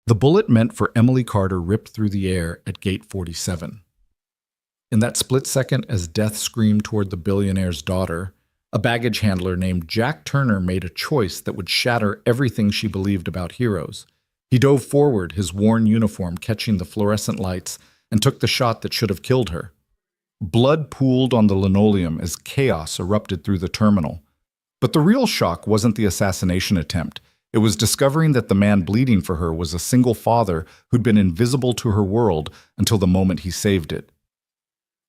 The bullet meant for Emily Carter ripped through the air at gate 47. In that split second, as death screamed toward the billionaire's daughter, a baggage handler named Jack Turner made a choice that would shatter everything she believed about heroes. He dove forward, his worn uniform catching the fluorescent lights, and took the shot that should have killed her. Blood pooled on the linoleum as chaos erupted through the terminal. But the real shock wasn't the assassination attempt. It was discovering that the man bleeding for her was a single father who'd been invisible to her world until the moment he saved it.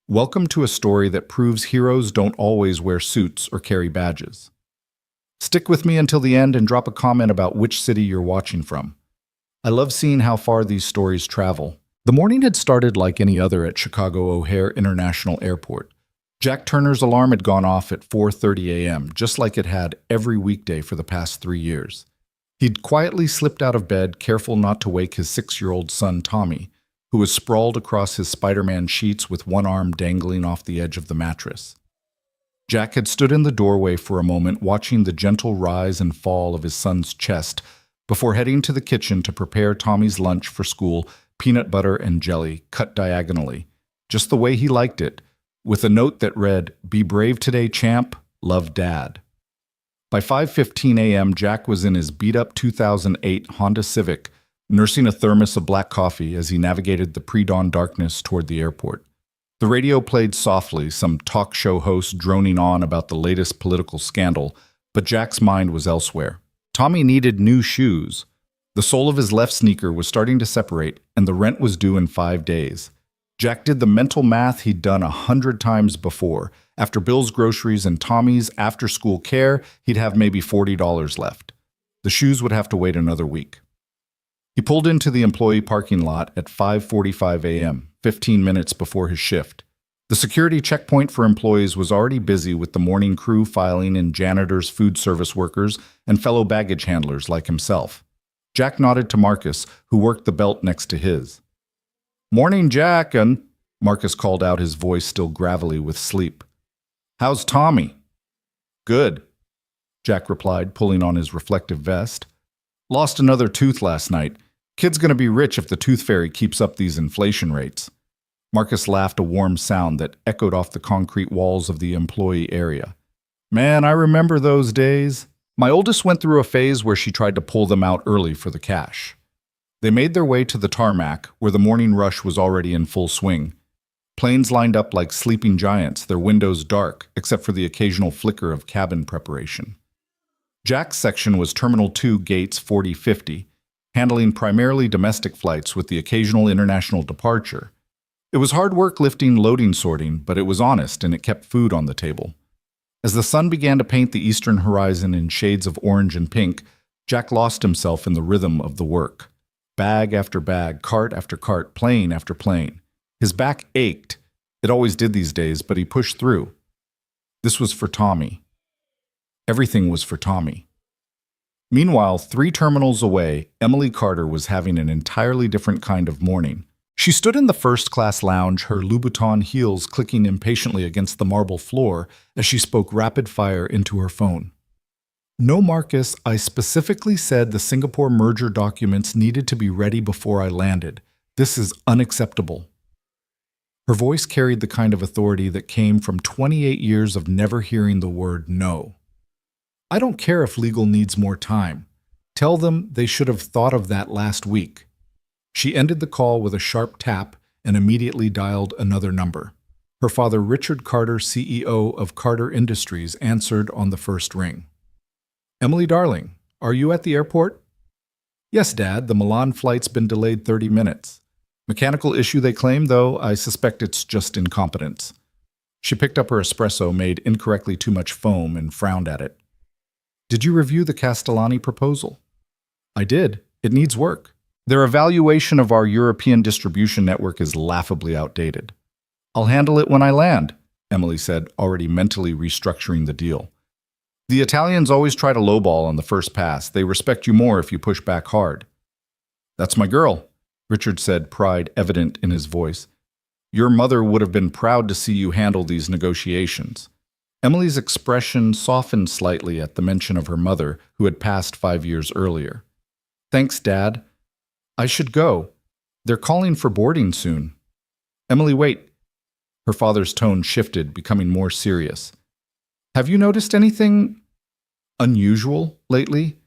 Welcome to a story that proves heroes don't always wear suits or carry badges. Stick with me until the end and drop a comment about which city you're watching from. I love seeing how far these stories travel. The morning had started like any other at Chicago O'Hare International Airport. Jack Turner's alarm had gone off at 4:30 a.m., just like it had every weekday for the past 3 years. He'd quietly slipped out of bed, careful not to wake his 6-year-old son, Tommy, who was sprawled across his Spider-Man sheets with one arm dangling off the edge of the mattress. Jack had stood in the doorway for a moment, watching the gentle rise and fall of his son's chest, before heading to the kitchen to prepare Tommy's lunch for school, peanut butter and jelly, cut diagonally, just the way he liked it, with a note that read, "Be brave today, champ. Love, Dad." By 5:15 a.m., Jack was in his beat-up 2008 Honda Civic, nursing a thermos of black coffee as he navigated the pre-dawn darkness toward the airport. The radio played softly, some talk show host droning on about the latest political scandal, but Jack's mind was elsewhere. Tommy needed new shoes. The sole of his left sneaker was starting to separate, and the rent was due in 5 days. Jack did the mental math he'd done 100 times before. After Bill's groceries and Tommy's after-school care, he'd have maybe $40 left. The shoes would have to wait another week. He pulled into the employee parking lot at 5:45 a.m., 15 minutes before his shift. The security checkpoint for employees was already busy with the morning crew filing in janitors, food service workers, and fellow baggage handlers like himself. Jack nodded to Marcus, who worked the belt next to his. "Morning, Jack," and Marcus called out, his voice still gravelly with sleep. "How's Tommy?" "Good," Jack replied, pulling on his reflective vest. "Lost another tooth last night. Kid's gonna be rich if the tooth fairy keeps up these inflation rates." Marcus laughed, a warm sound that echoed off the concrete walls of the employee area. "Man, I remember those days. My oldest went through a phase where she tried to pull them out early for the cash." They made their way to the tarmac, where the morning rush was already in full swing. Planes lined up like sleeping giants, their windows dark, except for the occasional flicker of cabin preparation. Jack's section was Terminal 2, Gates 40-50, handling primarily domestic flights with the occasional international departure. It was hard work lifting loading sorting, but it was honest and it kept food on the table. As the sun began to paint the eastern horizon in shades of orange and pink, Jack lost himself in the rhythm of the work. Bag after bag, cart after cart, plane after plane. His back ached. It always did these days, but he pushed through. This was for Tommy. Everything was for Tommy. Meanwhile, 3 terminals away, Emily Carter was having an entirely different kind of morning. She stood in the first-class lounge, her Louboutin heels clicking impatiently against the marble floor as she spoke rapid-fire into her phone. "No, Marcus, I specifically said the Singapore merger documents needed to be ready before I landed. This is unacceptable." Her voice carried the kind of authority that came from 28 years of never hearing the word no. "I don't care if legal needs more time. Tell them they should have thought of that last week." She ended the call with a sharp tap and immediately dialed another number. Her father, Richard Carter, CEO of Carter Industries, answered on the first ring. "Emily, darling, are you at the airport?" "Yes, Dad. The Milan flight's been delayed 30 minutes. Mechanical issue, they claim, though I suspect it's just incompetence." She picked up her espresso, made incorrectly too much foam, and frowned at it. "Did you review the Castellani proposal?" "I did. It needs work. Their evaluation of our European distribution network is laughably outdated." "I'll handle it when I land," Emily said, already mentally restructuring the deal. "The Italians always try to lowball on the first pass. They respect you more if you push back hard." "That's my girl," Richard said, pride evident in his voice. "Your mother would have been proud to see you handle these negotiations." Emily's expression softened slightly at the mention of her mother, who had passed 5 years earlier. "Thanks, Dad. I should go. They're calling for boarding soon. Emily, wait. Her father's tone shifted, becoming more serious. Have you noticed anything unusual lately?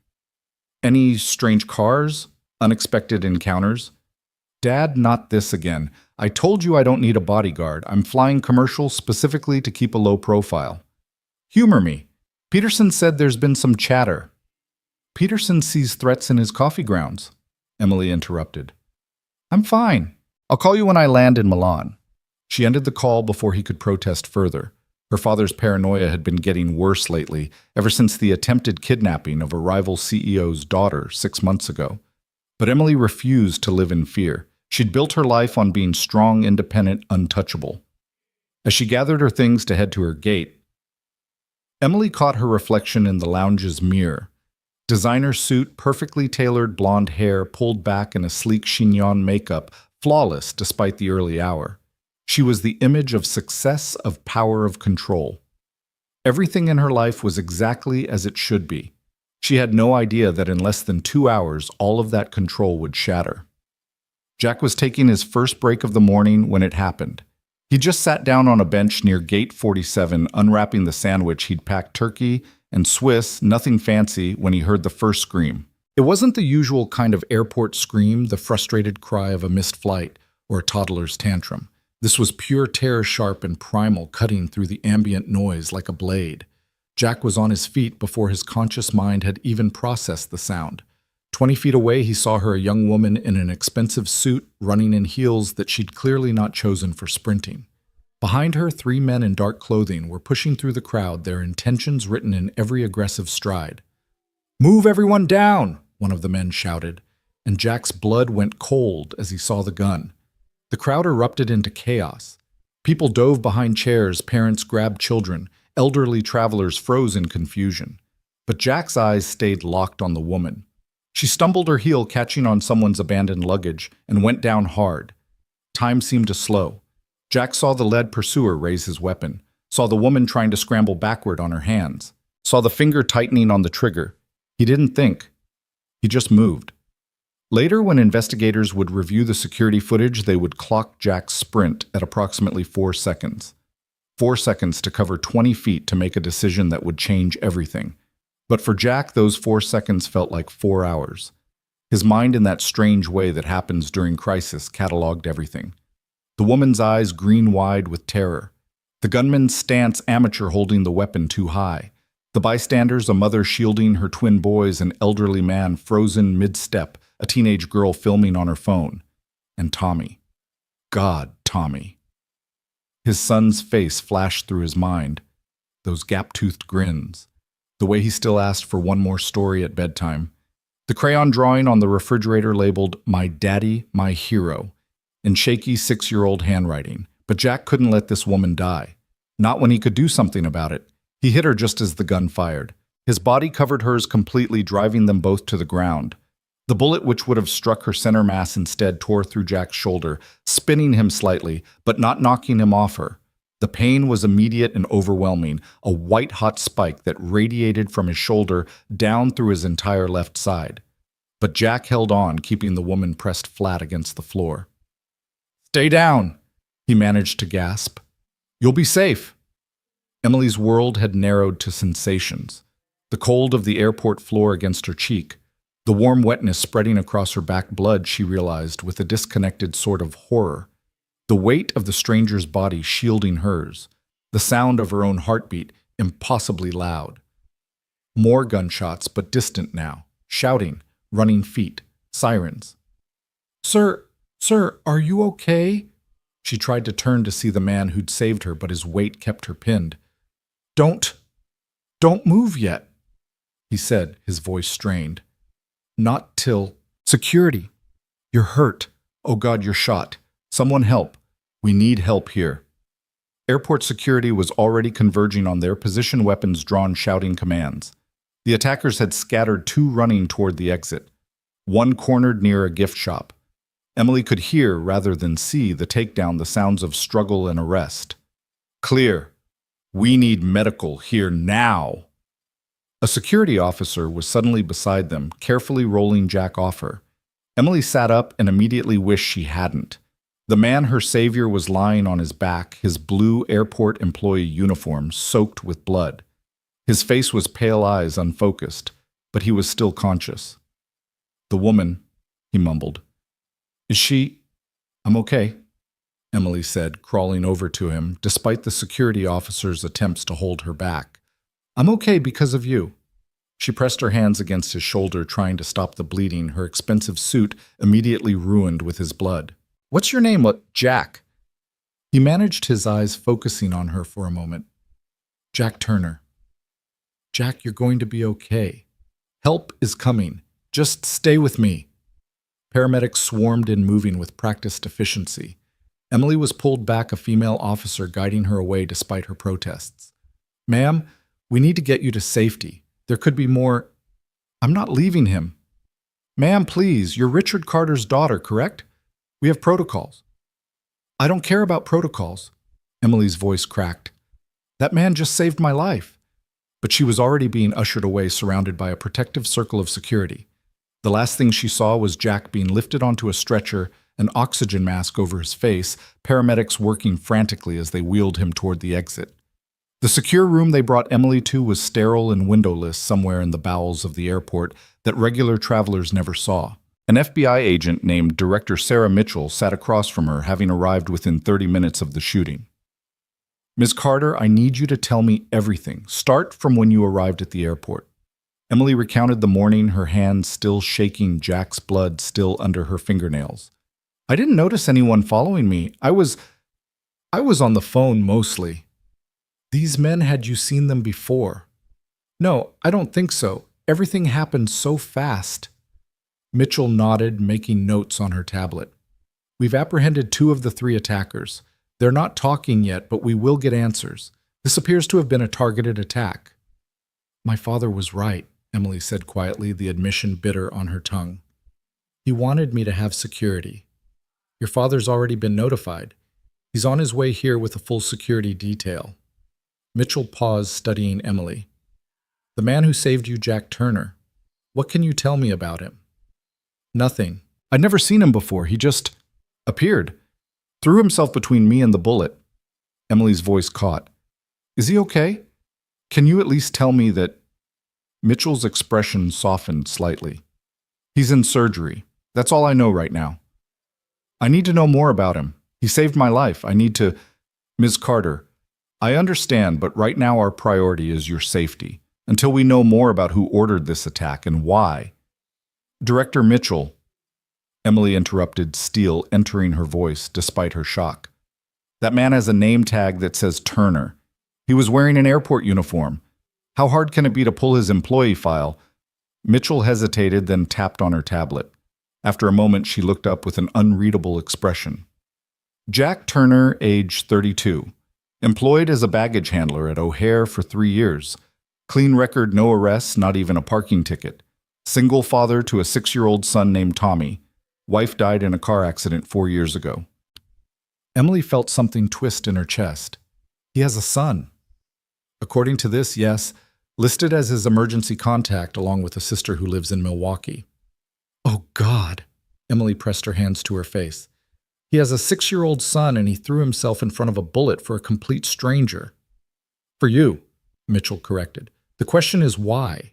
Any strange cars? Unexpected encounters? Dad, not this again. I told you I don't need a bodyguard. I'm flying commercial specifically to keep a low profile. Humor me. Peterson said there's been some chatter. Peterson sees threats in his coffee grounds, Emily interrupted. I'm fine. I'll call you when I land in Milan. She ended the call before he could protest further. Her father's paranoia had been getting worse lately, ever since the attempted kidnapping of a rival CEO's daughter 6 months ago. But Emily refused to live in fear. She'd built her life on being strong, independent, untouchable. As she gathered her things to head to her gate, Emily caught her reflection in the lounge's mirror. Designer suit, perfectly tailored blonde hair pulled back in a sleek chignon makeup, flawless despite the early hour. She was the image of success, of power, of control. Everything in her life was exactly as it should be. She had no idea that in less than 2 hours, all of that control would shatter. Jack was taking his first break of the morning when it happened. He just sat down on a bench near Gate 47, unwrapping the sandwich he'd packed turkey and Swiss, nothing fancy, when he heard the first scream. It wasn't the usual kind of airport scream, the frustrated cry of a missed flight or a toddler's tantrum. This was pure terror, sharp and primal, cutting through the ambient noise like a blade. Jack was on his feet before his conscious mind had even processed the sound. 20 feet away, he saw her, a young woman in an expensive suit, running in heels that she'd clearly not chosen for sprinting. Behind her, 3 men in dark clothing were pushing through the crowd, their intentions written in every aggressive stride. "Move everyone down!" one of the men shouted, and Jack's blood went cold as he saw the gun. The crowd erupted into chaos. People dove behind chairs, parents grabbed children, elderly travelers froze in confusion. But Jack's eyes stayed locked on the woman. She stumbled her heel, catching on someone's abandoned luggage, and went down hard. Time seemed to slow. Jack saw the lead pursuer raise his weapon, saw the woman trying to scramble backward on her hands, saw the finger tightening on the trigger. He didn't think. He just moved. Later, when investigators would review the security footage, they would clock Jack's sprint at approximately 4 seconds. 4 seconds to cover 20 feet to make a decision that would change everything. But for Jack, those 4 seconds felt like 4 hours. His mind, in that strange way that happens during crisis, cataloged everything. The woman's eyes green-wide with terror. The gunman's stance, amateur, holding the weapon too high. The bystanders, a mother shielding her twin boys, an elderly man frozen mid-step, a teenage girl filming on her phone. And Tommy. God, Tommy. His son's face flashed through his mind. Those gap-toothed grins. The way he still asked for one more story at bedtime. The crayon drawing on the refrigerator labeled, "My Daddy, My Hero," in shaky 6-year-old handwriting. But Jack couldn't let this woman die. Not when he could do something about it. He hit her just as the gun fired. His body covered hers completely, driving them both to the ground. The bullet, which would have struck her center mass, instead tore through Jack's shoulder, spinning him slightly, but not knocking him off her. The pain was immediate and overwhelming, a white-hot spike that radiated from his shoulder down through his entire left side. But Jack held on, keeping the woman pressed flat against the floor. "Stay down," he managed to gasp. "You'll be safe." Emily's world had narrowed to sensations. The cold of the airport floor against her cheek, the warm wetness spreading across her back, blood, she realized, with a disconnected sort of horror. The weight of the stranger's body shielding hers, the sound of her own heartbeat, impossibly loud. More gunshots, but distant now, shouting, running feet, sirens. Sir, are you okay?" She tried to turn to see the man who'd saved her, but his weight kept her pinned. Don't move yet," he said, his voice strained. "Not till security. You're hurt. Oh God, you're shot. Someone help. We need help here." Airport security was already converging on their position, weapons drawn, shouting commands. The attackers had scattered, 2 running toward the exit, 1 cornered near a gift shop. Emily could hear, rather than see, the takedown, the sounds of struggle and arrest. "Clear. We need medical here now." A security officer was suddenly beside them, carefully rolling Jack off her. Emily sat up and immediately wished she hadn't. The man her savior was lying on his back, his blue airport employee uniform soaked with blood. His face was pale eyes unfocused, but he was still conscious. "The woman," he mumbled. "Is she—" "I'm okay," Emily said, crawling over to him, despite the security officer's attempts to hold her back. "I'm okay because of you." She pressed her hands against his shoulder, trying to stop the bleeding, her expensive suit immediately ruined with his blood. "What's your name?" "Jack." He managed his eyes focusing on her for a moment. "Jack Turner." "Jack, you're going to be okay. Help is coming. Just stay with me." Paramedics swarmed in, moving with practiced efficiency. Emily was pulled back, a female officer guiding her away despite her protests. "Ma'am, we need to get you to safety. There could be more—" "I'm not leaving him." "Ma'am, please, you're Richard Carter's daughter, correct? We have protocols." "I don't care about protocols." Emily's voice cracked. "That man just saved my life." But she was already being ushered away, surrounded by a protective circle of security. The last thing she saw was Jack being lifted onto a stretcher, an oxygen mask over his face, paramedics working frantically as they wheeled him toward the exit. The secure room they brought Emily to was sterile and windowless somewhere in the bowels of the airport that regular travelers never saw. An FBI agent named Director Sarah Mitchell sat across from her, having arrived within 30 minutes of the shooting. "Ms. Carter, I need you to tell me everything. Start from when you arrived at the airport." Emily recounted the morning, her hands still shaking, Jack's blood still under her fingernails. "I didn't notice anyone following me. I was on the phone mostly." "These men, had you seen them before?" "No, I don't think so. Everything happened so fast." Mitchell nodded, making notes on her tablet. "We've apprehended 2 of the 3 attackers. They're not talking yet, but we will get answers. This appears to have been a targeted attack." "My father was right," Emily said quietly, the admission bitter on her tongue. "He wanted me to have security. Your father's already been notified. He's on his way here with a full security detail." Mitchell paused, studying Emily. "The man who saved you, Jack Turner. What can you tell me about him?" "Nothing. I'd never seen him before. He just appeared. Threw himself between me and the bullet." Emily's voice caught. "Is he okay? Can you at least tell me that—" Mitchell's expression softened slightly. "He's in surgery. That's all I know right now. I need to know more about him. He saved my life. I need to—" "Ms. Carter, I understand, but right now our priority is your safety, until we know more about who ordered this attack and why." "Director Mitchell," Emily interrupted, steel entering her voice despite her shock. "That man has a name tag that says Turner. He was wearing an airport uniform. How hard can it be to pull his employee file?" Mitchell hesitated, then tapped on her tablet. After a moment, she looked up with an unreadable expression. "Jack Turner, age 32. Employed as a baggage handler at O'Hare for 3 years. Clean record, no arrests, not even a parking ticket. Single father to a 6-year-old son named Tommy. Wife died in a car accident 4 years ago." Emily felt something twist in her chest. "He has a son." "According to this, yes. Listed as his emergency contact along with a sister who lives in Milwaukee." "Oh, God." Emily pressed her hands to her face. "He has a 6-year-old son, and he threw himself in front of a bullet for a complete stranger." "For you," Mitchell corrected. "The question is why.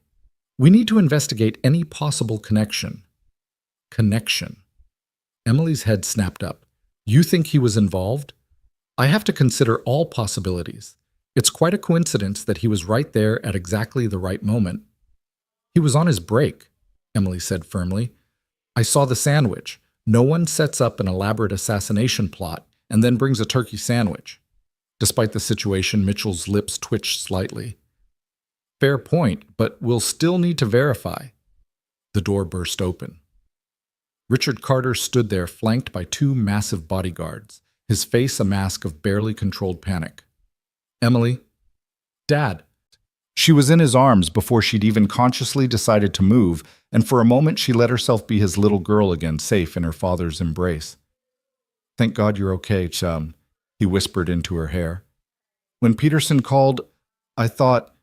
We need to investigate any possible connection." "Connection." Emily's head snapped up. "You think he was involved?" "I have to consider all possibilities. It's quite a coincidence that he was right there at exactly the right moment." "He was on his break," Emily said firmly. "I saw the sandwich. No one sets up an elaborate assassination plot and then brings a turkey sandwich." Despite the situation, Mitchell's lips twitched slightly. "Fair point, but we'll still need to verify." The door burst open. Richard Carter stood there, flanked by 2 massive bodyguards, his face a mask of barely controlled panic. "Emily?" "Dad." She was in his arms before she'd even consciously decided to move, and for a moment she let herself be his little girl again, safe in her father's embrace. "Thank God you're okay, chum," he whispered into her hair. "When Peterson called, I thought—"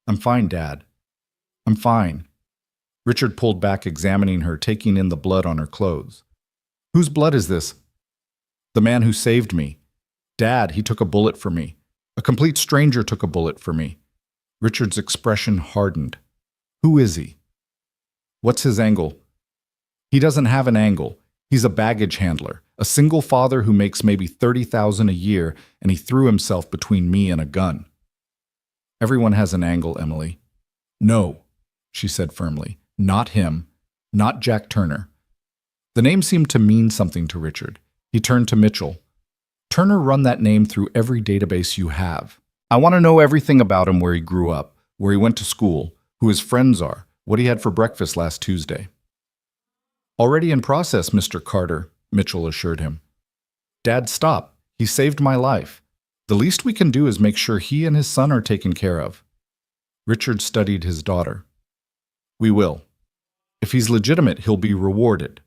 "I'm fine, Dad. I'm fine." Richard pulled back, examining her, taking in the blood on her clothes. Whose blood is this? The man who saved me. Dad, he took a bullet for me. A complete stranger took a bullet for me. Richard's expression hardened. Who is he? What's his angle? He doesn't have an angle. He's a baggage handler, a single father who makes maybe $30,000 a year, and he threw himself between me and a gun. Everyone has an angle, Emily. No, she said firmly. Not him. Not Jack Turner. The name seemed to mean something to Richard. He turned to Mitchell. Turner, run that name through every database you have. I want to know everything about him, where he grew up, where he went to school, who his friends are, what he had for breakfast last Tuesday. Already in process, Mr. Carter, Mitchell assured him. Dad, stop. He saved my life. The least we can do is make sure he and his son are taken care of. Richard studied his daughter. We will. If he's legitimate, he'll be rewarded.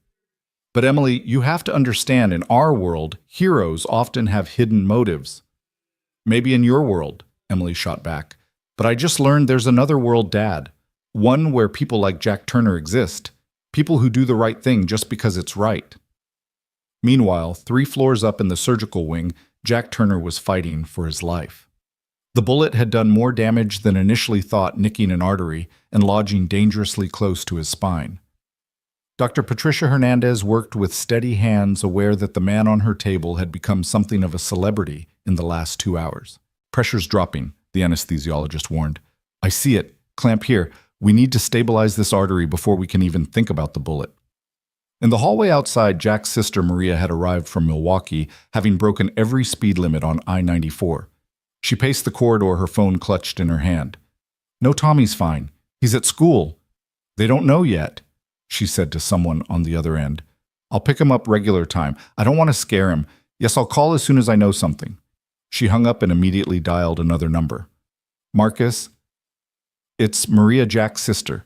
But Emily, you have to understand, in our world, heroes often have hidden motives. Maybe in your world, Emily shot back. But I just learned there's another world, Dad. One where people like Jack Turner exist. People who do the right thing just because it's right. Meanwhile, 3 floors up in the surgical wing, Jack Turner was fighting for his life. The bullet had done more damage than initially thought, nicking an artery and lodging dangerously close to his spine. Dr. Patricia Hernandez worked with steady hands, aware that the man on her table had become something of a celebrity in the last 2 hours. Pressure's dropping, the anesthesiologist warned. I see it. Clamp here. We need to stabilize this artery before we can even think about the bullet. In the hallway outside, Jack's sister Maria had arrived from Milwaukee, having broken every speed limit on I-94. She paced the corridor, her phone clutched in her hand. No, Tommy's fine. He's at school. They don't know yet, she said to someone on the other end. I'll pick him up regular time. I don't want to scare him. Yes, I'll call as soon as I know something. She hung up and immediately dialed another number. Marcus? It's Maria, Jack's sister.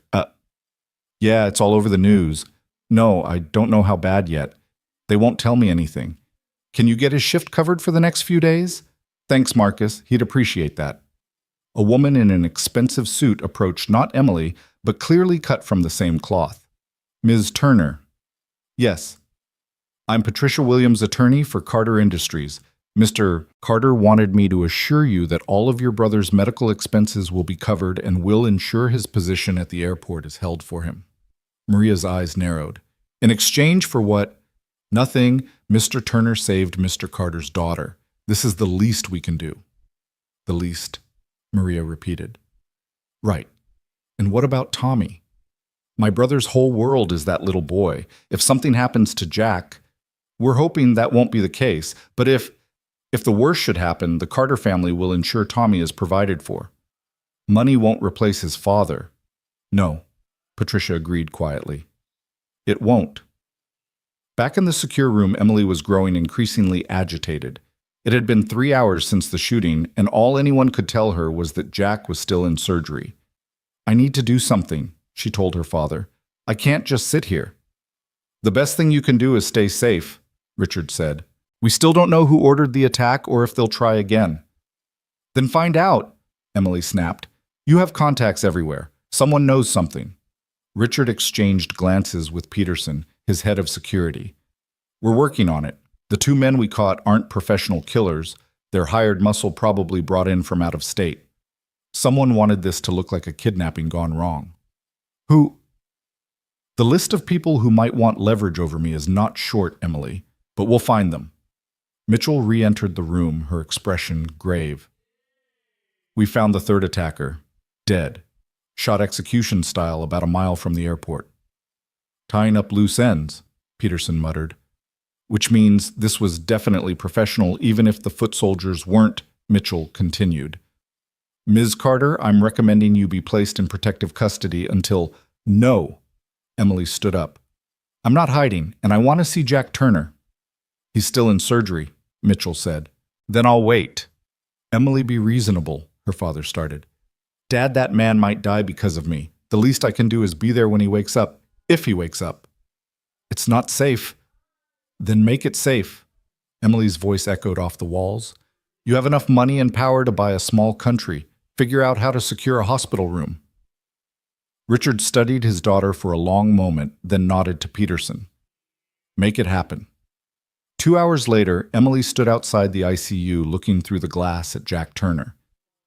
Yeah, it's all over the news. No, I don't know how bad yet. They won't tell me anything. Can you get his shift covered for the next few days? Thanks, Marcus. He'd appreciate that. A woman in an expensive suit approached not Emily, but clearly cut from the same cloth. Ms. Turner. Yes. I'm Patricia Williams' attorney for Carter Industries. Mr. Carter wanted me to assure you that all of your brother's medical expenses will be covered and will ensure his position at the airport is held for him. Maria's eyes narrowed. In exchange for what? Nothing. Mr. Turner saved Mr. Carter's daughter. This is the least we can do. The least, Maria repeated. Right. And what about Tommy? My brother's whole world is that little boy. If something happens to Jack, we're hoping that won't be the case, but if the worst should happen, the Carter family will ensure Tommy is provided for. Money won't replace his father. No, Patricia agreed quietly. It won't. Back in the secure room, Emily was growing increasingly agitated. It had been 3 hours since the shooting, and all anyone could tell her was that Jack was still in surgery. I need to do something, she told her father. I can't just sit here. The best thing you can do is stay safe, Richard said. We still don't know who ordered the attack or if they'll try again. Then find out, Emily snapped. You have contacts everywhere. Someone knows something. Richard exchanged glances with Peterson, his head of security. We're working on it. The 2 men we caught aren't professional killers. They're hired muscle, probably brought in from out of state. Someone wanted this to look like a kidnapping gone wrong. Who? The list of people who might want leverage over me is not short, Emily, but we'll find them. Mitchell re-entered the room, her expression grave. We found the 3rd attacker, dead, shot execution style about a mile from the airport. Tying up loose ends, Peterson muttered. Which means this was definitely professional, even if the foot soldiers weren't, Mitchell continued. Ms. Carter, I'm recommending you be placed in protective custody until— No! Emily stood up. I'm not hiding, and I want to see Jack Turner. He's still in surgery, Mitchell said. Then I'll wait. Emily, be reasonable, her father started. Dad, that man might die because of me. The least I can do is be there when he wakes up, if he wakes up. It's not safe. Then make it safe. Emily's voice echoed off the walls. You have enough money and power to buy a small country. Figure out how to secure a hospital room. Richard studied his daughter for a long moment, then nodded to Peterson. Make it happen. 2 hours later, Emily stood outside the ICU looking through the glass at Jack Turner.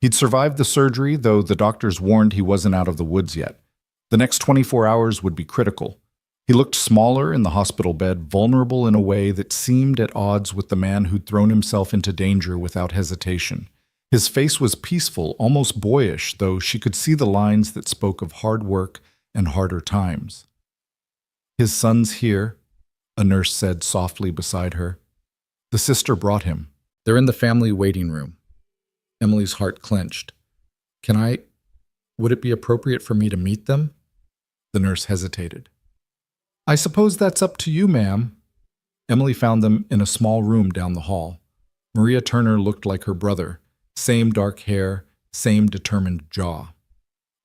He'd survived the surgery, though the doctors warned he wasn't out of the woods yet. The next 24 hours would be critical. He looked smaller in the hospital bed, vulnerable in a way that seemed at odds with the man who'd thrown himself into danger without hesitation. His face was peaceful, almost boyish, though she could see the lines that spoke of hard work and harder times. "His son's here," a nurse said softly beside her. "The sister brought him. They're in the family waiting room." Emily's heart clenched. Would it be appropriate for me to meet them?" The nurse hesitated. "I suppose that's up to you, ma'am." Emily found them in a small room down the hall. Maria Turner looked like her brother. Same dark hair, same determined jaw.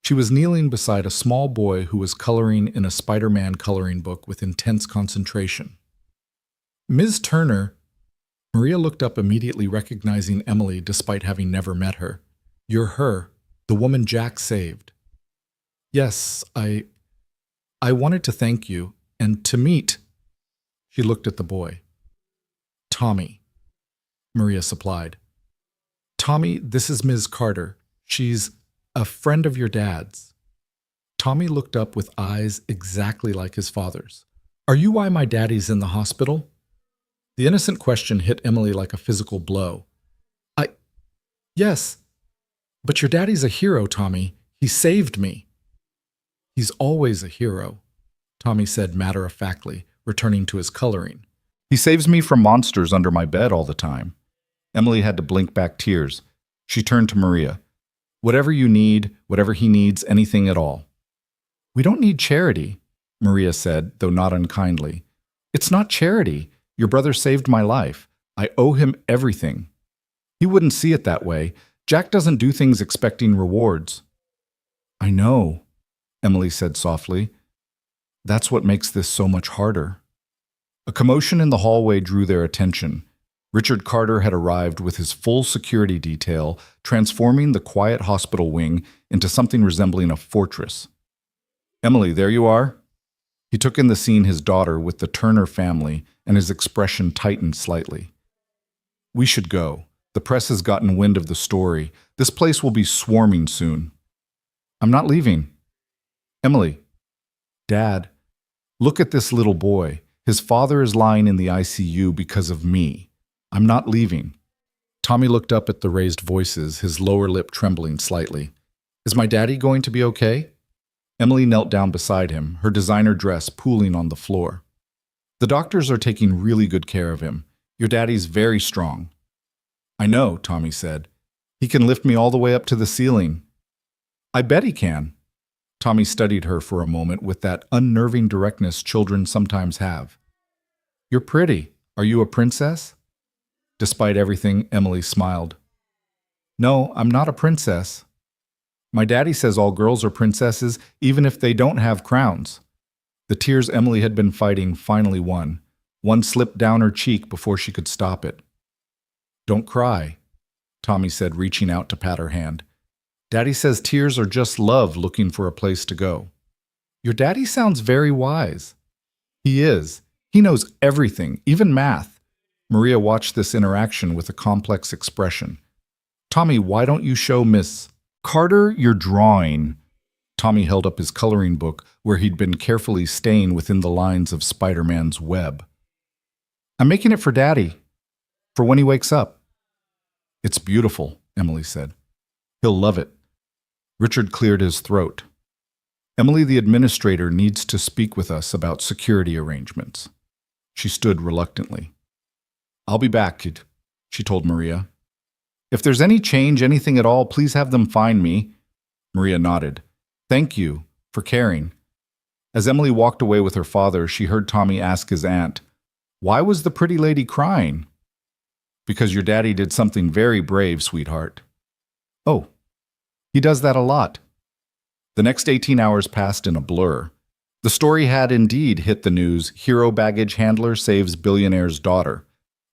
She was kneeling beside a small boy who was coloring in a Spider-Man coloring book with intense concentration. "Ms. Turner," Maria looked up immediately, recognizing Emily despite having never met her. "You're her, the woman Jack saved." "Yes, I wanted to thank you, and to meet." She looked at the boy. "Tommy," Maria supplied. "Tommy, this is Ms. Carter. She's a friend of your dad's." Tommy looked up with eyes exactly like his father's. "Are you why my daddy's in the hospital?" The innocent question hit Emily like a physical blow. Yes. But your daddy's a hero, Tommy. He saved me." "He's always a hero," Tommy said matter-of-factly, returning to his coloring. "He saves me from monsters under my bed all the time." Emily had to blink back tears. She turned to Maria. "Whatever you need, whatever he needs, anything at all." "We don't need charity," Maria said, though not unkindly. "It's not charity. Your brother saved my life. I owe him everything." He wouldn't see it that way. Jack doesn't do things expecting rewards. "I know," Emily said softly. "That's what makes this so much harder." A commotion in the hallway drew their attention. Richard Carter had arrived with his full security detail, transforming the quiet hospital wing into something resembling a fortress. "Emily, there you are." He took in the scene his daughter with the Turner family, and his expression tightened slightly. "We should go. The press has gotten wind of the story. This place will be swarming soon." "I'm not leaving." "Emily." "Dad, look at this little boy. His father is lying in the ICU because of me. I'm not leaving." Tommy looked up at the raised voices, his lower lip trembling slightly. "Is my daddy going to be okay?" Emily knelt down beside him, her designer dress pooling on the floor. "The doctors are taking really good care of him. Your daddy's very strong." "I know," Tommy said. "He can lift me all the way up to the ceiling." "I bet he can." Tommy studied her for a moment with that unnerving directness children sometimes have. "You're pretty. Are you a princess?" Despite everything, Emily smiled. "No, I'm not a princess. My daddy says all girls are princesses, even if they don't have crowns." The tears Emily had been fighting finally won. One slipped down her cheek before she could stop it. "Don't cry," Tommy said, reaching out to pat her hand. "Daddy says tears are just love looking for a place to go." "Your daddy sounds very wise." "He is. He knows everything, even math." Maria watched this interaction with a complex expression. "Tommy, why don't you show Miss Carter your drawing?" Tommy held up his coloring book, where he'd been carefully staying within the lines of Spider-Man's web. "I'm making it for Daddy, for when he wakes up." "It's beautiful," Emily said. "He'll love it." Richard cleared his throat. "Emily, the administrator, needs to speak with us about security arrangements." She stood reluctantly. "I'll be back," she told Maria. "If there's any change, anything at all, please have them find me." Maria nodded. "Thank you for caring." As Emily walked away with her father, she heard Tommy ask his aunt, "Why was the pretty lady crying?" "Because your daddy did something very brave, sweetheart." "Oh, he does that a lot." The next 18 hours passed in a blur. The story had indeed hit the news. Hero baggage handler saves billionaire's daughter.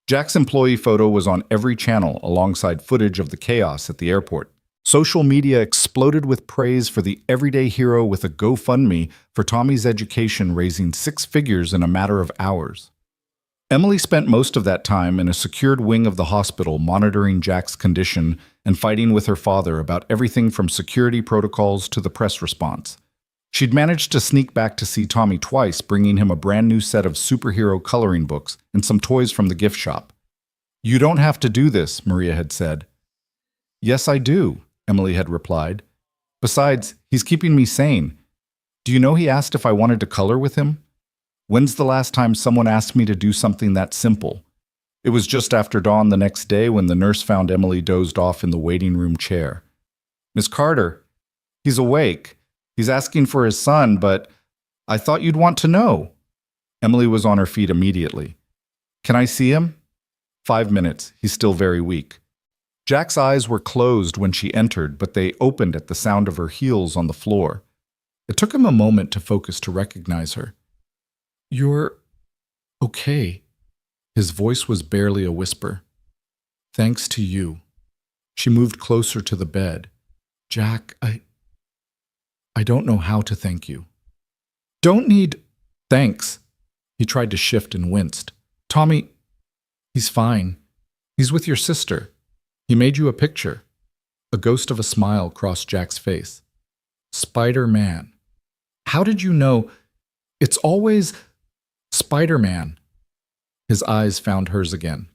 Jack's employee photo was on every channel alongside footage of the chaos at the airport. Social media exploded with praise for the everyday hero with a GoFundMe for Tommy's education, raising 6 figures in a matter of hours. Emily spent most of that time in a secured wing of the hospital monitoring Jack's condition and fighting with her father about everything from security protocols to the press response. She'd managed to sneak back to see Tommy twice, bringing him a brand new set of superhero coloring books and some toys from the gift shop. "You don't have to do this," Maria had said. "Yes, I do," Emily had replied. "Besides, he's keeping me sane. Do you know he asked if I wanted to color with him? When's the last time someone asked me to do something that simple?" It was just after dawn the next day when the nurse found Emily dozed off in the waiting room chair. "Miss Carter, he's awake. He's asking for his son, but I thought you'd want to know." Emily was on her feet immediately. "Can I see him?" "5 minutes. He's still very weak." Jack's eyes were closed when she entered, but they opened at the sound of her heels on the floor. It took him a moment to focus to recognize her. "You're okay." His voice was barely a whisper. "Thanks to you." She moved closer to the bed. "Jack, I don't know how to thank you." "Don't need thanks." He tried to shift and winced. "Tommy, he's fine. He's with your sister. He made you a picture." A ghost of a smile crossed Jack's face. "Spider-Man. How did you know? It's always Spider-Man." His eyes found hers again.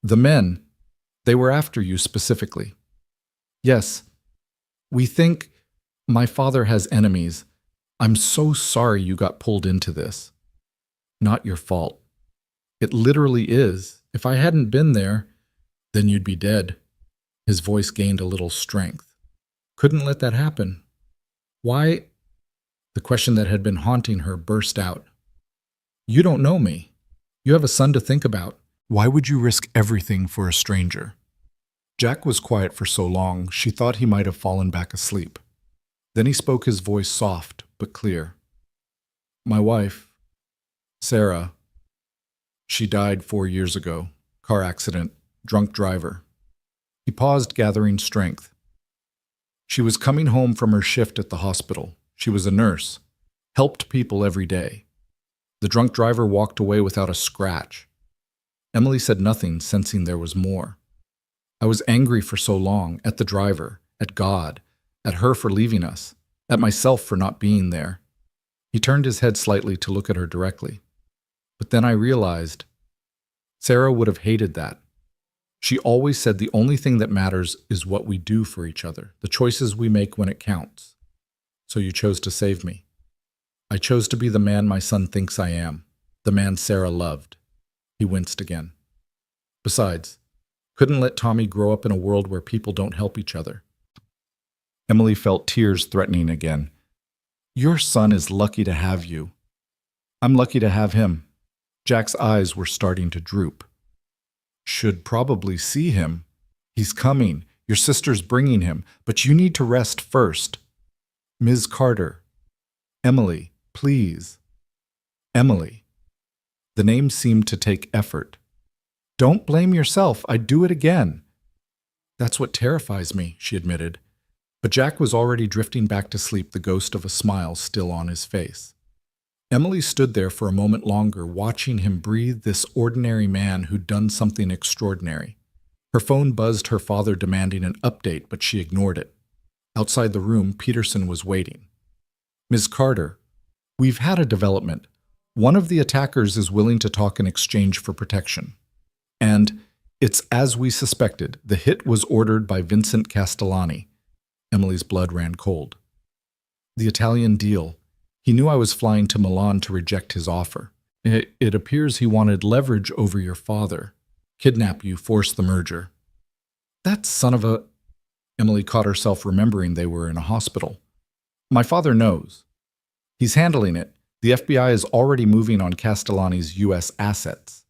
"The men, they were after you specifically." "Yes. We think my father has enemies. I'm so sorry you got pulled into this." "Not your fault. It literally is. If I hadn't been there, then you'd be dead." His voice gained a little strength. "Couldn't let that happen. Why?" The question that had been haunting her burst out. "You don't know me. You have a son to think about. Why would you risk everything for a stranger?" Jack was quiet for so long, she thought he might have fallen back asleep. Then he spoke, his voice soft but clear. "My wife, Sarah, she died 4 years ago. Car accident, drunk driver." He paused, gathering strength. "She was coming home from her shift at the hospital. She was a nurse, helped people every day. The drunk driver walked away without a scratch." Emily said nothing, sensing there was more. "I was angry for so long, at the driver, at God, at her for leaving us, at myself for not being there." He turned his head slightly to look at her directly. "But then I realized Sarah would have hated that. She always said the only thing that matters is what we do for each other, the choices we make when it counts. So you chose to save me. I chose to be the man my son thinks I am, the man Sarah loved." He winced again. "Besides, couldn't let Tommy grow up in a world where people don't help each other." Emily felt tears threatening again. "Your son is lucky to have you. I'm lucky to have him." Jack's eyes were starting to droop. "Should probably see him. He's coming. Your sister's bringing him. But you need to rest first." "Ms. Carter. Emily, please." "Emily." The name seemed to take effort. "Don't blame yourself. I'd do it again." "That's what terrifies me," she admitted. But Jack was already drifting back to sleep, the ghost of a smile still on his face. Emily stood there for a moment longer, watching him breathe, this ordinary man who'd done something extraordinary. Her phone buzzed, her father demanding an update, but she ignored it. Outside the room, Peterson was waiting. "Ms. Carter, we've had a development. One of the attackers is willing to talk in exchange for protection. And it's as we suspected. The hit was ordered by Vincent Castellani." Emily's blood ran cold. "The Italian deal. He knew I was flying to Milan to reject his offer. It appears he wanted leverage over your father. Kidnap you, force the merger." "That son of a—" Emily caught herself, remembering they were in a hospital. "My father knows. He's handling it. The FBI is already moving on Castellani's U.S. assets."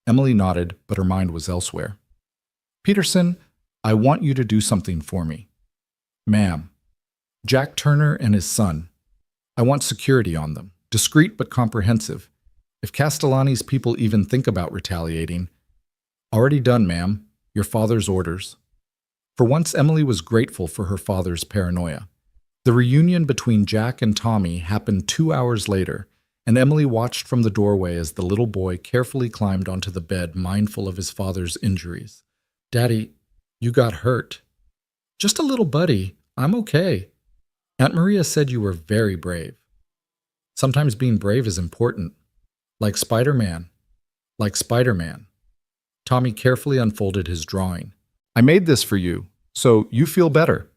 Emily nodded, but her mind was elsewhere. "Peterson, I want you to do something for me." "Ma'am, Jack Turner and his son. I want security on them, discreet but comprehensive. If Castellani's people even think about retaliating—" "Already done, ma'am. Your father's orders." For once, Emily was grateful for her father's paranoia. The reunion between Jack and Tommy happened 2 hours later, and Emily watched from the doorway as the little boy carefully climbed onto the bed, mindful of his father's injuries. "Daddy, you got hurt." "Just a little, buddy. I'm okay. Aunt Maria said you were very brave." "Sometimes being brave is important. Like Spider-Man. Like Spider-Man." Tommy carefully unfolded his drawing. "I made this for you, so you feel better."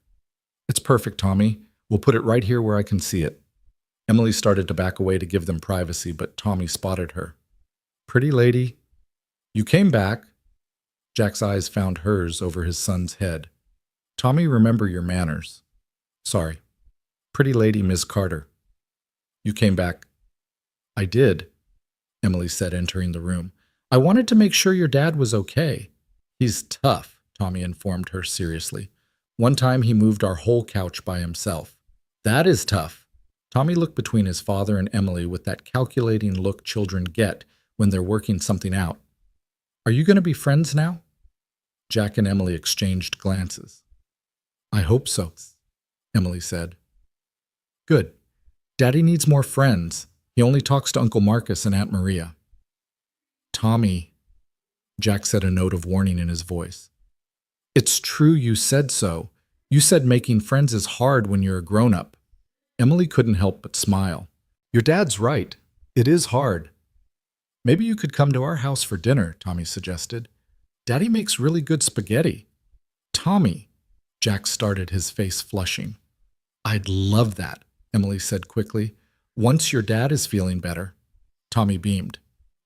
"It's perfect, Tommy. We'll put it right here where I can see it." Emily started to back away to give them privacy, but Tommy spotted her. "Pretty lady, you came back." Jack's eyes found hers over his son's head. "Tommy, remember your manners." "Sorry." "Pretty lady, Miss Carter. You came back." "I did," Emily said, entering the room. "I wanted to make sure your dad was okay." "He's tough," Tommy informed her seriously. "One time he moved our whole couch by himself." "That is tough." Tommy looked between his father and Emily with that calculating look children get when they're working something out. "Are you going to be friends now?" Jack and Emily exchanged glances. "I hope so," Emily said. "Good. Daddy needs more friends. He only talks to Uncle Marcus and Aunt Maria." "Tommy," Jack said, a note of warning in his voice. "It's true you said so. You said making friends is hard when you're a grown-up." Emily couldn't help but smile. "Your dad's right. It is hard." "Maybe you could come to our house for dinner," Tommy suggested. "Daddy makes really good spaghetti." "Tommy," Jack started, his face flushing. "I'd love that," Emily said quickly. "Once your dad is feeling better." Tommy beamed.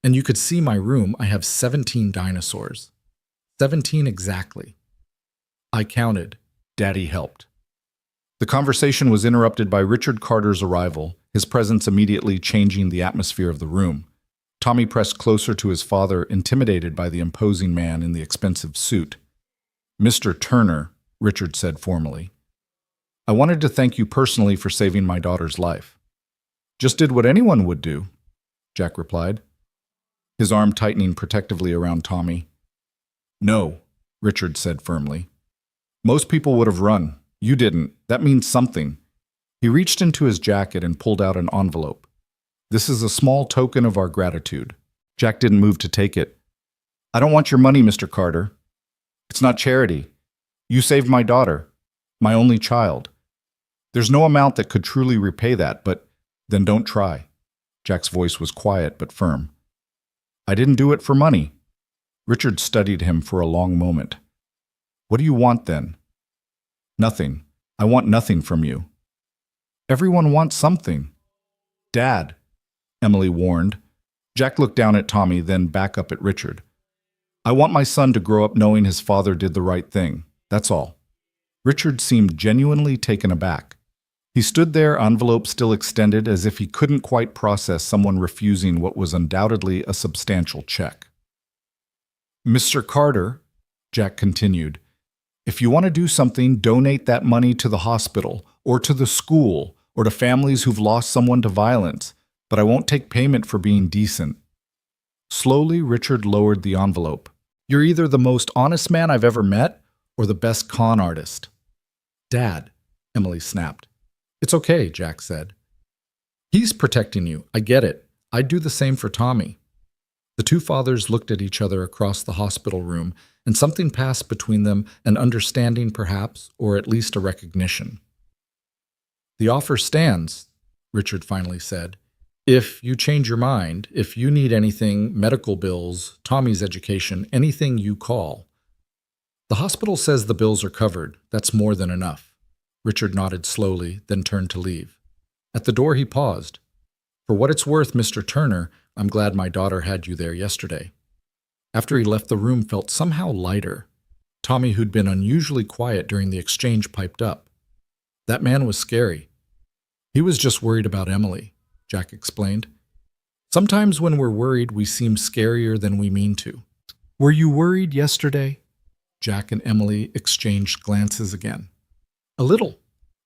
"And you could see my room. I have 17 dinosaurs." 17 exactly. I counted. Daddy helped. The conversation was interrupted by Richard Carter's arrival, his presence immediately changing the atmosphere of the room. Tommy pressed closer to his father, intimidated by the imposing man in the expensive suit. "Mr. Turner," Richard said formally, "I wanted to thank you personally for saving my daughter's life." "Just did what anyone would do," Jack replied, his arm tightening protectively around Tommy. "No," Richard said firmly. "Most people would have run. You didn't. That means something." He reached into his jacket and pulled out an envelope. "This is a small token of our gratitude." Jack didn't move to take it. "I don't want your money, Mr. Carter. It's not charity. You saved my daughter, my only child. There's no amount that could truly repay that, but then don't try." Jack's voice was quiet but firm. "I didn't do it for money." Richard studied him for a long moment. "What do you want then?" "Nothing. I want nothing from you." "Everyone wants something." "Dad," Emily warned. Jack looked down at Tommy, then back up at Richard. "I want my son to grow up knowing his father did the right thing. That's all." Richard seemed genuinely taken aback. He stood there, envelope still extended, as if he couldn't quite process someone refusing what was undoubtedly a substantial check. "Mr. Carter," Jack continued, "if you want to do something, donate that money to the hospital, or to the school, or to families who've lost someone to violence, but I won't take payment for being decent." Slowly, Richard lowered the envelope. "You're either the most honest man I've ever met, or the best con artist." "Dad," Emily snapped. "It's okay," Jack said. "He's protecting you. I get it. I'd do the same for Tommy." The two fathers looked at each other across the hospital room, and something passed between them, an understanding perhaps, or at least a recognition. "The offer stands," Richard finally said. "If you change your mind, if you need anything, medical bills, Tommy's education, anything, you call." "The hospital says the bills are covered. That's more than enough." Richard nodded slowly, then turned to leave. At the door he paused. "For what it's worth, Mr. Turner, I'm glad my daughter had you there yesterday." After he left, the room felt somehow lighter. Tommy, who'd been unusually quiet during the exchange, piped up. "That man was scary." "He was just worried about Emily," Jack explained. "Sometimes when we're worried, we seem scarier than we mean to." "Were you worried yesterday?" Jack and Emily exchanged glances again. "A little,"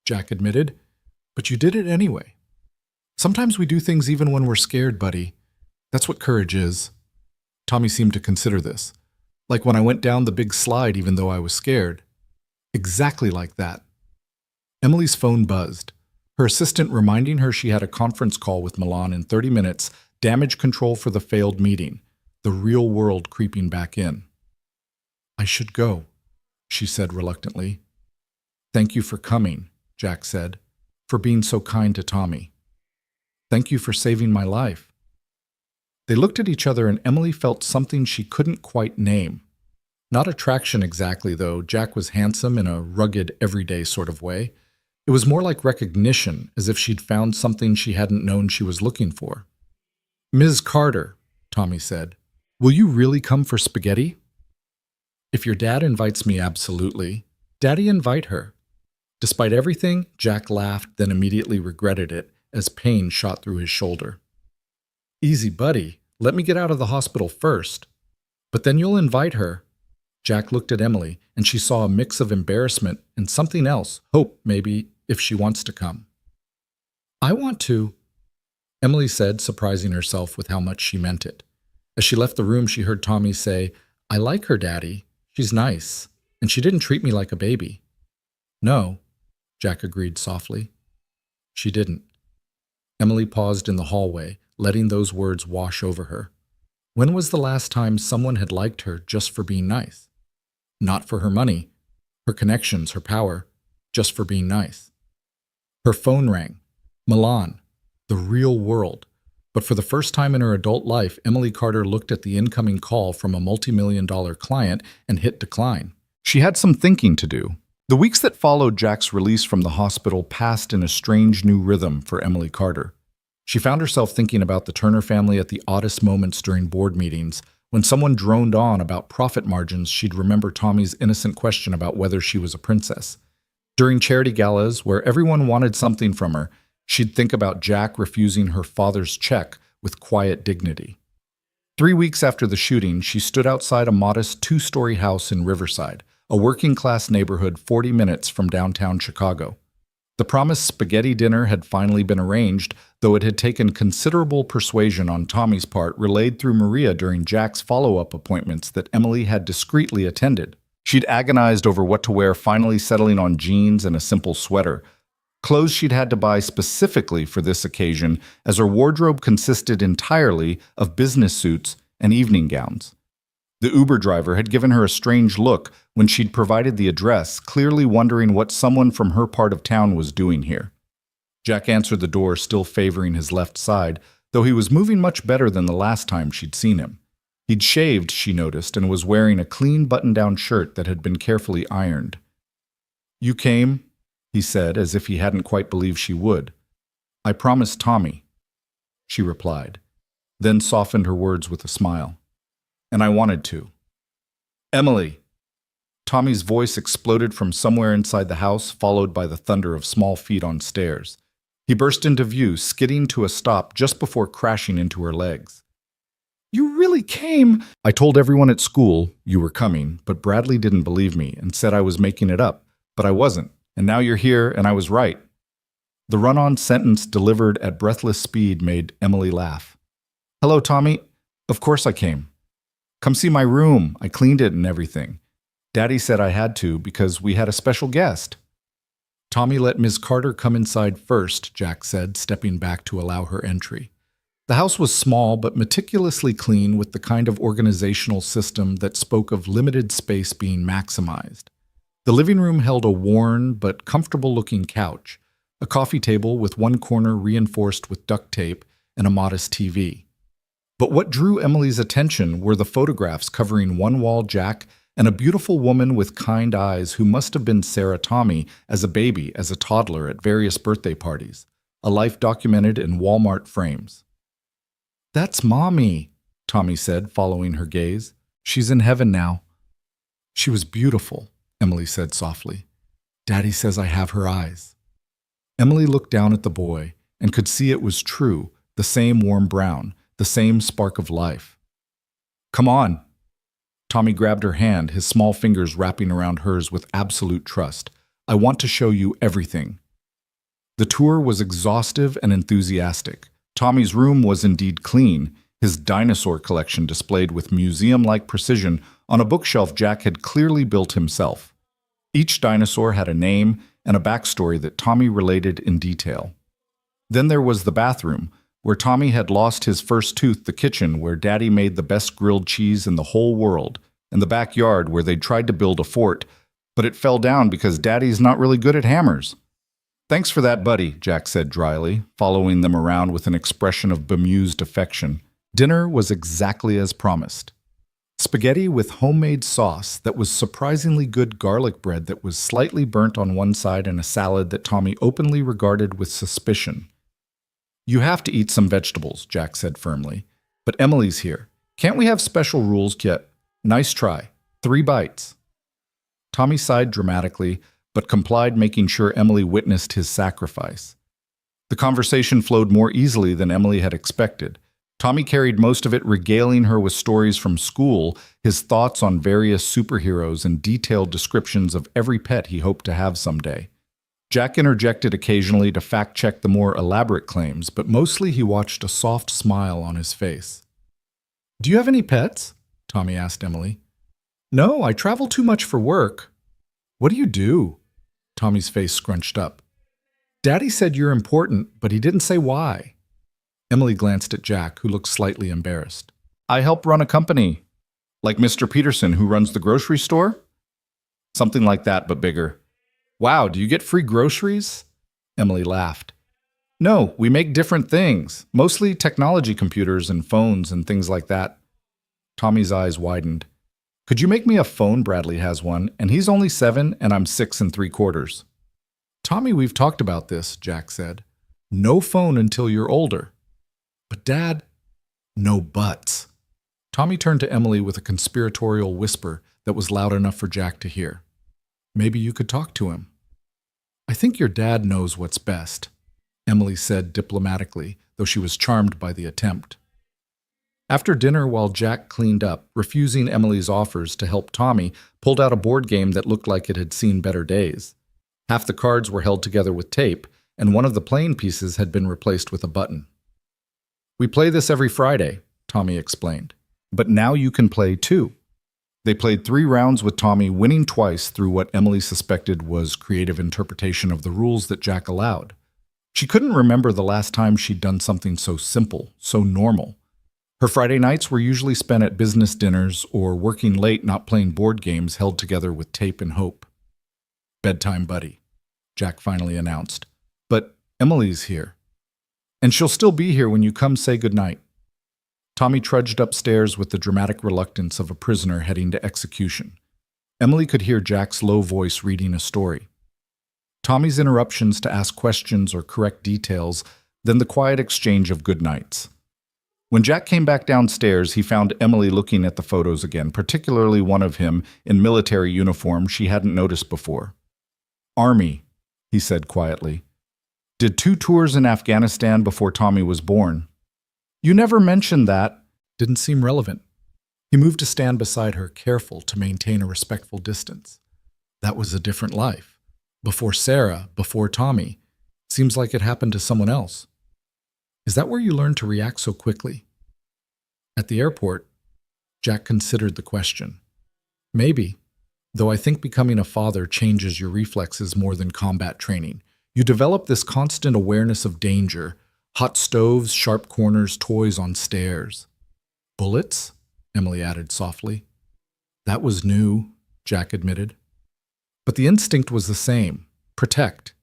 Jack admitted, "but you did it anyway. Sometimes we do things even when we're scared, buddy. That's what courage is." Tommy seemed to consider this. "Like when I went down the big slide even though I was scared." Exactly like that. Emily's phone buzzed. Her assistant reminding her she had a conference call with Milan in 30 minutes, damage control for the failed meeting, the real world creeping back in. I should go, she said reluctantly. Thank you for coming, Jack said, for being so kind to Tommy. Thank you for saving my life. They looked at each other and Emily felt something she couldn't quite name. Not attraction exactly, though. Jack was handsome in a rugged, everyday sort of way. It was more like recognition, as if she'd found something she hadn't known she was looking for. Ms. Carter, Tommy said, will you really come for spaghetti? If your dad invites me, absolutely. Daddy, invite her. Despite everything, Jack laughed, then immediately regretted it as pain shot through his shoulder. Easy, buddy. Let me get out of the hospital first. But then you'll invite her. Jack looked at Emily, and she saw a mix of embarrassment and something else, hope, maybe, if she wants to come. I want to, Emily said, surprising herself with how much she meant it. As she left the room, she heard Tommy say, I like her, Daddy. She's nice, and she didn't treat me like a baby. No, Jack agreed softly. She didn't. Emily paused in the hallway, letting those words wash over her. When was the last time someone had liked her just for being nice? Not for her money, her connections, her power, just for being nice. Her phone rang. Milan, the real world. But for the first time in her adult life, Emily Carter looked at the incoming call from a multi-million-dollar client and hit decline. She had some thinking to do. The weeks that followed Jack's release from the hospital passed in a strange new rhythm for Emily Carter. She found herself thinking about the Turner family at the oddest moments during board meetings. When someone droned on about profit margins, she'd remember Tommy's innocent question about whether she was a princess. During charity galas, where everyone wanted something from her, she'd think about Jack refusing her father's check with quiet dignity. 3 weeks after the shooting, she stood outside a modest 2-story house in Riverside, a working-class neighborhood 40 minutes from downtown Chicago. The promised spaghetti dinner had finally been arranged, though it had taken considerable persuasion on Tommy's part, relayed through Maria during Jack's follow-up appointments that Emily had discreetly attended. She'd agonized over what to wear, finally settling on jeans and a simple sweater, clothes she'd had to buy specifically for this occasion, as her wardrobe consisted entirely of business suits and evening gowns. The Uber driver had given her a strange look when she'd provided the address, clearly wondering what someone from her part of town was doing here. Jack answered the door, still favoring his left side, though he was moving much better than the last time she'd seen him. He'd shaved, she noticed, and was wearing a clean button-down shirt that had been carefully ironed. You came, he said, as if he hadn't quite believed she would. I promised Tommy, she replied, then softened her words with a smile. And I wanted to. Emily! Tommy's voice exploded from somewhere inside the house, followed by the thunder of small feet on stairs. He burst into view, skidding to a stop just before crashing into her legs. You really came! I told everyone at school you were coming, but Bradley didn't believe me and said I was making it up. But I wasn't, and now you're here, and I was right. The run-on sentence delivered at breathless speed made Emily laugh. Hello, Tommy. Of course I came. Come see my room. I cleaned it and everything. Daddy said I had to because we had a special guest. Tommy let Ms. Carter come inside first, Jack said, stepping back to allow her entry. The house was small but meticulously clean, with the kind of organizational system that spoke of limited space being maximized. The living room held a worn but comfortable-looking couch, a coffee table with one corner reinforced with duct tape, and a modest TV. But what drew Emily's attention were the photographs covering one wall Jack and a beautiful woman with kind eyes who must have been Sarah Tommy as a baby, as a toddler, at various birthday parties, a life documented in Walmart frames. That's Mommy, Tommy said, following her gaze. She's in heaven now. She was beautiful, Emily said softly. Daddy says I have her eyes. Emily looked down at the boy and could see it was true, the same warm brown, the same spark of life. Come on. Tommy grabbed her hand, his small fingers wrapping around hers with absolute trust. I want to show you everything. The tour was exhaustive and enthusiastic. Tommy's room was indeed clean, his dinosaur collection displayed with museum-like precision on a bookshelf Jack had clearly built himself. Each dinosaur had a name and a backstory that Tommy related in detail. Then there was the bathroom, where Tommy had lost his first tooth, the kitchen where Daddy made the best grilled cheese in the whole world, and the backyard where they'd tried to build a fort, but it fell down because Daddy's not really good at hammers. "Thanks for that, buddy," Jack said dryly, following them around with an expression of bemused affection. Dinner was exactly as promised. Spaghetti with homemade sauce that was surprisingly good, garlic bread that was slightly burnt on one side, and a salad that Tommy openly regarded with suspicion. "You have to eat some vegetables," Jack said firmly. "But Emily's here. Can't we have special rules, Kit? Nice try. 3 bites." Tommy sighed dramatically, but complied, making sure Emily witnessed his sacrifice. The conversation flowed more easily than Emily had expected. Tommy carried most of it, regaling her with stories from school, his thoughts on various superheroes, and detailed descriptions of every pet he hoped to have someday. Jack interjected occasionally to fact-check the more elaborate claims, but mostly he watched a soft smile on his face. "Do you have any pets?" Tommy asked Emily. "No, I travel too much for work." "What do you do?" Tommy's face scrunched up. "Daddy said you're important, but he didn't say why." Emily glanced at Jack, who looked slightly embarrassed. "I help run a company. Like Mr. Peterson, who runs the grocery store?" "Something like that, but bigger." "Wow, do you get free groceries?" Emily laughed. "No, we make different things, mostly technology, computers and phones and things like that." Tommy's eyes widened. "Could you make me a phone? Bradley has one, and he's only 7 and I'm 6 3/4. "Tommy, we've talked about this," Jack said. "No phone until you're older." "But Dad..." "No buts." Tommy turned to Emily with a conspiratorial whisper that was loud enough for Jack to hear. "Maybe you could talk to him." "I think your dad knows what's best," Emily said diplomatically, though she was charmed by the attempt. After dinner, while Jack cleaned up, refusing Emily's offers to help, Tommy pulled out a board game that looked like it had seen better days. Half the cards were held together with tape, and one of the playing pieces had been replaced with a button. "We play this every Friday," Tommy explained. "But now you can play too." They played 3 rounds with Tommy, winning twice through what Emily suspected was creative interpretation of the rules that Jack allowed. She couldn't remember the last time she'd done something so simple, so normal. Her Friday nights were usually spent at business dinners or working late, not playing board games held together with tape and hope. "Bedtime, buddy," Jack finally announced. "But Emily's here. And she'll still be here when you come say goodnight." Tommy trudged upstairs with the dramatic reluctance of a prisoner heading to execution. Emily could hear Jack's low voice reading a story. Tommy's interruptions to ask questions or correct details, then the quiet exchange of goodnights. When Jack came back downstairs, he found Emily looking at the photos again, particularly one of him in military uniform she hadn't noticed before. "Army," he said quietly. "Did 2 tours in Afghanistan before Tommy was born." "You never mentioned that." Didn't seem relevant. He moved to stand beside her, careful to maintain a respectful distance. That was a different life. Before Sarah, before Tommy. Seems like it happened to someone else. "Is that where you learned to react so quickly?" At the airport, Jack considered the question. "Maybe, though I think becoming a father changes your reflexes more than combat training. You develop this constant awareness of danger, hot stoves, sharp corners, toys on stairs." "Bullets?" Emily added softly. "That was new," Jack admitted. "But the instinct was the same. Protect.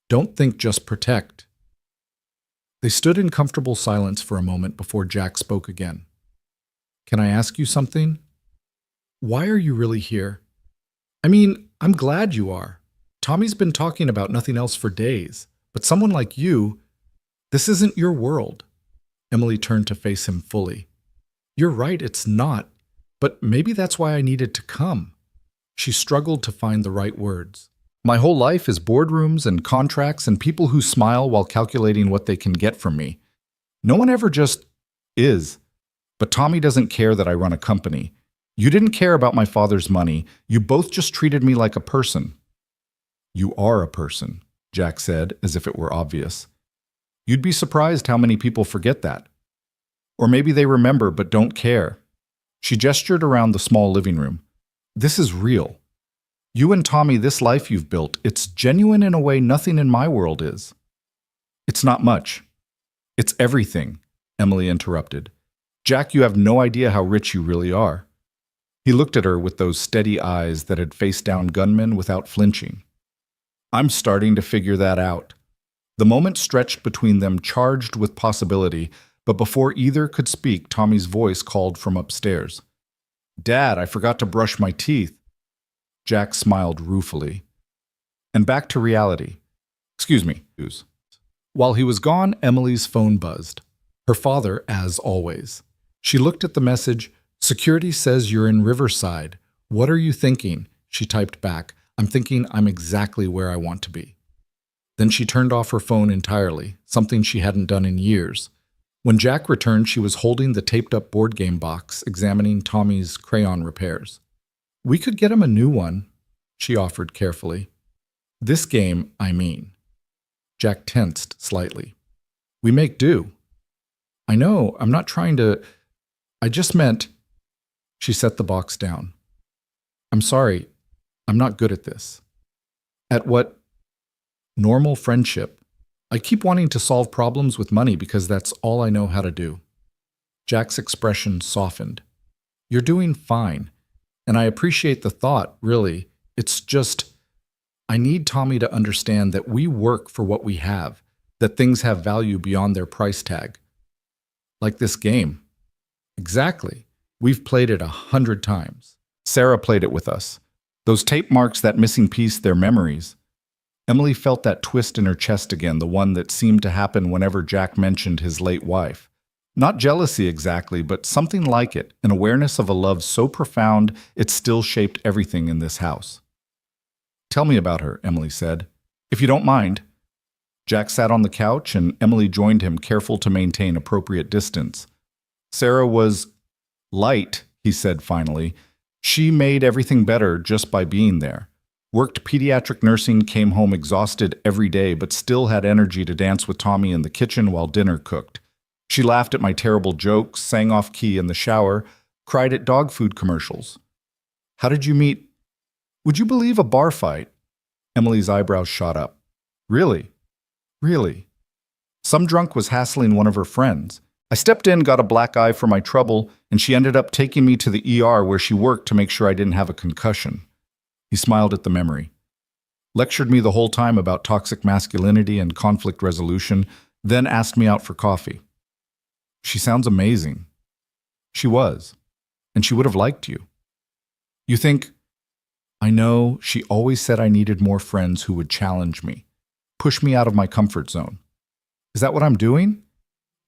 Don't think, just protect." They stood in comfortable silence for a moment before Jack spoke again. "Can I ask you something? Why are you really here? I mean, I'm glad you are. Tommy's been talking about nothing else for days, but someone like you, this isn't your world." Emily turned to face him fully. "You're right, it's not, but maybe that's why I needed to come." She struggled to find the right words. "My whole life is boardrooms and contracts and people who smile while calculating what they can get from me. No one ever just is. But Tommy doesn't care that I run a company. You didn't care about my father's money. You both just treated me like a person." "You are a person," Jack said, as if it were obvious. "You'd be surprised how many people forget that. Or maybe they remember but don't care." She gestured around the small living room. "This is real. You and Tommy, this life you've built, it's genuine in a way nothing in my world is. It's not much. It's everything, Emily interrupted. Jack, you have no idea how rich you really are. He looked at her with those steady eyes that had faced down gunmen without flinching. I'm starting to figure that out. The moment stretched between them, charged with possibility, but before either could speak, Tommy's voice called from upstairs. Dad, I forgot to brush my teeth. Jack smiled ruefully. And back to reality. Excuse me. While he was gone, Emily's phone buzzed. Her father, as always. She looked at the message. Security says you're in Riverside. What are you thinking? She typed back. I'm thinking I'm exactly where I want to be. Then she turned off her phone entirely, something she hadn't done in years. When Jack returned, she was holding the taped-up board game box, examining Tommy's crayon repairs. We could get him a new one, she offered carefully. This game, I mean. Jack tensed slightly. We make do. I know, I'm not trying to... I just meant... She set the box down. I'm sorry, I'm not good at this. At what? Normal friendship. I keep wanting to solve problems with money because that's all I know how to do. Jack's expression softened. You're doing fine. And I appreciate the thought, really. It's just, I need Tommy to understand that we work for what we have, that things have value beyond their price tag. Like this game. Exactly. We've played it 100 times. Sarah played it with us. Those tape marks, that missing piece, they're memories. Emily felt that twist in her chest again, the one that seemed to happen whenever Jack mentioned his late wife. Not jealousy exactly, but something like it, an awareness of a love so profound it still shaped everything in this house. Tell me about her, Emily said. If you don't mind. Jack sat on the couch and Emily joined him, careful to maintain appropriate distance. Sarah was light, he said finally. She made everything better just by being there. Worked pediatric nursing, came home exhausted every day, but still had energy to dance with Tommy in the kitchen while dinner cooked. She laughed at my terrible jokes, sang off key in the shower, cried at dog food commercials. How did you meet? Would you believe a bar fight? Emily's eyebrows shot up. Really? Really? Some drunk was hassling one of her friends. I stepped in, got a black eye for my trouble, and she ended up taking me to the ER where she worked to make sure I didn't have a concussion. He smiled at the memory. Lectured me the whole time about toxic masculinity and conflict resolution, then asked me out for coffee. She sounds amazing. She was. And she would have liked you. You think, I know, she always said I needed more friends who would challenge me, push me out of my comfort zone. Is that what I'm doing?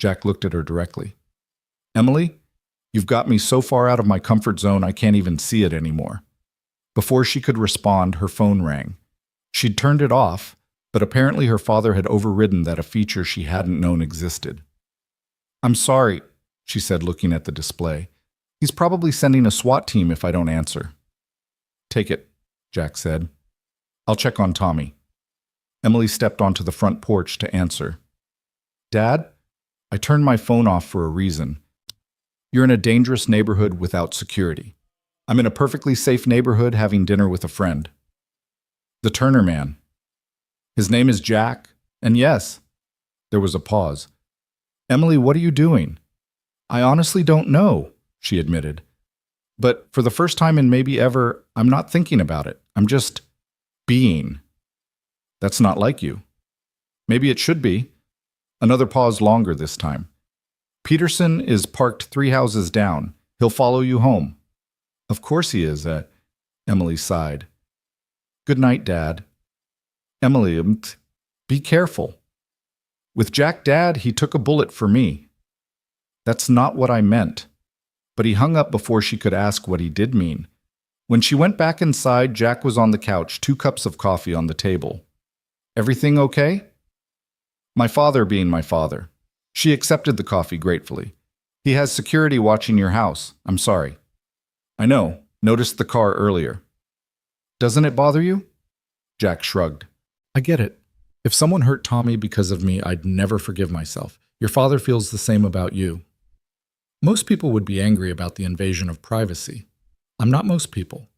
Jack looked at her directly. Emily, you've got me so far out of my comfort zone I can't even see it anymore. Before she could respond, her phone rang. She'd turned it off, but apparently her father had overridden that, a feature she hadn't known existed. I'm sorry, she said, looking at the display. He's probably sending a SWAT team if I don't answer. Take it, Jack said. I'll check on Tommy. Emily stepped onto the front porch to answer. Dad? I turned my phone off for a reason. You're in a dangerous neighborhood without security. I'm in a perfectly safe neighborhood having dinner with a friend. The Turner man. His name is Jack, and yes. There was a pause. Emily, what are you doing? I honestly don't know, she admitted. But for the first time in maybe ever, I'm not thinking about it. I'm just being. That's not like you. Maybe it should be. Another pause, longer this time. Peterson is parked 3 houses down. He'll follow you home. Of course he is, Emily sighed. Good night, Dad. Emily, be careful. With Jack, Dad, he took a bullet for me. That's not what I meant. But he hung up before she could ask what he did mean. When she went back inside, Jack was on the couch, 2 cups of coffee on the table. Everything okay? My father being my father. She accepted the coffee gratefully. He has security watching your house. I'm sorry. I know. Noticed the car earlier. Doesn't it bother you? Jack shrugged. I get it. If someone hurt Tommy because of me, I'd never forgive myself. Your father feels the same about you. Most people would be angry about the invasion of privacy. I'm not most people.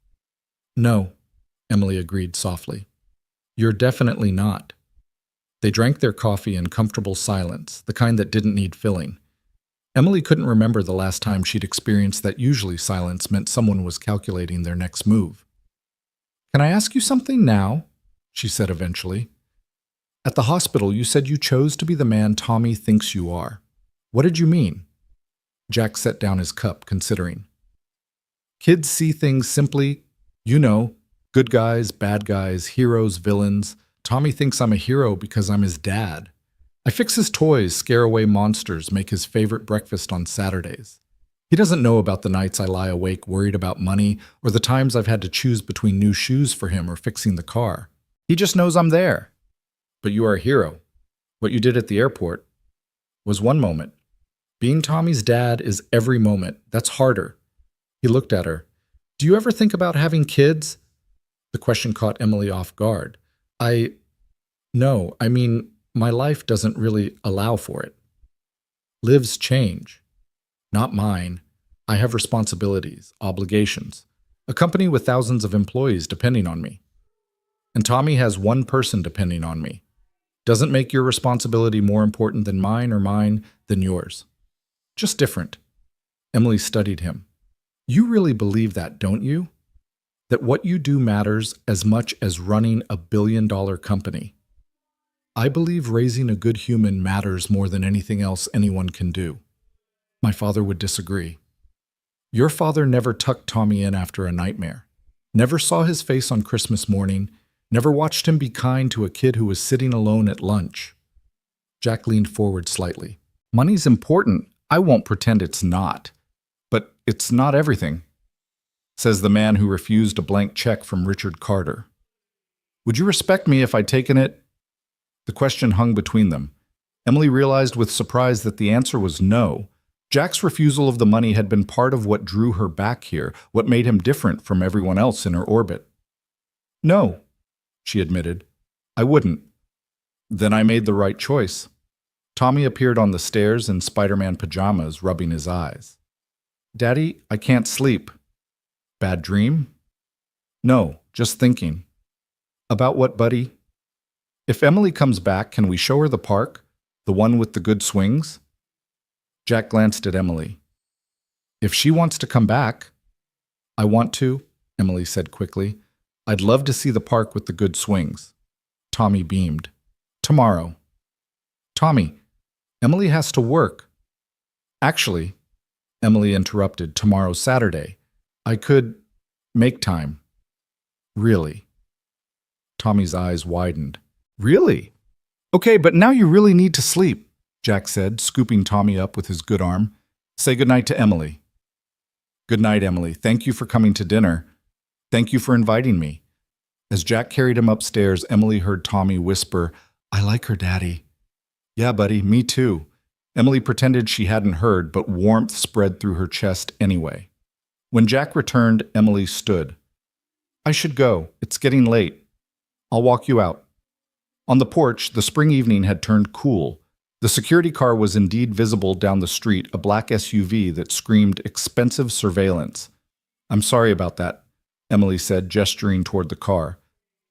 No, Emily agreed softly. You're definitely not. They drank their coffee in comfortable silence, the kind that didn't need filling. Emily couldn't remember the last time she'd experienced that usually silence meant someone was calculating their next move. Can I ask you something now? She said eventually. At the hospital, you said you chose to be the man Tommy thinks you are. What did you mean? Jack set down his cup, considering. Kids see things simply, good guys, bad guys, heroes, villains. Tommy thinks I'm a hero because I'm his dad. I fix his toys, scare away monsters, make his favorite breakfast on Saturdays. He doesn't know about the nights I lie awake worried about money or the times I've had to choose between new shoes for him or fixing the car. He just knows I'm there. But you are a hero. What you did at the airport was one moment. Being Tommy's dad is every moment. That's harder. He looked at her. Do you ever think about having kids? The question caught Emily off guard. No, my life doesn't really allow for it. Lives change. Not mine. I have responsibilities, obligations. A company with thousands of employees depending on me. And Tommy has one person depending on me. Doesn't make your responsibility more important than mine or mine than yours. Just different. Emily studied him. You really believe that, don't you? That what you do matters as much as running a billion-dollar company. I believe raising a good human matters more than anything else anyone can do. My father would disagree. Your father never tucked Tommy in after a nightmare. Never saw his face on Christmas morning. Never watched him be kind to a kid who was sitting alone at lunch. Jack leaned forward slightly. Money's important. I won't pretend it's not. But it's not everything, says the man who refused a blank check from Richard Carter. Would you respect me if I'd taken it? The question hung between them. Emily realized with surprise that the answer was no. Jack's refusal of the money had been part of what drew her back here, what made him different from everyone else in her orbit. No, she admitted. I wouldn't. Then I made the right choice. Tommy appeared on the stairs in Spider-Man pajamas, rubbing his eyes. Daddy, I can't sleep. Bad dream? No, just thinking. About what, buddy? If Emily comes back, can we show her the park? The one with the good swings? Jack glanced at Emily. If she wants to come back. I want to, Emily said quickly. I'd love to see the park with the good swings. Tommy beamed. Tomorrow. Tommy, Emily has to work. Actually, Emily interrupted, tomorrow's Saturday. I could make time. Really? Tommy's eyes widened. Really? Okay, but now you really need to sleep, Jack said, scooping Tommy up with his good arm. Say goodnight to Emily. Good night, Emily. Thank you for coming to dinner. Thank you for inviting me. As Jack carried him upstairs, Emily heard Tommy whisper, I like her, Daddy. Yeah, buddy, me too. Emily pretended she hadn't heard, but warmth spread through her chest anyway. When Jack returned, Emily stood. I should go. It's getting late. I'll walk you out. On the porch, the spring evening had turned cool. The security car was indeed visible down the street, a black SUV that screamed expensive surveillance. I'm sorry about that, Emily said, gesturing toward the car.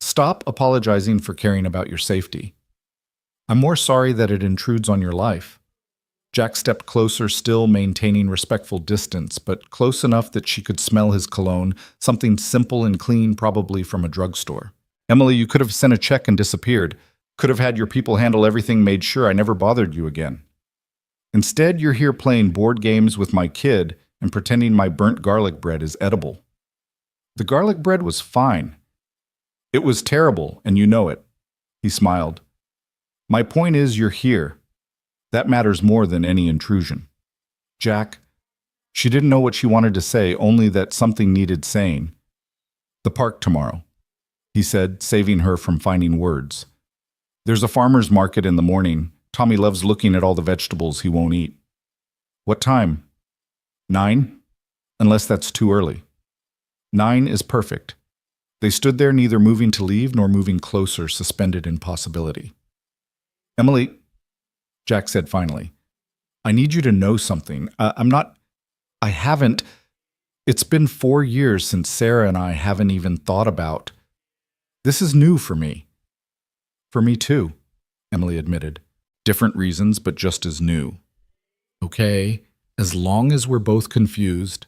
Stop apologizing for caring about your safety. I'm more sorry that it intrudes on your life. Jack stepped closer, still maintaining respectful distance, but close enough that she could smell his cologne, something simple and clean, probably from a drugstore. Emily, you could have sent a check and disappeared. Could have had your people handle everything, made sure I never bothered you again. Instead, you're here playing board games with my kid and pretending my burnt garlic bread is edible. The garlic bread was fine. It was terrible, and you know it. He smiled. My point is you're here. That matters more than any intrusion. Jack, she didn't know what she wanted to say, only that something needed saying. The park tomorrow, he said, saving her from finding words. There's a farmer's market in the morning. Tommy loves looking at all the vegetables he won't eat. What time? 9? Unless that's too early. 9 is perfect. They stood there, neither moving to leave nor moving closer, suspended in possibility. Emily, Jack said finally, I need you to know something. I haven't. It's been 4 years since Sarah and I haven't even thought about. This is new for me. For me too, Emily admitted. Different reasons, but just as new. Okay, as long as we're both confused.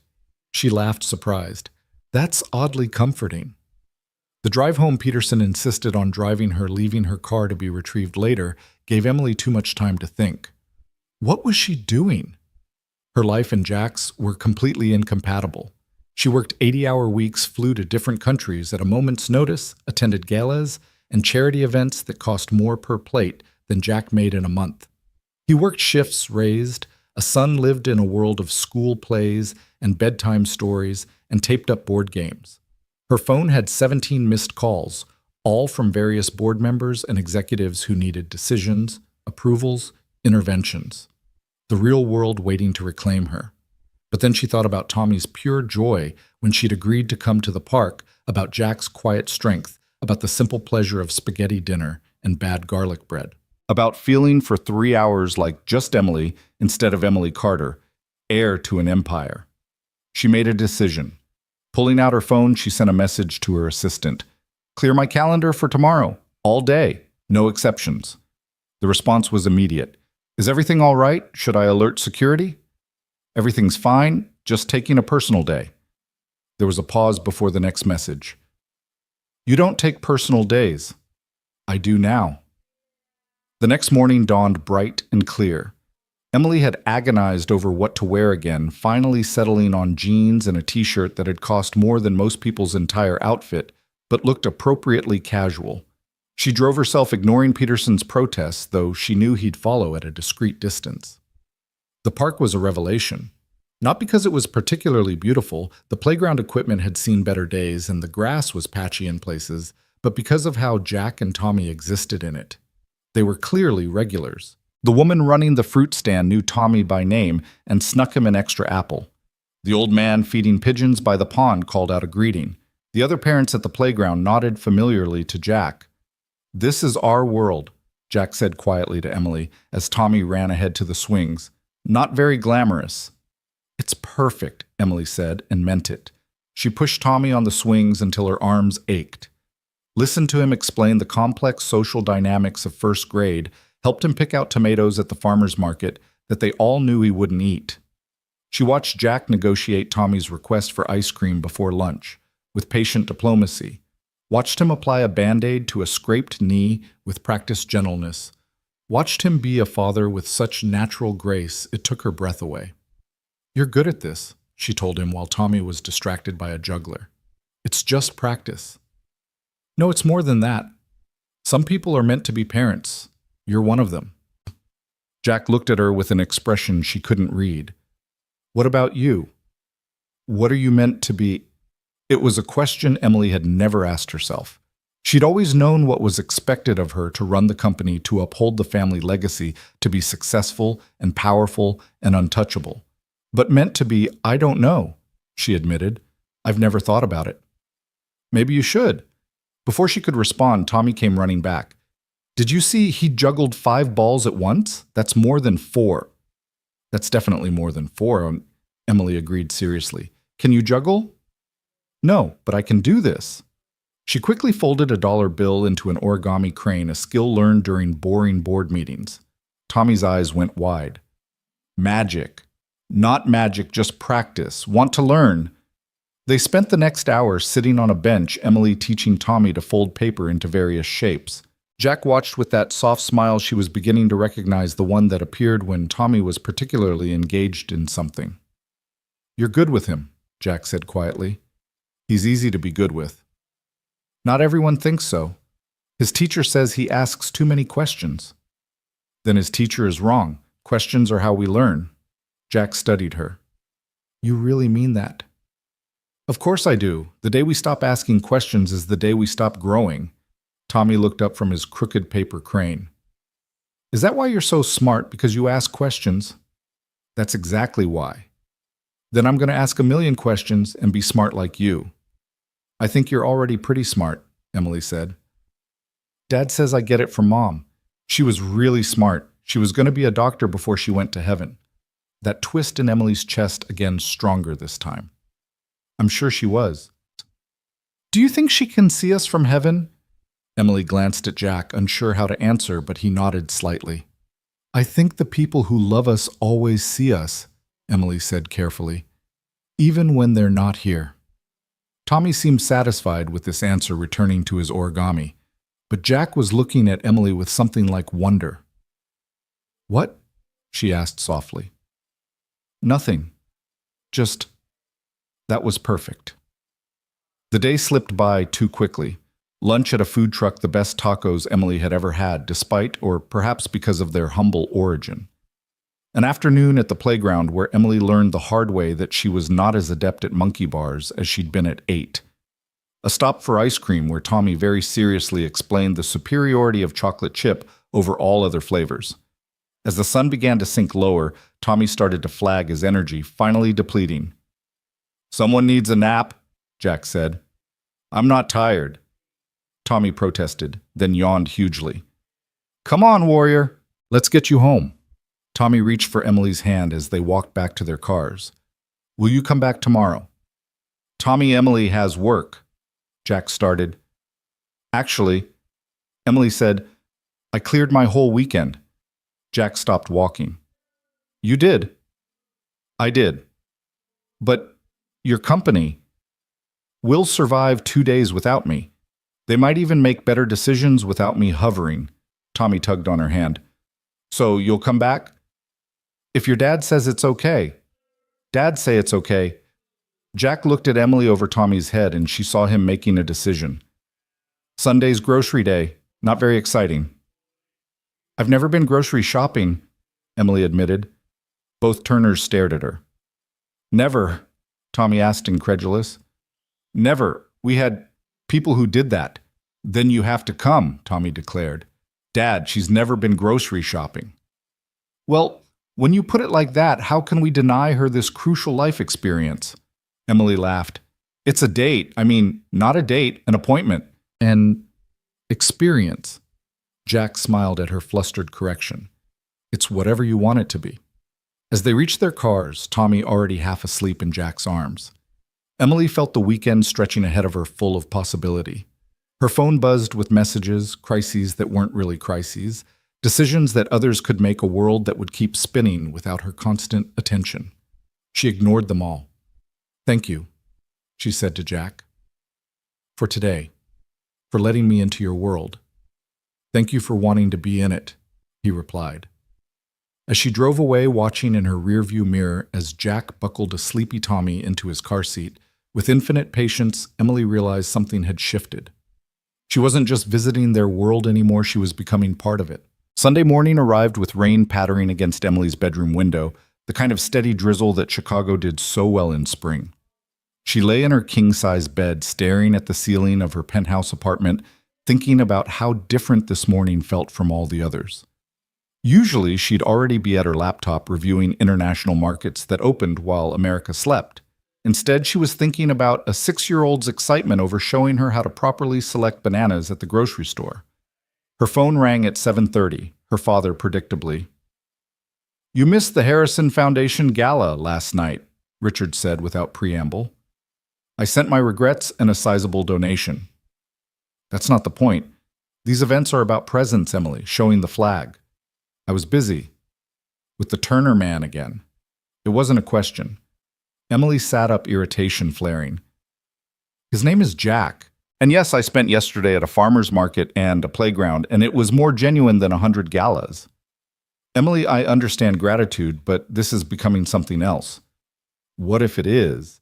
She laughed, surprised. That's oddly comforting. The drive home Peterson insisted on driving her, leaving her car to be retrieved later, gave Emily too much time to think. What was she doing? Her life and Jack's were completely incompatible. She worked 80-hour weeks, flew to different countries at a moment's notice, attended galas and charity events that cost more per plate than Jack made in a month. He worked shifts, raised a son, lived in a world of school plays and bedtime stories and taped up board games. Her phone had 17 missed calls, all from various board members and executives who needed decisions, approvals, interventions. The real world waiting to reclaim her. But then she thought about Tommy's pure joy when she'd agreed to come to the park, about Jack's quiet strength, about the simple pleasure of spaghetti dinner and bad garlic bread. About feeling for 3 hours like just Emily instead of Emily Carter, heir to an empire. She made a decision. Pulling out her phone, she sent a message to her assistant. Clear my calendar for tomorrow, all day, no exceptions. The response was immediate. Is everything all right? Should I alert security? Everything's fine, just taking a personal day. There was a pause before the next message. You don't take personal days. I do now. The next morning dawned bright and clear. Emily had agonized over what to wear again, finally settling on jeans and a t-shirt that had cost more than most people's entire outfit, but looked appropriately casual. She drove herself, ignoring Peterson's protests, though she knew he'd follow at a discreet distance. The park was a revelation. Not because it was particularly beautiful, the playground equipment had seen better days and the grass was patchy in places, but because of how Jack and Tommy existed in it. They were clearly regulars. The woman running the fruit stand knew Tommy by name and snuck him an extra apple. The old man feeding pigeons by the pond called out a greeting. The other parents at the playground nodded familiarly to Jack. This is our world, Jack said quietly to Emily as Tommy ran ahead to the swings. Not very glamorous. It's perfect, Emily said, and meant it. She pushed Tommy on the swings until her arms ached. Listened to him explain the complex social dynamics of first grade, helped him pick out tomatoes at the farmer's market that they all knew he wouldn't eat. She watched Jack negotiate Tommy's request for ice cream before lunch, with patient diplomacy. Watched him apply a Band-Aid to a scraped knee with practiced gentleness. Watched him be a father with such natural grace it took her breath away. You're good at this, she told him while Tommy was distracted by a juggler. It's just practice. No, it's more than that. Some people are meant to be parents. You're one of them. Jack looked at her with an expression she couldn't read. What about you? What are you meant to be? It was a question Emily had never asked herself. She'd always known what was expected of her to run the company, to uphold the family legacy, to be successful and powerful and untouchable. But meant to be, I don't know, she admitted. I've never thought about it. Maybe you should. Before she could respond, Tommy came running back. Did you see he juggled 5 balls at once? That's more than 4. That's definitely more than 4, Emily agreed seriously. Can you juggle? No, but I can do this. She quickly folded a dollar bill into an origami crane, a skill learned during boring board meetings. Tommy's eyes went wide. Magic. Not magic, just practice. Want to learn. They spent the next hour sitting on a bench, Emily teaching Tommy to fold paper into various shapes. Jack watched with that soft smile she was beginning to recognize, the one that appeared when Tommy was particularly engaged in something. You're good with him, Jack said quietly. He's easy to be good with. Not everyone thinks so. His teacher says he asks too many questions. Then his teacher is wrong. Questions are how we learn. Jack studied her. You really mean that? Of course I do. The day we stop asking questions is the day we stop growing. Tommy looked up from his crooked paper crane. Is that why you're so smart, because you ask questions? That's exactly why. Then I'm going to ask a million questions and be smart like you. I think you're already pretty smart, Emily said. Dad says I get it from Mom. She was really smart. She was going to be a doctor before she went to heaven. That twist in Emily's chest again stronger this time. I'm sure she was. Do you think she can see us from heaven? Emily glanced at Jack, unsure how to answer, but he nodded slightly. I think the people who love us always see us, Emily said carefully, even when they're not here. Tommy seemed satisfied with this answer, returning to his origami, but Jack was looking at Emily with something like wonder. What? She asked softly. Nothing. Just, that was perfect. The day slipped by too quickly. Lunch at a food truck, the best tacos Emily had ever had, despite, or perhaps because of their humble origin. An afternoon at the playground where Emily learned the hard way that she was not as adept at monkey bars as she'd been at 8. A stop for ice cream where Tommy very seriously explained the superiority of chocolate chip over all other flavors. As the sun began to sink lower, Tommy started to flag his energy, finally depleting. Someone needs a nap, Jack said. I'm not tired. Tommy protested, then yawned hugely. Come on, warrior. Let's get you home. Tommy reached for Emily's hand as they walked back to their cars. Will you come back tomorrow? Emily has work, Jack started. Actually, Emily said, I cleared my whole weekend. Jack stopped walking. You did? I did. But your company will survive 2 days without me. They might even make better decisions without me hovering. Tommy tugged on her hand. So you'll come back? If your dad says it's okay. Dad say it's okay. Jack looked at Emily over Tommy's head and she saw him making a decision. Sunday's grocery day. Not very exciting. I've never been grocery shopping, Emily admitted. Both Turners stared at her. Never, Tommy asked, incredulous. Never. We had people who did that. Then you have to come, Tommy declared. Dad, she's never been grocery shopping. Well, when you put it like that, how can we deny her this crucial life experience? Emily laughed. It's a date. I mean, not a date, an appointment. An experience. Jack smiled at her flustered correction. It's whatever you want it to be. As they reached their cars, Tommy already half asleep in Jack's arms. Emily felt the weekend stretching ahead of her, full of possibility. Her phone buzzed with messages, crises that weren't really crises, decisions that others could make, a world that would keep spinning without her constant attention. She ignored them all. Thank you, she said to Jack. For today. For letting me into your world. Thank you for wanting to be in it, he replied. As she drove away, watching in her rearview mirror as Jack buckled a sleepy Tommy into his car seat, with infinite patience, Emily realized something had shifted. She wasn't just visiting their world anymore, she was becoming part of it. Sunday morning arrived with rain pattering against Emily's bedroom window, the kind of steady drizzle that Chicago did so well in spring. She lay in her king-size bed, staring at the ceiling of her penthouse apartment, thinking about how different this morning felt from all the others. Usually, she'd already be at her laptop reviewing international markets that opened while America slept. Instead, she was thinking about a 6-year-old's excitement over showing her how to properly select bananas at the grocery store. Her phone rang at 7:30, her father predictably. You missed the Harrison Foundation Gala last night, Richard said without preamble. I sent my regrets and a sizable donation. That's not the point. These events are about presence, Emily, showing the flag. I was busy. With the Turner man again. It wasn't a question. Emily sat up, irritation flaring. His name is Jack. And yes, I spent yesterday at a farmer's market and a playground, and it was more genuine than 100 galas. Emily, I understand gratitude, but this is becoming something else. What if it is?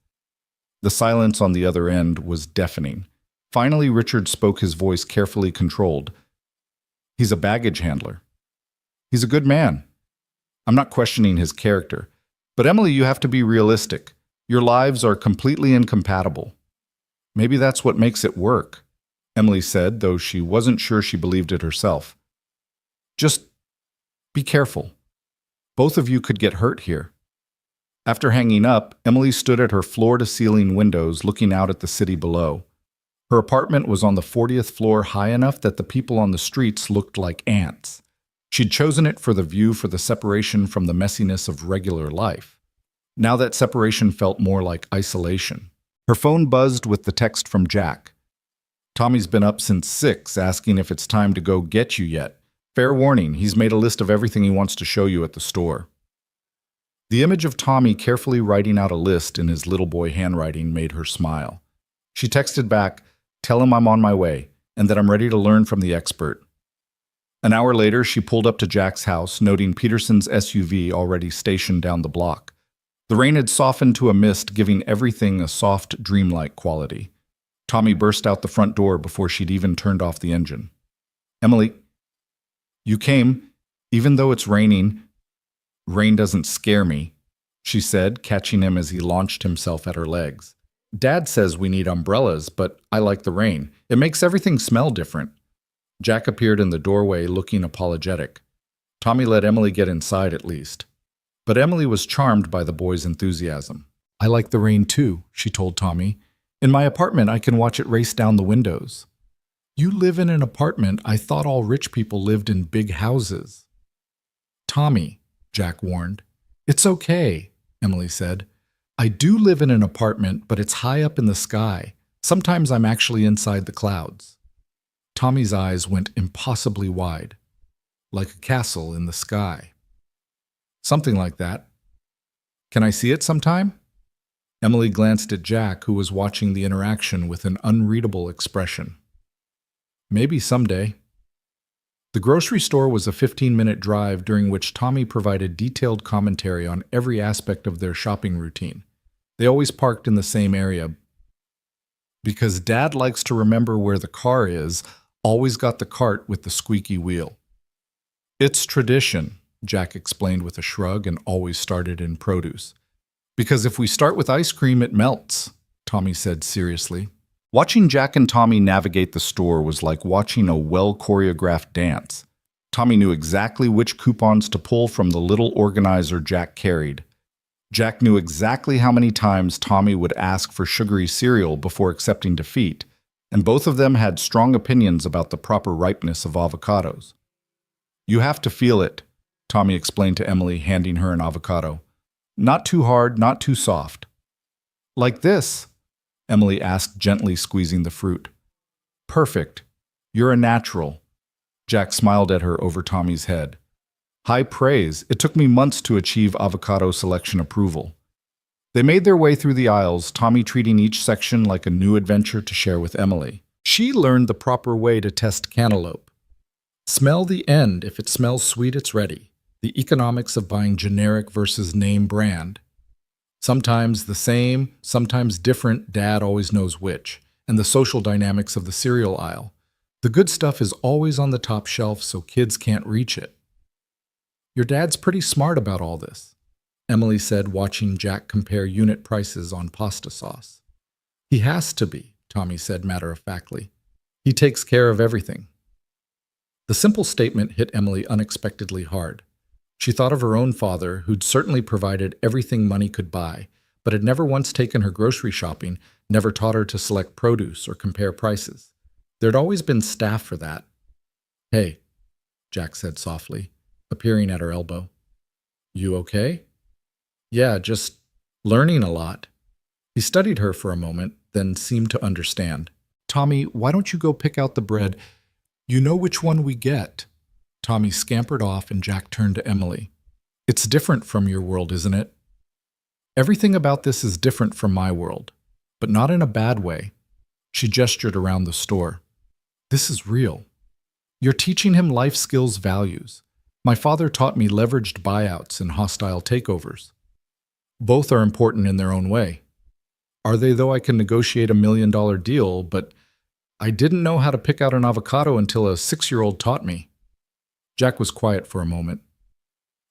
The silence on the other end was deafening. Finally, Richard spoke, his voice carefully controlled. He's a baggage handler. He's a good man. I'm not questioning his character. But Emily, you have to be realistic. Your lives are completely incompatible. Maybe that's what makes it work, Emily said, though she wasn't sure she believed it herself. Just be careful. Both of you could get hurt here. After hanging up, Emily stood at her floor-to-ceiling windows looking out at the city below. Her apartment was on the 40th floor, high enough that the people on the streets looked like ants. She'd chosen it for the view, for the separation from the messiness of regular life. Now that separation felt more like isolation. Her phone buzzed with the text from Jack. Tommy's been up since 6, asking if it's time to go get you yet. Fair warning, he's made a list of everything he wants to show you at the store. The image of Tommy carefully writing out a list in his little boy handwriting made her smile. She texted back, "Tell him I'm on my way, and that I'm ready to learn from the expert." An hour later, she pulled up to Jack's house, noting Peterson's SUV already stationed down the block. The rain had softened to a mist, giving everything a soft, dreamlike quality. Tommy burst out the front door before she'd even turned off the engine. "Emily, you came, even though it's raining. Rain doesn't scare me," she said, catching him as he launched himself at her legs. "Dad says we need umbrellas, but I like the rain. It makes everything smell different." Jack appeared in the doorway looking apologetic. Tommy let Emily get inside at least. But Emily was charmed by the boy's enthusiasm. "I like the rain too," she told Tommy. "In my apartment, I can watch it race down the windows." "You live in an apartment. I thought all rich people lived in big houses." "Tommy," Jack warned. "It's okay," Emily said. "I do live in an apartment, but it's high up in the sky. Sometimes I'm actually inside the clouds." Tommy's eyes went impossibly wide, like a castle in the sky. "Something like that. Can I see it sometime?" Emily glanced at Jack, who was watching the interaction with an unreadable expression. "Maybe someday." The grocery store was a 15-minute drive during which Tommy provided detailed commentary on every aspect of their shopping routine. They always parked in the same area. Because Dad likes to remember where the car is, always got the cart with the squeaky wheel. "It's tradition," Jack explained with a shrug, and always started in produce. "Because if we start with ice cream, it melts," Tommy said seriously. Watching Jack and Tommy navigate the store was like watching a well-choreographed dance. Tommy knew exactly which coupons to pull from the little organizer Jack carried. Jack knew exactly how many times Tommy would ask for sugary cereal before accepting defeat, and both of them had strong opinions about the proper ripeness of avocados. "You have to feel it," Tommy explained to Emily, handing her an avocado. "Not too hard, not too soft." "Like this?" Emily asked, gently squeezing the fruit. "Perfect. You're a natural." Jack smiled at her over Tommy's head. "High praise. It took me months to achieve avocado selection approval." They made their way through the aisles, Tommy treating each section like a new adventure to share with Emily. She learned the proper way to test cantaloupe. Smell the end. If it smells sweet, it's ready. The economics of buying generic versus name brand. Sometimes the same, sometimes different, Dad always knows which. And the social dynamics of the cereal aisle. The good stuff is always on the top shelf so kids can't reach it. "Your dad's pretty smart about all this," Emily said, watching Jack compare unit prices on pasta sauce. "He has to be," Tommy said matter-of-factly. "He takes care of everything." The simple statement hit Emily unexpectedly hard. She thought of her own father, who'd certainly provided everything money could buy, but had never once taken her grocery shopping, never taught her to select produce or compare prices. There'd always been staff for that. "Hey," Jack said softly, appearing at her elbow. "You okay?" "Yeah, just learning a lot." He studied her for a moment, then seemed to understand. "Tommy, why don't you go pick out the bread? You know which one we get." Tommy scampered off and Jack turned to Emily. "It's different from your world, isn't it?" "Everything about this is different from my world, but not in a bad way." She gestured around the store. "This is real. You're teaching him life skills values. My father taught me leveraged buyouts and hostile takeovers. Both are important in their own way. Are they, though? I can negotiate $1 million deal, but I didn't know how to pick out an avocado until a 6-year-old taught me." Jack was quiet for a moment.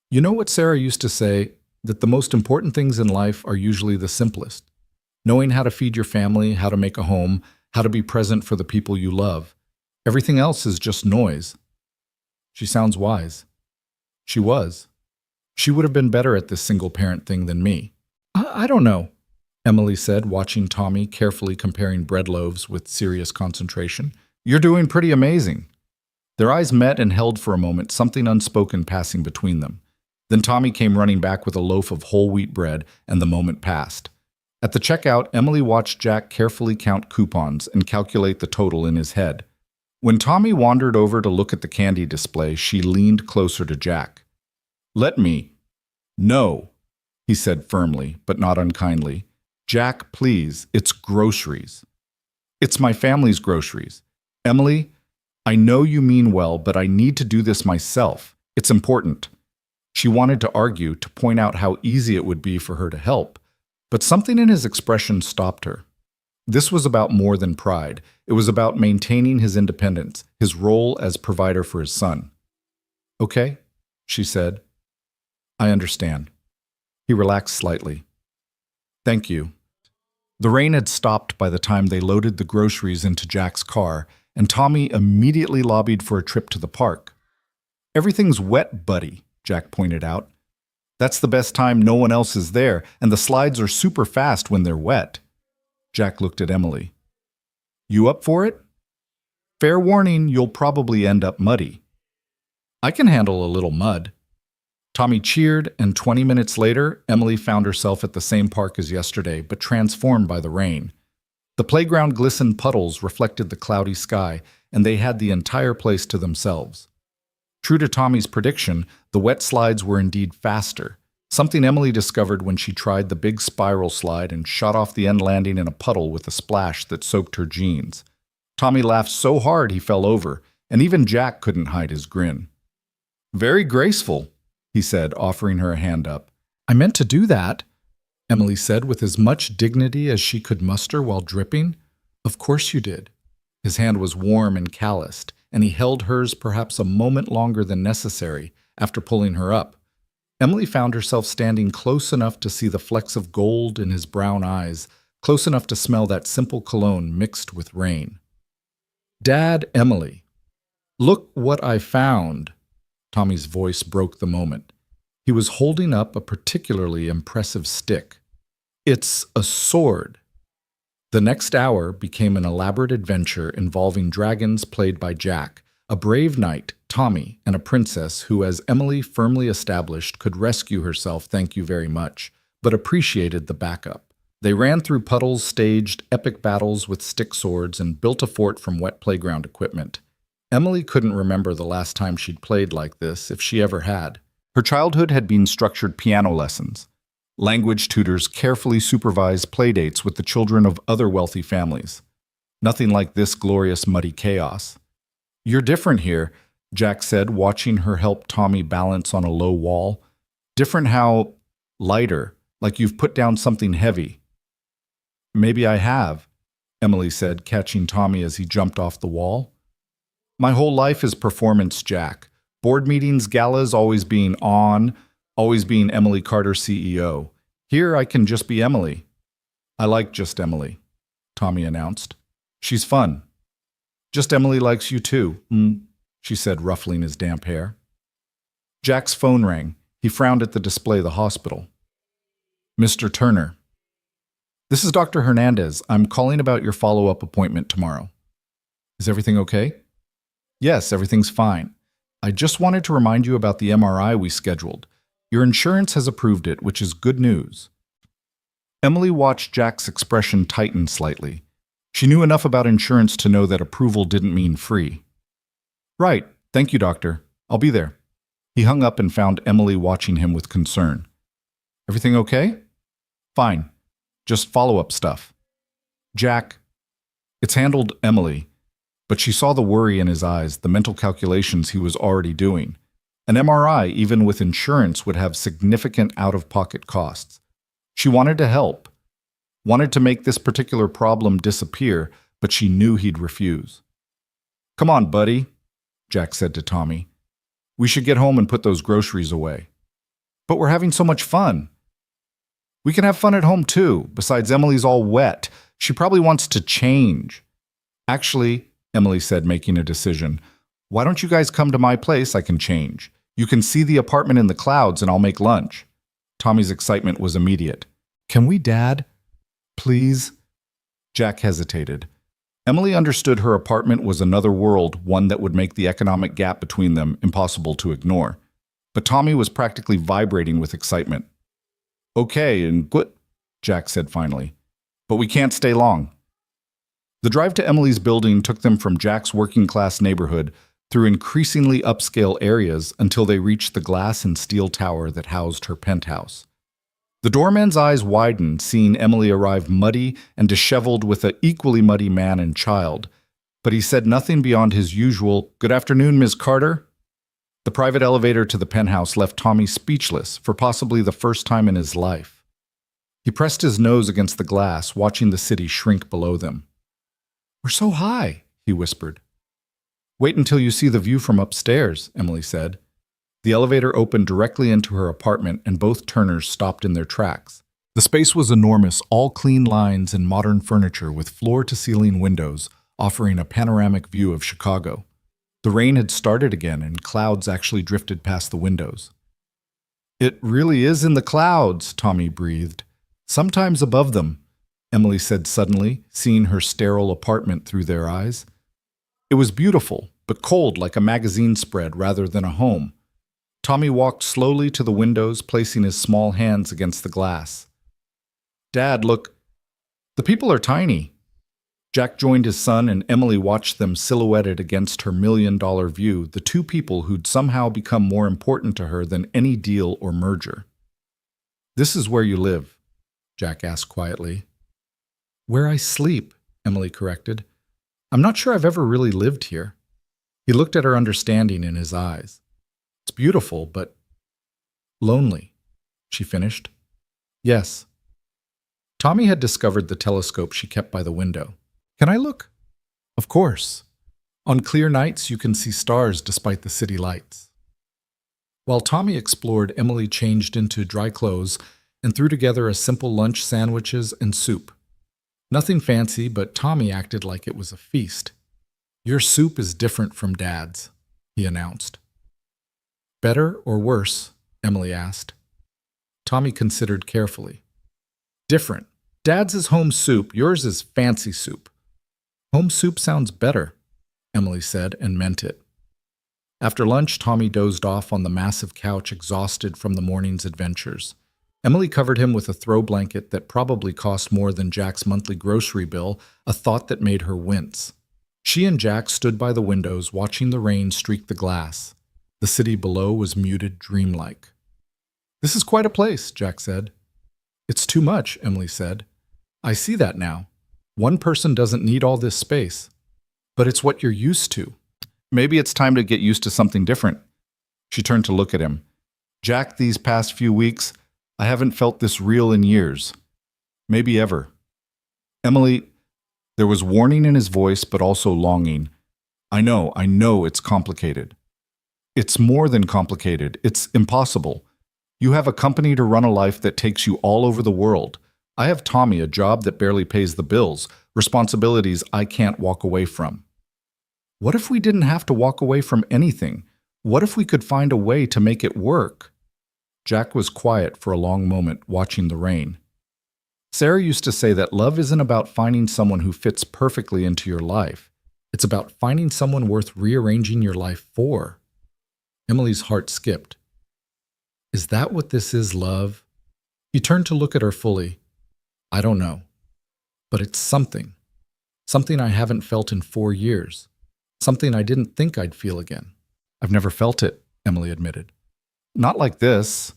"You know what Sarah used to say, that the most important things in life are usually the simplest. Knowing how to feed your family, how to make a home, how to be present for the people you love. Everything else is just noise." She sounds wise. She was. She would have been better at this single-parent thing than me. I don't know," Emily said, watching Tommy carefully comparing bread loaves with serious concentration. "You're doing pretty amazing." Their eyes met and held for a moment, something unspoken passing between them. Then Tommy came running back with a loaf of whole wheat bread, and the moment passed. At the checkout, Emily watched Jack carefully count coupons and calculate the total in his head. When Tommy wandered over to look at the candy display, she leaned closer to Jack. "Let me." "No," he said firmly, but not unkindly. "Jack, please, it's groceries." "It's my family's groceries. Emily, I know you mean well, but I need to do this myself. It's important." She wanted to argue, to point out how easy it would be for her to help, but something in his expression stopped her. This was about more than pride. It was about maintaining his independence, his role as provider for his son. "Okay," she said. "I understand." He relaxed slightly. "Thank you." The rain had stopped by the time they loaded the groceries into Jack's car, and Tommy immediately lobbied for a trip to the park. "Everything's wet, buddy," Jack pointed out. "That's the best time no one else is there, and the slides are super fast when they're wet." Jack looked at Emily. "You up for it?" "Fair warning, you'll probably end up muddy." "I can handle a little mud." Tommy cheered, and 20 minutes later, Emily found herself at the same park as yesterday, but transformed by the rain. The playground glistened puddles reflected the cloudy sky, and they had the entire place to themselves. True to Tommy's prediction, the wet slides were indeed faster, something Emily discovered when she tried the big spiral slide and shot off the end landing in a puddle with a splash that soaked her jeans. Tommy laughed so hard he fell over, and even Jack couldn't hide his grin. "Very graceful," he said, offering her a hand up. "I meant to do that," Emily said with as much dignity as she could muster while dripping. "Of course you did." His hand was warm and calloused, and he held hers perhaps a moment longer than necessary after pulling her up. Emily found herself standing close enough to see the flecks of gold in his brown eyes, close enough to smell that simple cologne mixed with rain. "Dad, Emily, look what I found." Tommy's voice broke the moment. He was holding up a particularly impressive stick. "It's a sword." The next hour became an elaborate adventure involving dragons played by Jack, a brave knight, Tommy, and a princess who, as Emily firmly established, could rescue herself, thank you very much, but appreciated the backup. They ran through puddles, staged epic battles with stick swords, and built a fort from wet playground equipment. Emily couldn't remember the last time she'd played like this, if she ever had. Her childhood had been structured piano lessons. Language tutors carefully supervised playdates with the children of other wealthy families. Nothing like this glorious muddy chaos. "You're different here," Jack said, watching her help Tommy balance on a low wall. "Different how lighter, like you've put down something heavy." "Maybe I have," Emily said, catching Tommy as he jumped off the wall. "My whole life is performance, Jack. Board meetings, galas, always being on, always being Emily Carter, CEO. Here I can just be Emily." "I like just Emily," Tommy announced. "She's fun." "Just Emily likes you too," she said, ruffling his damp hair. Jack's phone rang. He frowned at the display of the hospital. "Mr. Turner." "This is Dr. Hernandez. I'm calling about your follow-up appointment tomorrow." "Is everything okay?" "Yes, everything's fine. I just wanted to remind you about the MRI we scheduled. Your insurance has approved it, which is good news." Emily watched Jack's expression tighten slightly. She knew enough about insurance to know that approval didn't mean free. "Right. Thank you, doctor. I'll be there." He hung up and found Emily watching him with concern. "Everything okay?" "Fine. Just follow-up stuff." "Jack." "It's handled, Emily." But she saw the worry in his eyes, the mental calculations he was already doing. An MRI, even with insurance, would have significant out-of-pocket costs. She wanted to help, wanted to make this particular problem disappear, but she knew he'd refuse. "Come on, buddy," Jack said to Tommy. "We should get home and put those groceries away." "But we're having so much fun." "We can have fun at home too. Besides, Emily's all wet. She probably wants to change." "Actually," Emily said, making a decision, "why don't you guys come to my place? I can change. You can see the apartment in the clouds and I'll make lunch." Tommy's excitement was immediate. "Can we, Dad? Please?" Jack hesitated. Emily understood her apartment was another world, one that would make the economic gap between them impossible to ignore. But Tommy was practically vibrating with excitement. "Okay, and good." Jack said finally. "But we can't stay long." The drive to Emily's building took them from Jack's working-class neighborhood through increasingly upscale areas until they reached the glass and steel tower that housed her penthouse. The doorman's eyes widened, seeing Emily arrive muddy and disheveled with an equally muddy man and child, but he said nothing beyond his usual, "Good afternoon, Ms. Carter." The private elevator to the penthouse left Tommy speechless for possibly the first time in his life. He pressed his nose against the glass, watching the city shrink below them. "We're so high," he whispered. "Wait until you see the view from upstairs," Emily said. The elevator opened directly into her apartment, and both Turners stopped in their tracks. The space was enormous, all clean lines and modern furniture with floor-to-ceiling windows, offering a panoramic view of Chicago. The rain had started again, and clouds actually drifted past the windows. "It really is in the clouds," Tommy breathed. "Sometimes above them," Emily said suddenly, seeing her sterile apartment through their eyes. It was beautiful, but cold like a magazine spread rather than a home. Tommy walked slowly to the windows, placing his small hands against the glass. "Dad, look. The people are tiny." Jack joined his son, and Emily watched them silhouetted against her million-dollar view, the two people who'd somehow become more important to her than any deal or merger. "This is where you live?" Jack asked quietly. "Where I sleep," Emily corrected. "I'm not sure I've ever really lived here." He looked at her understanding in his eyes. "It's beautiful, but lonely," she finished. "Yes." Tommy had discovered the telescope she kept by the window. "Can I look?" "Of course. On clear nights, you can see stars despite the city lights." While Tommy explored, Emily changed into dry clothes and threw together a simple lunch, sandwiches, and soup. Nothing fancy, but Tommy acted like it was a feast. "Your soup is different from Dad's," he announced. "Better or worse?" Emily asked. Tommy considered carefully. "Different. Dad's is home soup, yours is fancy soup." "Home soup sounds better," Emily said, and meant it. After lunch, Tommy dozed off on the massive couch, exhausted from the morning's adventures. Emily covered him with a throw blanket that probably cost more than Jack's monthly grocery bill, a thought that made her wince. She and Jack stood by the windows, watching the rain streak the glass. The city below was muted, dreamlike. "This is quite a place," Jack said. "It's too much," Emily said. "I see that now. One person doesn't need all this space. But it's what you're used to. Maybe it's time to get used to something different." She turned to look at him. "Jack, these past few weeks, I haven't felt this real in years. Maybe ever." "Emily," there was warning in his voice, but also longing. I know it's complicated." "It's more than complicated. It's impossible. You have a company to run a life that takes you all over the world. I have Tommy, a job that barely pays the bills, responsibilities I can't walk away from." "What if we didn't have to walk away from anything? What if we could find a way to make it work?" Jack was quiet for a long moment, watching the rain. "Sarah used to say that love isn't about finding someone who fits perfectly into your life. It's about finding someone worth rearranging your life for." Emily's heart skipped. "Is that what this is, love?" He turned to look at her fully. "I don't know. But it's something. Something I haven't felt in 4 years. Something I didn't think I'd feel again." "I've never felt it," Emily admitted. "Not like this.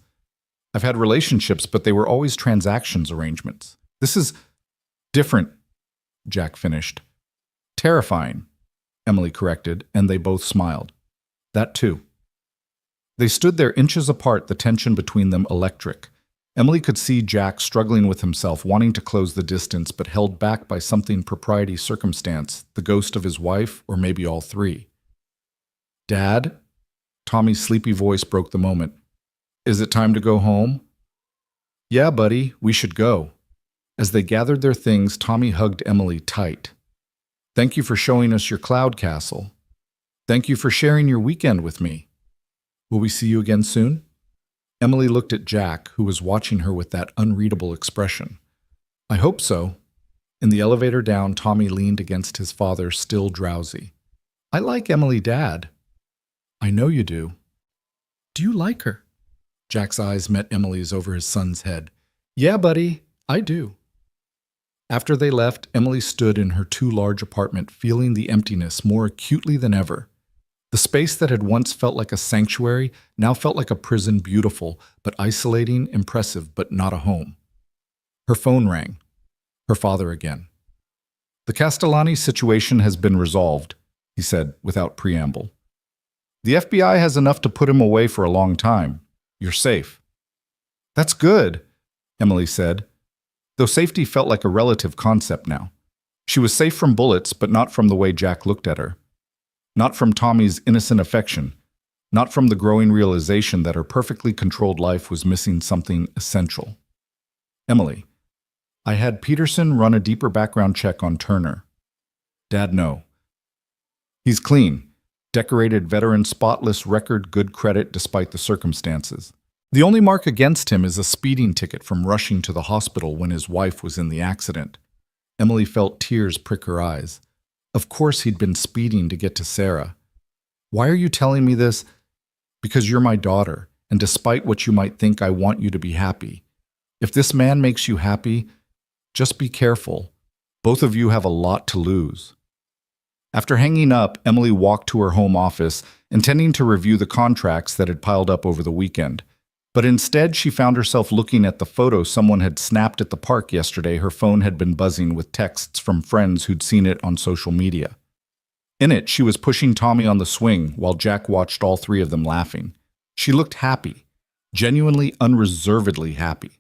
I've had relationships, but they were always transactions arrangements. This is different," Jack finished. "Terrifying," Emily corrected, and they both smiled. "That too." They stood there inches apart, the tension between them electric. Emily could see Jack struggling with himself, wanting to close the distance, but held back by something propriety circumstance, the ghost of his wife, or maybe all three. "Dad?" Tommy's sleepy voice broke the moment. "Is it time to go home?" "Yeah, buddy, we should go." As they gathered their things, Tommy hugged Emily tight. "Thank you for showing us your cloud castle. Thank you for sharing your weekend with me. Will we see you again soon?" Emily looked at Jack, who was watching her with that unreadable expression. "I hope so." In the elevator down, Tommy leaned against his father, still drowsy. "I like Emily, Dad." "I know you do." "Do you like her?" Jack's eyes met Emily's over his son's head. "Yeah, buddy. I do. After they left, Emily stood in her too large apartment, feeling the emptiness more acutely than ever. The space that had once felt like a sanctuary now felt like a prison, beautiful, but isolating, impressive, but not a home. Her phone rang. Her father again. "The Castellani situation has been resolved," he said without preamble. "The FBI has enough to put him away for a long time. You're safe." "That's good," Emily said, though safety felt like a relative concept now. She was safe from bullets, but not from the way Jack looked at her. Not from Tommy's innocent affection. Not from the growing realization that her perfectly controlled life was missing something essential. "Emily, I had Peterson run a deeper background check on Turner." "Dad, no. He's clean. Decorated veteran, spotless record, good credit despite the circumstances. The only mark against him is a speeding ticket from rushing to the hospital when his wife was in the accident." Emily felt tears prick her eyes. Of course he'd been speeding to get to Sarah. "Why are you telling me this?" "Because you're my daughter, and despite what you might think, I want you to be happy. If this man makes you happy, just be careful. Both of you have a lot to lose." After hanging up, Emily walked to her home office, intending to review the contracts that had piled up over the weekend. But instead, she found herself looking at the photo someone had snapped at the park yesterday. Her phone had been buzzing with texts from friends who'd seen it on social media. In it, she was pushing Tommy on the swing while Jack watched all three of them laughing. She looked happy, genuinely, unreservedly happy.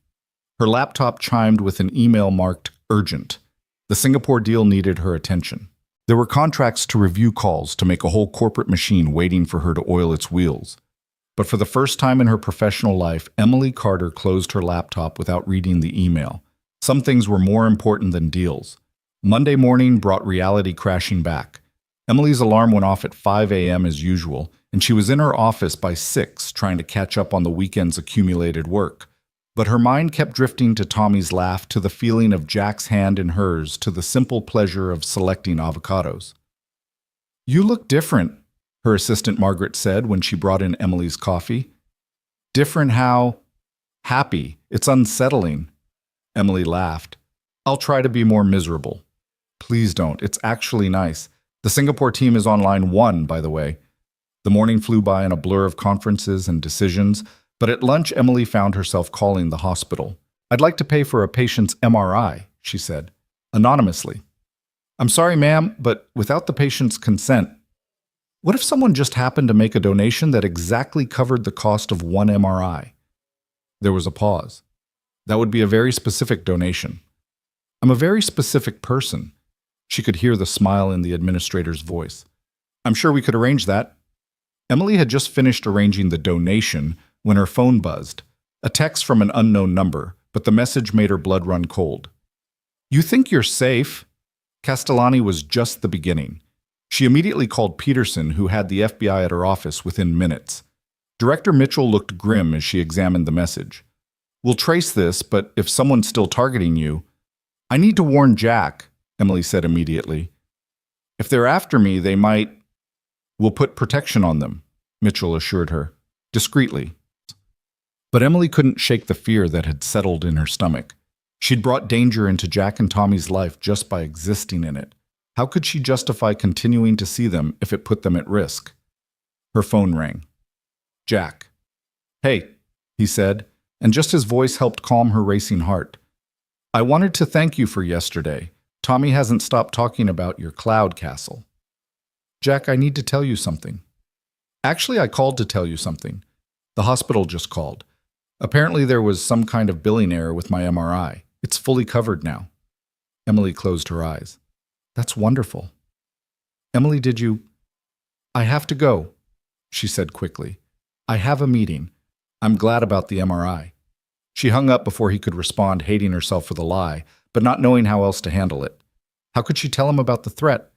Her laptop chimed with an email marked urgent. The Singapore deal needed her attention. There were contracts to review, calls to make a whole corporate machine waiting for her to oil its wheels. But for the first time in her professional life, Emily Carter closed her laptop without reading the email. Some things were more important than deals. Monday morning brought reality crashing back. Emily's alarm went off at 5 a.m. as usual, and she was in her office by 6, trying to catch up on the weekend's accumulated work. But her mind kept drifting to Tommy's laugh, to the feeling of Jack's hand in hers, to the simple pleasure of selecting avocados. "You look different," her assistant Margaret said when she brought in Emily's coffee. "Different how?" "Happy. It's unsettling." Emily laughed. "I'll try to be more miserable." "Please don't. It's actually nice. The Singapore team is on line 1, by the way." The morning flew by in a blur of conferences and decisions, but at lunch Emily found herself calling the hospital. "I'd like to pay for a patient's MRI," she said, anonymously. "I'm sorry, ma'am, but without the patient's consent." What if someone just happened to make a donation that exactly covered the cost of one MRI? There was a pause. "That would be a very specific donation." "I'm a very specific person." She could hear the smile in the administrator's voice. "I'm sure we could arrange that." Emily had just finished arranging the donation when her phone buzzed. A text from an unknown number, but the message made her blood run cold. "You think you're safe?" Castellani was just the beginning. She immediately called Peterson, who had the FBI at her office, within minutes. Director Mitchell looked grim as she examined the message. "We'll trace this, but if someone's still targeting you—" "I need to warn Jack," Emily said immediately. "If they're after me, they might—" "We'll put protection on them," Mitchell assured her, discreetly. But Emily couldn't shake the fear that had settled in her stomach. She'd brought danger into Jack and Tommy's life just by existing in it. How could she justify continuing to see them if it put them at risk? Her phone rang. "Jack." "Hey," he said, and just his voice helped calm her racing heart. "I wanted to thank you for yesterday. Tommy hasn't stopped talking about your cloud castle." "Jack, I need to tell you something." "Actually, I called to tell you something. The hospital just called. Apparently there was some kind of billing error with my MRI. It's fully covered now." Emily closed her eyes. "That's wonderful." "Emily, did you—" "I have to go," she said quickly. "I have a meeting. I'm glad about the MRI." She hung up before he could respond, hating herself for the lie, but not knowing how else to handle it. How could she tell him about the threat?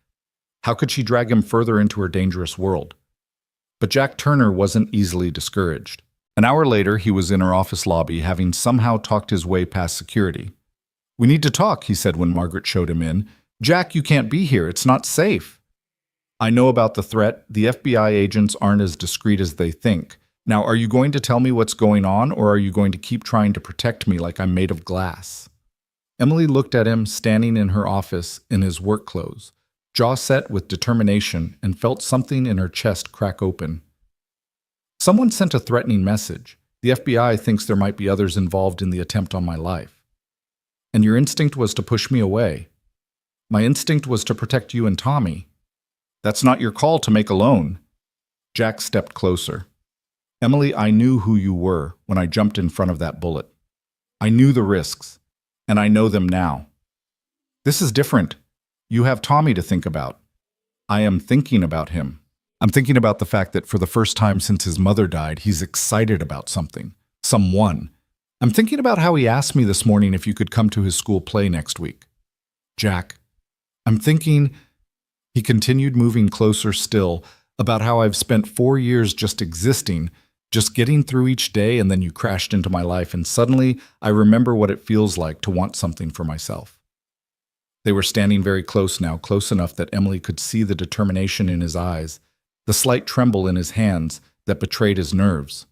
How could she drag him further into her dangerous world? But Jack Turner wasn't easily discouraged. An hour later, he was in her office lobby, having somehow talked his way past security. "We need to talk," he said when Margaret showed him in. "Jack, you can't be here. It's not safe." "I know about the threat. The FBI agents aren't as discreet as they think. Now, are you going to tell me what's going on, or are you going to keep trying to protect me like I'm made of glass?" Emily looked at him standing in her office in his work clothes, jaw set with determination, and felt something in her chest crack open. Someone sent a threatening message. The FBI thinks there might be others involved in the attempt on my life. And your instinct was to push me away. My instinct was to protect you and Tommy. That's not your call to make alone. Jack stepped closer. Emily, I knew who you were when I jumped in front of that bullet. I knew the risks, and I know them now. This is different. You have Tommy to think about. I am thinking about him. I'm thinking about the fact that for the first time since his mother died, he's excited about something, someone. I'm thinking about how he asked me this morning if you could come to his school play next week. Jack, I'm thinking, he continued, moving closer still, about how I've spent 4 years just existing, just getting through each day, and then you crashed into my life, and suddenly I remember what it feels like to want something for myself. They were standing very close now, close enough that Emily could see the determination in his eyes, the slight tremble in his hands that betrayed his nerves.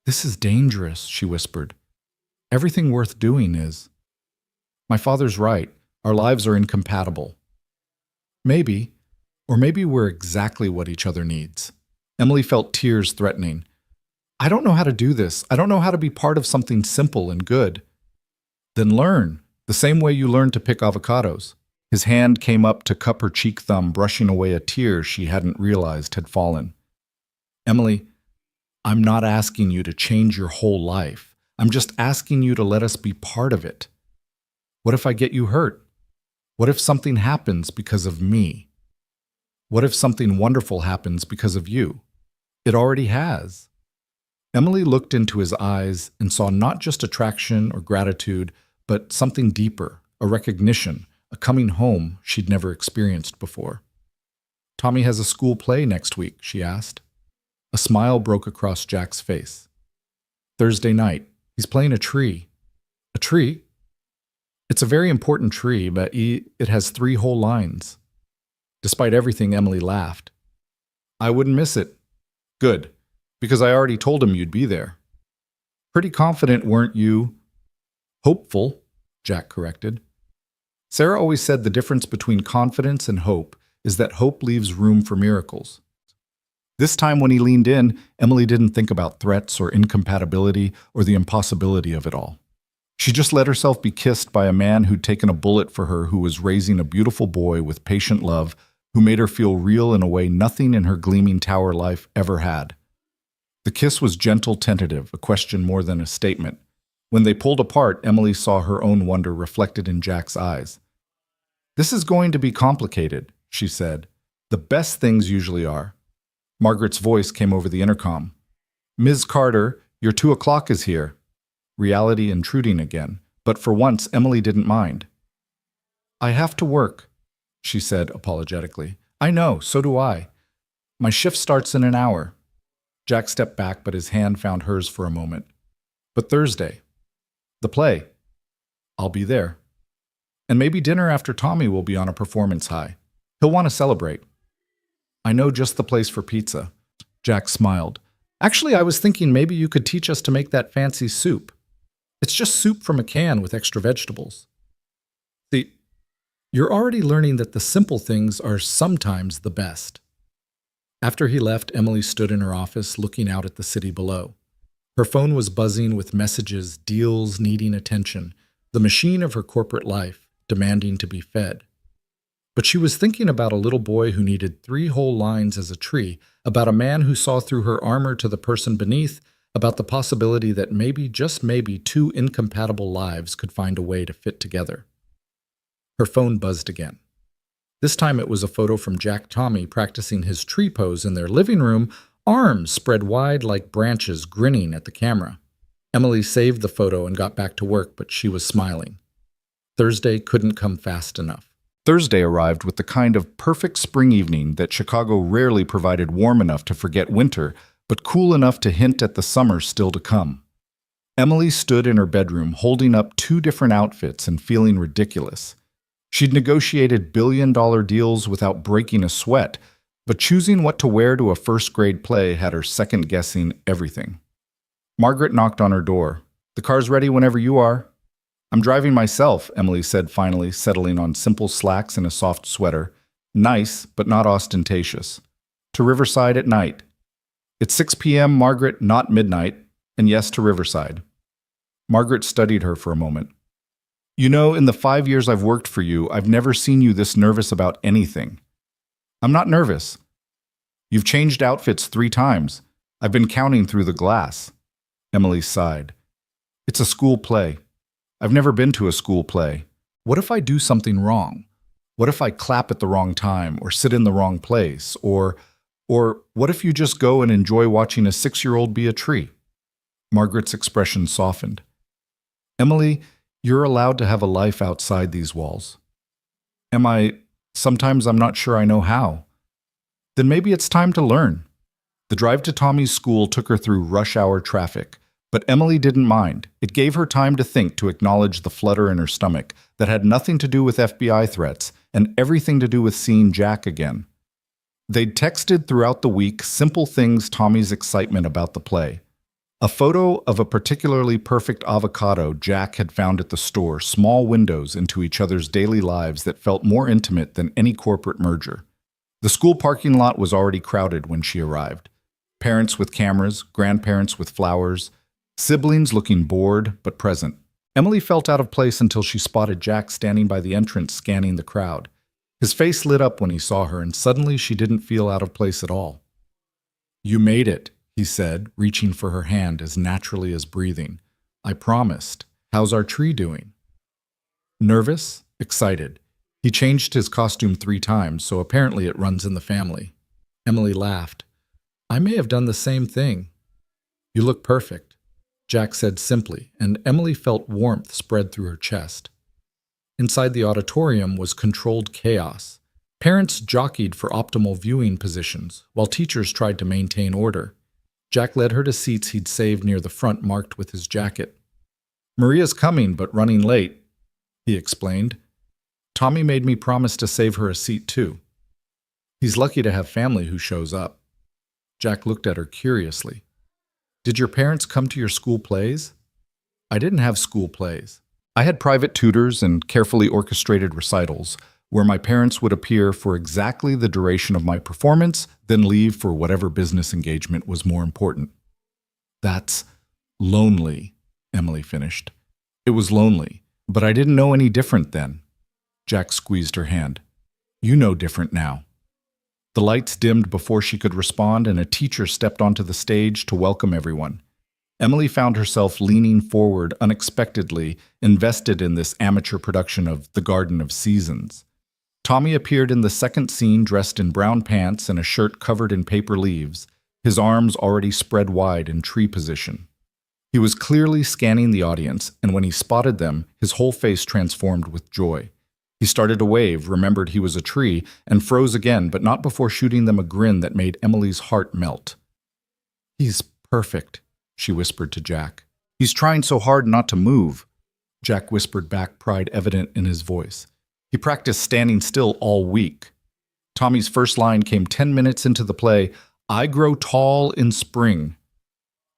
This is dangerous, she whispered. Everything worth doing is. My father's right. Our lives are incompatible. Maybe, or maybe we're exactly what each other needs. Emily felt tears threatening. I don't know how to do this. I don't know how to be part of something simple and good. Then learn, the same way you learned to pick avocados. His hand came up to cup her cheek thumb, brushing away a tear she hadn't realized had fallen. Emily, I'm not asking you to change your whole life. I'm just asking you to let us be part of it. What if I get you hurt? What if something happens because of me? What if something wonderful happens because of you? It already has. Emily looked into his eyes and saw not just attraction or gratitude, but something deeper, a recognition, a coming home she'd never experienced before. Tommy has a school play next week, she asked. A smile broke across Jack's face. Thursday night, he's playing a tree. A tree? It's a very important tree, but it has 3 whole lines. Despite everything, Emily laughed. I wouldn't miss it. Good, because I already told him you'd be there. Pretty confident, weren't you? Hopeful, Jack corrected. Sarah always said the difference between confidence and hope is that hope leaves room for miracles. This time when he leaned in, Emily didn't think about threats or incompatibility or the impossibility of it all. She just let herself be kissed by a man who'd taken a bullet for her, who was raising a beautiful boy with patient love, who made her feel real in a way nothing in her gleaming tower life ever had. The kiss was gentle, tentative, a question more than a statement. When they pulled apart, Emily saw her own wonder reflected in Jack's eyes. This is going to be complicated, she said. The best things usually are. Margaret's voice came over the intercom. Ms. Carter, your 2 o'clock is here. Reality intruding again, but for once Emily didn't mind. I have to work, she said apologetically. I know, so do I. My shift starts in an hour. Jack stepped back, but his hand found hers for a moment. But Thursday. The play. I'll be there. And maybe dinner after Tommy will be on a performance high. He'll want to celebrate. I know just the place for pizza. Jack smiled. Actually, I was thinking maybe you could teach us to make that fancy soup. It's just soup from a can with extra vegetables. See, you're already learning that the simple things are sometimes the best. After he left, Emily stood in her office looking out at the city below. Her phone was buzzing with messages, deals needing attention, the machine of her corporate life demanding to be fed. But she was thinking about a little boy who needed 3 whole lines as a tree, about a man who saw through her armor to the person beneath, about the possibility that maybe, just maybe, 2 incompatible lives could find a way to fit together. Her phone buzzed again. This time it was a photo from Jack Tommy practicing his tree pose in their living room, arms spread wide like branches, grinning at the camera. Emily saved the photo and got back to work, but she was smiling. Thursday couldn't come fast enough. Thursday arrived with the kind of perfect spring evening that Chicago rarely provided, warm enough to forget winter, but cool enough to hint at the summer still to come. Emily stood in her bedroom holding up 2 different outfits and feeling ridiculous. She'd negotiated billion-dollar deals without breaking a sweat, but choosing what to wear to a first-grade play had her second-guessing everything. Margaret knocked on her door. The car's ready whenever you are. I'm driving myself, Emily said finally, settling on simple slacks and a soft sweater. Nice, but not ostentatious. To Riverside at night. It's 6 p.m., Margaret, not midnight, and yes to Riverside. Margaret studied her for a moment. You know, in the 5 years I've worked for you, I've never seen you this nervous about anything. I'm not nervous. You've changed outfits 3 times. I've been counting through the glass. Emily sighed. It's a school play. I've never been to a school play. What if I do something wrong? What if I clap at the wrong time or sit in the wrong place? Or what if you just go and enjoy watching a 6-year-old be a tree? Margaret's expression softened. Emily, you're allowed to have a life outside these walls. Am I? Sometimes I'm not sure I know how. Then maybe it's time to learn. The drive to Tommy's school took her through rush hour traffic, but Emily didn't mind. It gave her time to think, to acknowledge the flutter in her stomach that had nothing to do with FBI threats and everything to do with seeing Jack again. They'd texted throughout the week simple things: Tommy's excitement about the play, a photo of a particularly perfect avocado Jack had found at the store, small windows into each other's daily lives that felt more intimate than any corporate merger. The school parking lot was already crowded when she arrived. Parents with cameras, grandparents with flowers, siblings looking bored but present. Emily felt out of place until she spotted Jack standing by the entrance scanning the crowd. His face lit up when he saw her, and suddenly she didn't feel out of place at all. You made it, he said, reaching for her hand as naturally as breathing. I promised. How's our tree doing? Nervous? Excited. He changed his costume 3 times, so apparently it runs in the family. Emily laughed. I may have done the same thing. You look perfect, Jack said simply, and Emily felt warmth spread through her chest. Inside the auditorium was controlled chaos. Parents jockeyed for optimal viewing positions, while teachers tried to maintain order. Jack led her to seats he'd saved near the front, marked with his jacket. Maria's coming, but running late, he explained. Tommy made me promise to save her a seat, too. He's lucky to have family who shows up. Jack looked at her curiously. Did your parents come to your school plays? I didn't have school plays. I had private tutors and carefully orchestrated recitals where my parents would appear for exactly the duration of my performance, then leave for whatever business engagement was more important. That's lonely, Emily finished. It was lonely, but I didn't know any different then. Jack squeezed her hand. You know different now. The lights dimmed before she could respond, and a teacher stepped onto the stage to welcome everyone. Emily found herself leaning forward unexpectedly, invested in this amateur production of The Garden of Seasons. Tommy appeared in the second scene dressed in brown pants and a shirt covered in paper leaves, his arms already spread wide in tree position. He was clearly scanning the audience, and when he spotted them, his whole face transformed with joy. He started to wave, remembered he was a tree, and froze again, but not before shooting them a grin that made Emily's heart melt. He's perfect, she whispered to Jack. He's trying so hard not to move, Jack whispered back, pride evident in his voice. He practiced standing still all week. Tommy's first line came 10 minutes into the play, I grow tall in spring.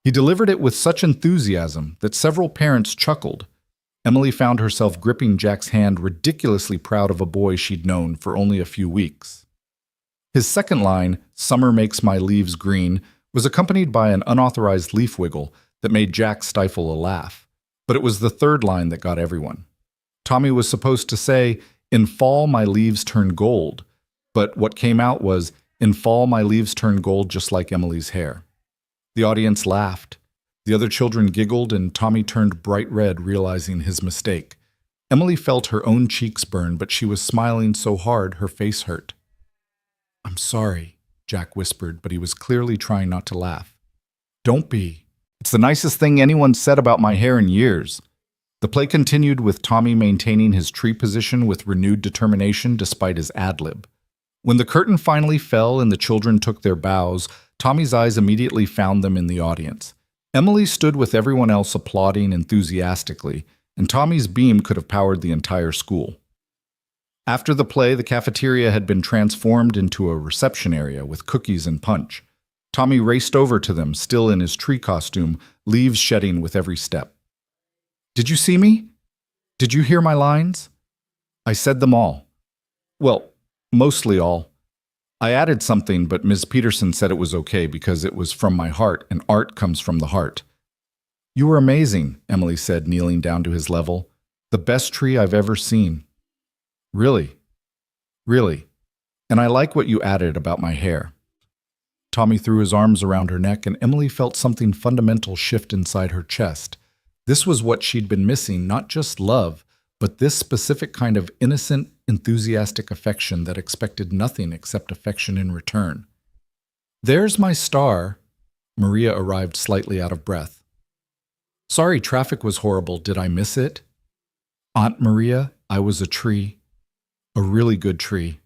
He delivered it with such enthusiasm that several parents chuckled. Emily found herself gripping Jack's hand, ridiculously proud of a boy she'd known for only a few weeks. His second line, Summer Makes My Leaves Green, was accompanied by an unauthorized leaf wiggle that made Jack stifle a laugh. But it was the third line that got everyone. Tommy was supposed to say, In fall my leaves turn gold, but what came out was, In fall my leaves turn gold just like Emily's hair. The audience laughed. The other children giggled, and Tommy turned bright red, realizing his mistake. Emily felt her own cheeks burn, but she was smiling so hard her face hurt. I'm sorry, Jack whispered, but he was clearly trying not to laugh. Don't be. It's the nicest thing anyone said about my hair in years. The play continued with Tommy maintaining his tree position with renewed determination despite his ad-lib. When the curtain finally fell and the children took their bows, Tommy's eyes immediately found them in the audience. Emily stood with everyone else applauding enthusiastically, and Tommy's beam could have powered the entire school. After the play, the cafeteria had been transformed into a reception area with cookies and punch. Tommy raced over to them, still in his tree costume, leaves shedding with every step. Did you see me? Did you hear my lines? I said them all. Well, mostly all. I added something, but Ms. Peterson said it was okay because it was from my heart, and art comes from the heart. You were amazing, Emily said, kneeling down to his level. The best tree I've ever seen. Really? Really. And I like what you added about my hair. Tommy threw his arms around her neck, and Emily felt something fundamental shift inside her chest. This was what she'd been missing, not just love, but this specific kind of innocent, enthusiastic affection that expected nothing except affection in return. There's my star. Maria arrived slightly out of breath. Sorry, traffic was horrible. Did I miss it? Aunt Maria, I was a tree. A really good tree.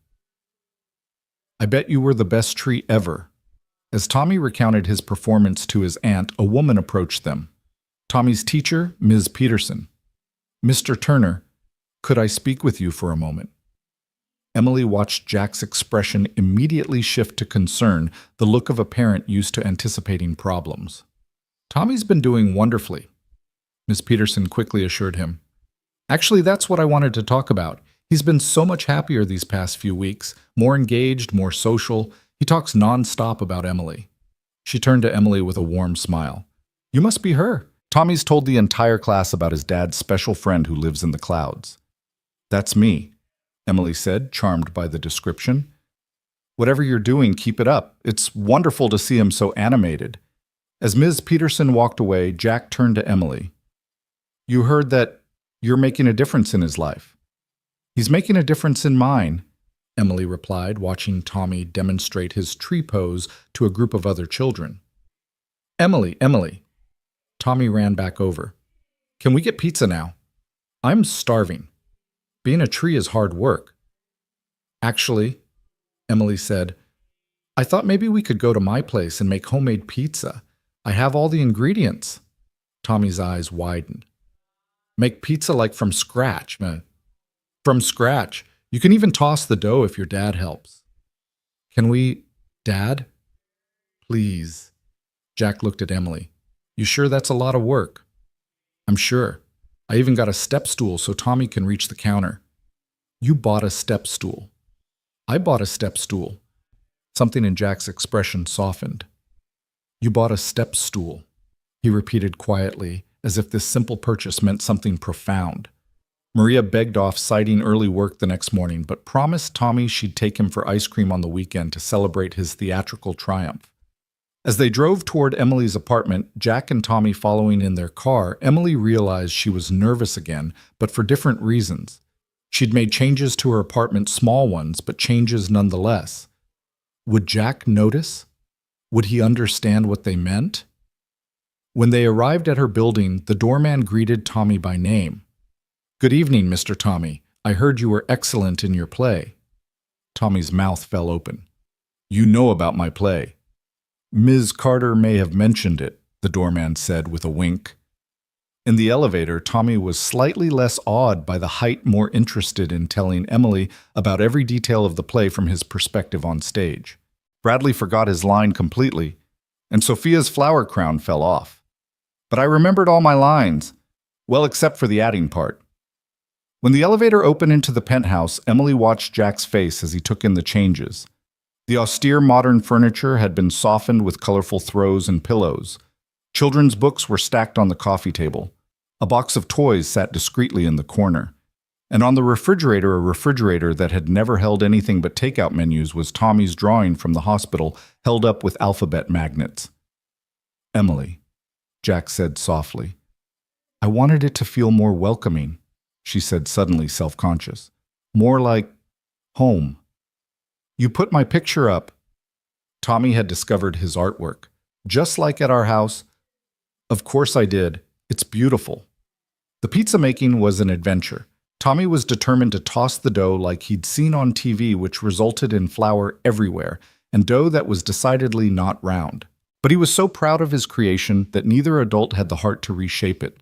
I bet you were the best tree ever. As Tommy recounted his performance to his aunt, a woman approached them. Tommy's teacher, Ms. Peterson. Mr. Turner, could I speak with you for a moment? Emily watched Jack's expression immediately shift to concern, the look of a parent used to anticipating problems. Tommy's been doing wonderfully, Ms. Peterson quickly assured him. Actually, that's what I wanted to talk about. He's been so much happier these past few weeks, more engaged, more social. He talks nonstop about Emily. She turned to Emily with a warm smile. You must be her. Tommy's told the entire class about his dad's special friend who lives in the clouds. That's me, Emily said, charmed by the description. Whatever you're doing, keep it up. It's wonderful to see him so animated. As Ms. Peterson walked away, Jack turned to Emily. You heard that you're making a difference in his life. He's making a difference in mine, Emily replied, watching Tommy demonstrate his tree pose to a group of other children. Emily. Tommy ran back over. Can we get pizza now? I'm starving. Being a tree is hard work. Actually, Emily said, I thought maybe we could go to my place and make homemade pizza. I have all the ingredients. Tommy's eyes widened. Make pizza like from scratch, man. From scratch. You can even toss the dough if your dad helps. Can we, Dad? Please. Jack looked at Emily. You sure that's a lot of work? I'm sure. I even got a step stool so Tommy can reach the counter. You bought a step stool. I bought a step stool. Something in Jack's expression softened. You bought a step stool, he repeated quietly, as if this simple purchase meant something profound. Maria begged off, citing early work the next morning, but promised Tommy she'd take him for ice cream on the weekend to celebrate his theatrical triumph. As they drove toward Emily's apartment, Jack and Tommy following in their car, Emily realized she was nervous again, but for different reasons. She'd made changes to her apartment, small ones, but changes nonetheless. Would Jack notice? Would he understand what they meant? When they arrived at her building, the doorman greeted Tommy by name. Good evening, Mr. Tommy. I heard you were excellent in your play. Tommy's mouth fell open. You know about my play. Ms. Carter may have mentioned it, the doorman said with a wink. In the elevator, Tommy was slightly less awed by the height, more interested in telling Emily about every detail of the play from his perspective on stage. Bradley forgot his line completely, and Sophia's flower crown fell off. But I remembered all my lines, well, except for the adding part. When the elevator opened into the penthouse, Emily watched Jack's face as he took in the changes. The austere modern furniture had been softened with colorful throws and pillows. Children's books were stacked on the coffee table. A box of toys sat discreetly in the corner. And on the refrigerator, a refrigerator that had never held anything but takeout menus, was Tommy's drawing from the hospital held up with alphabet magnets. Emily, Jack said softly. I wanted it to feel more welcoming, she said, suddenly self-conscious. More like home. You put my picture up. Tommy had discovered his artwork. Just like at our house. Of course I did. It's beautiful. The pizza making was an adventure. Tommy was determined to toss the dough like he'd seen on TV, which resulted in flour everywhere, and dough that was decidedly not round. But he was so proud of his creation that neither adult had the heart to reshape it.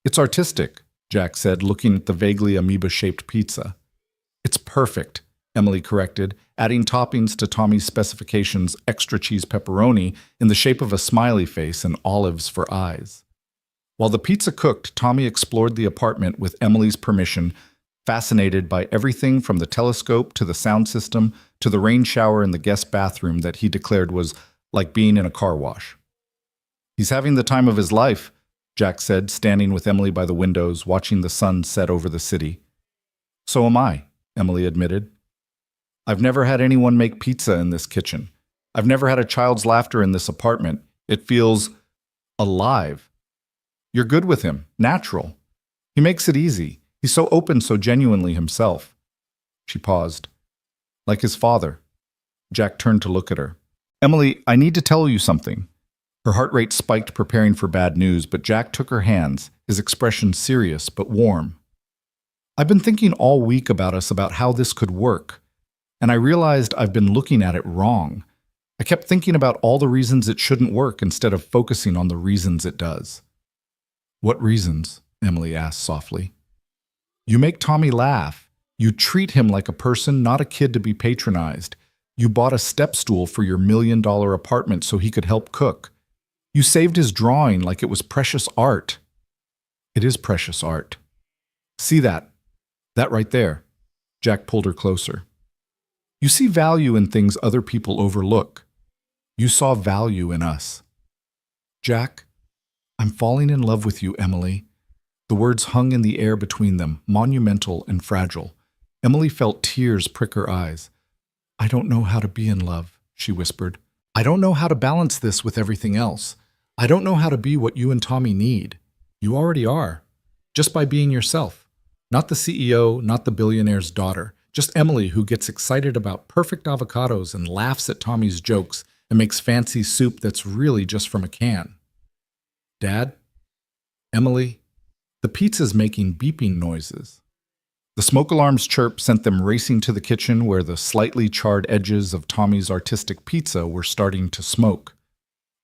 It's artistic, Jack said, looking at the vaguely amoeba-shaped pizza. It's perfect, Emily corrected, adding toppings to Tommy's specifications: extra cheese pepperoni in the shape of a smiley face and olives for eyes. While the pizza cooked, Tommy explored the apartment with Emily's permission, fascinated by everything from the telescope to the sound system to the rain shower in the guest bathroom that he declared was like being in a car wash. "He's having the time of his life," Jack said, standing with Emily by the windows, watching the sun set over the city. "So am I," Emily admitted. "I've never had anyone make pizza in this kitchen. I've never had a child's laughter in this apartment. It feels alive. You're good with him, natural. He makes it easy. He's so open, so genuinely himself." She paused. "Like his father." Jack turned to look at her. "Emily, I need to tell you something." Her heart rate spiked, preparing for bad news, but Jack took her hands, his expression serious but warm. "I've been thinking all week about how this could work, and I realized I've been looking at it wrong. I kept thinking about all the reasons it shouldn't work instead of focusing on the reasons it does." "What reasons?" Emily asked softly. "You make Tommy laugh. You treat him like a person, not a kid to be patronized. You bought a step stool for your $1 million apartment so he could help cook. You saved his drawing like it was precious art." "It is precious art. See that? That right there." Jack pulled her closer. "You see value in things other people overlook. You saw value in us." "Jack, I'm falling in love with you, Emily." The words hung in the air between them, monumental and fragile. Emily felt tears prick her eyes. "I don't know how to be in love," she whispered. "I don't know how to balance this with everything else. I don't know how to be what you and Tommy need. You already are, just by being yourself. Not the CEO, not the billionaire's daughter, just Emily who gets excited about perfect avocados and laughs at Tommy's jokes and makes fancy soup that's really just from a can." "Dad? Emily? The pizza's making beeping noises." The smoke alarm's chirp sent them racing to the kitchen where the slightly charred edges of Tommy's artistic pizza were starting to smoke.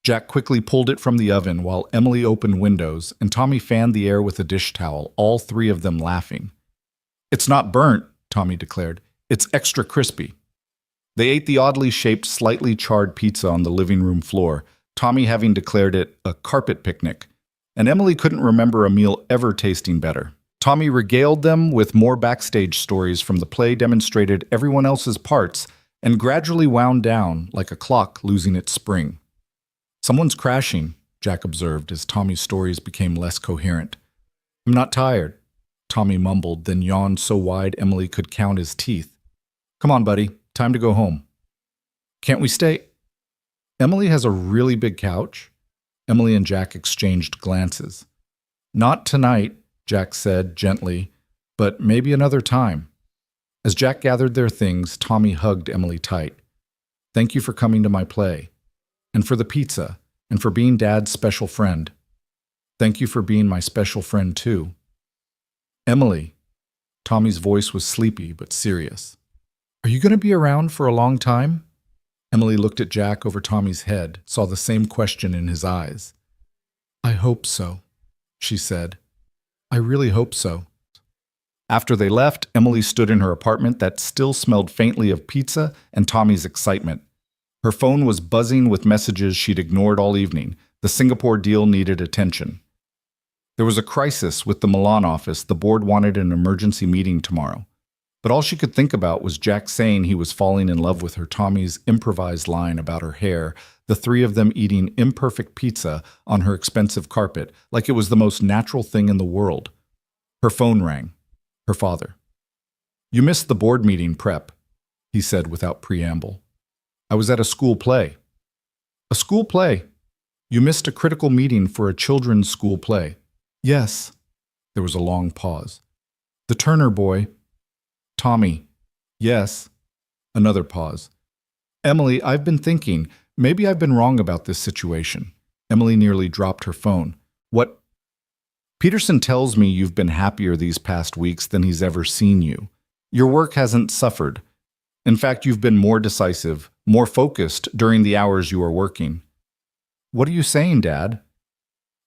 Jack quickly pulled it from the oven while Emily opened windows, and Tommy fanned the air with a dish towel, all three of them laughing. "It's not burnt," Tommy declared. "It's extra crispy." They ate the oddly shaped, slightly charred pizza on the living room floor, Tommy having declared it a carpet picnic, and Emily couldn't remember a meal ever tasting better. Tommy regaled them with more backstage stories from the play, demonstrated everyone else's parts, and gradually wound down like a clock losing its spring. "Someone's crashing," Jack observed as Tommy's stories became less coherent. "I'm not tired," Tommy mumbled, then yawned so wide Emily could count his teeth. "Come on, buddy. Time to go home." "Can't we stay?" "Emily has a really big couch." Emily and Jack exchanged glances. "Not tonight," Jack said gently, "but maybe another time." As Jack gathered their things, Tommy hugged Emily tight. "Thank you for coming to my play. And for the pizza. And for being Dad's special friend. Thank you for being my special friend, too." "Emily." Tommy's voice was sleepy but serious. "Are you going to be around for a long time?" Emily looked at Jack over Tommy's head, saw the same question in his eyes. "I hope so," she said. "I really hope so." After they left, Emily stood in her apartment that still smelled faintly of pizza and Tommy's excitement. Her phone was buzzing with messages she'd ignored all evening. The Singapore deal needed attention. There was a crisis with the Milan office. The board wanted an emergency meeting tomorrow. But all she could think about was Jack saying he was falling in love with her, Tommy's improvised line about her hair, the three of them eating imperfect pizza on her expensive carpet like it was the most natural thing in the world. Her phone rang. Her father. "You missed the board meeting prep," he said without preamble. "I was at a school play." "A school play? You missed a critical meeting for a children's school play." "Yes." There was a long pause. "The Turner boy." "Tommy." "Yes." Another pause. "Emily, I've been thinking, maybe I've been wrong about this situation." Emily nearly dropped her phone. "What?" "Peterson tells me you've been happier these past weeks than he's ever seen you. Your work hasn't suffered. In fact, you've been more decisive, more focused during the hours you are working." "What are you saying, Dad?"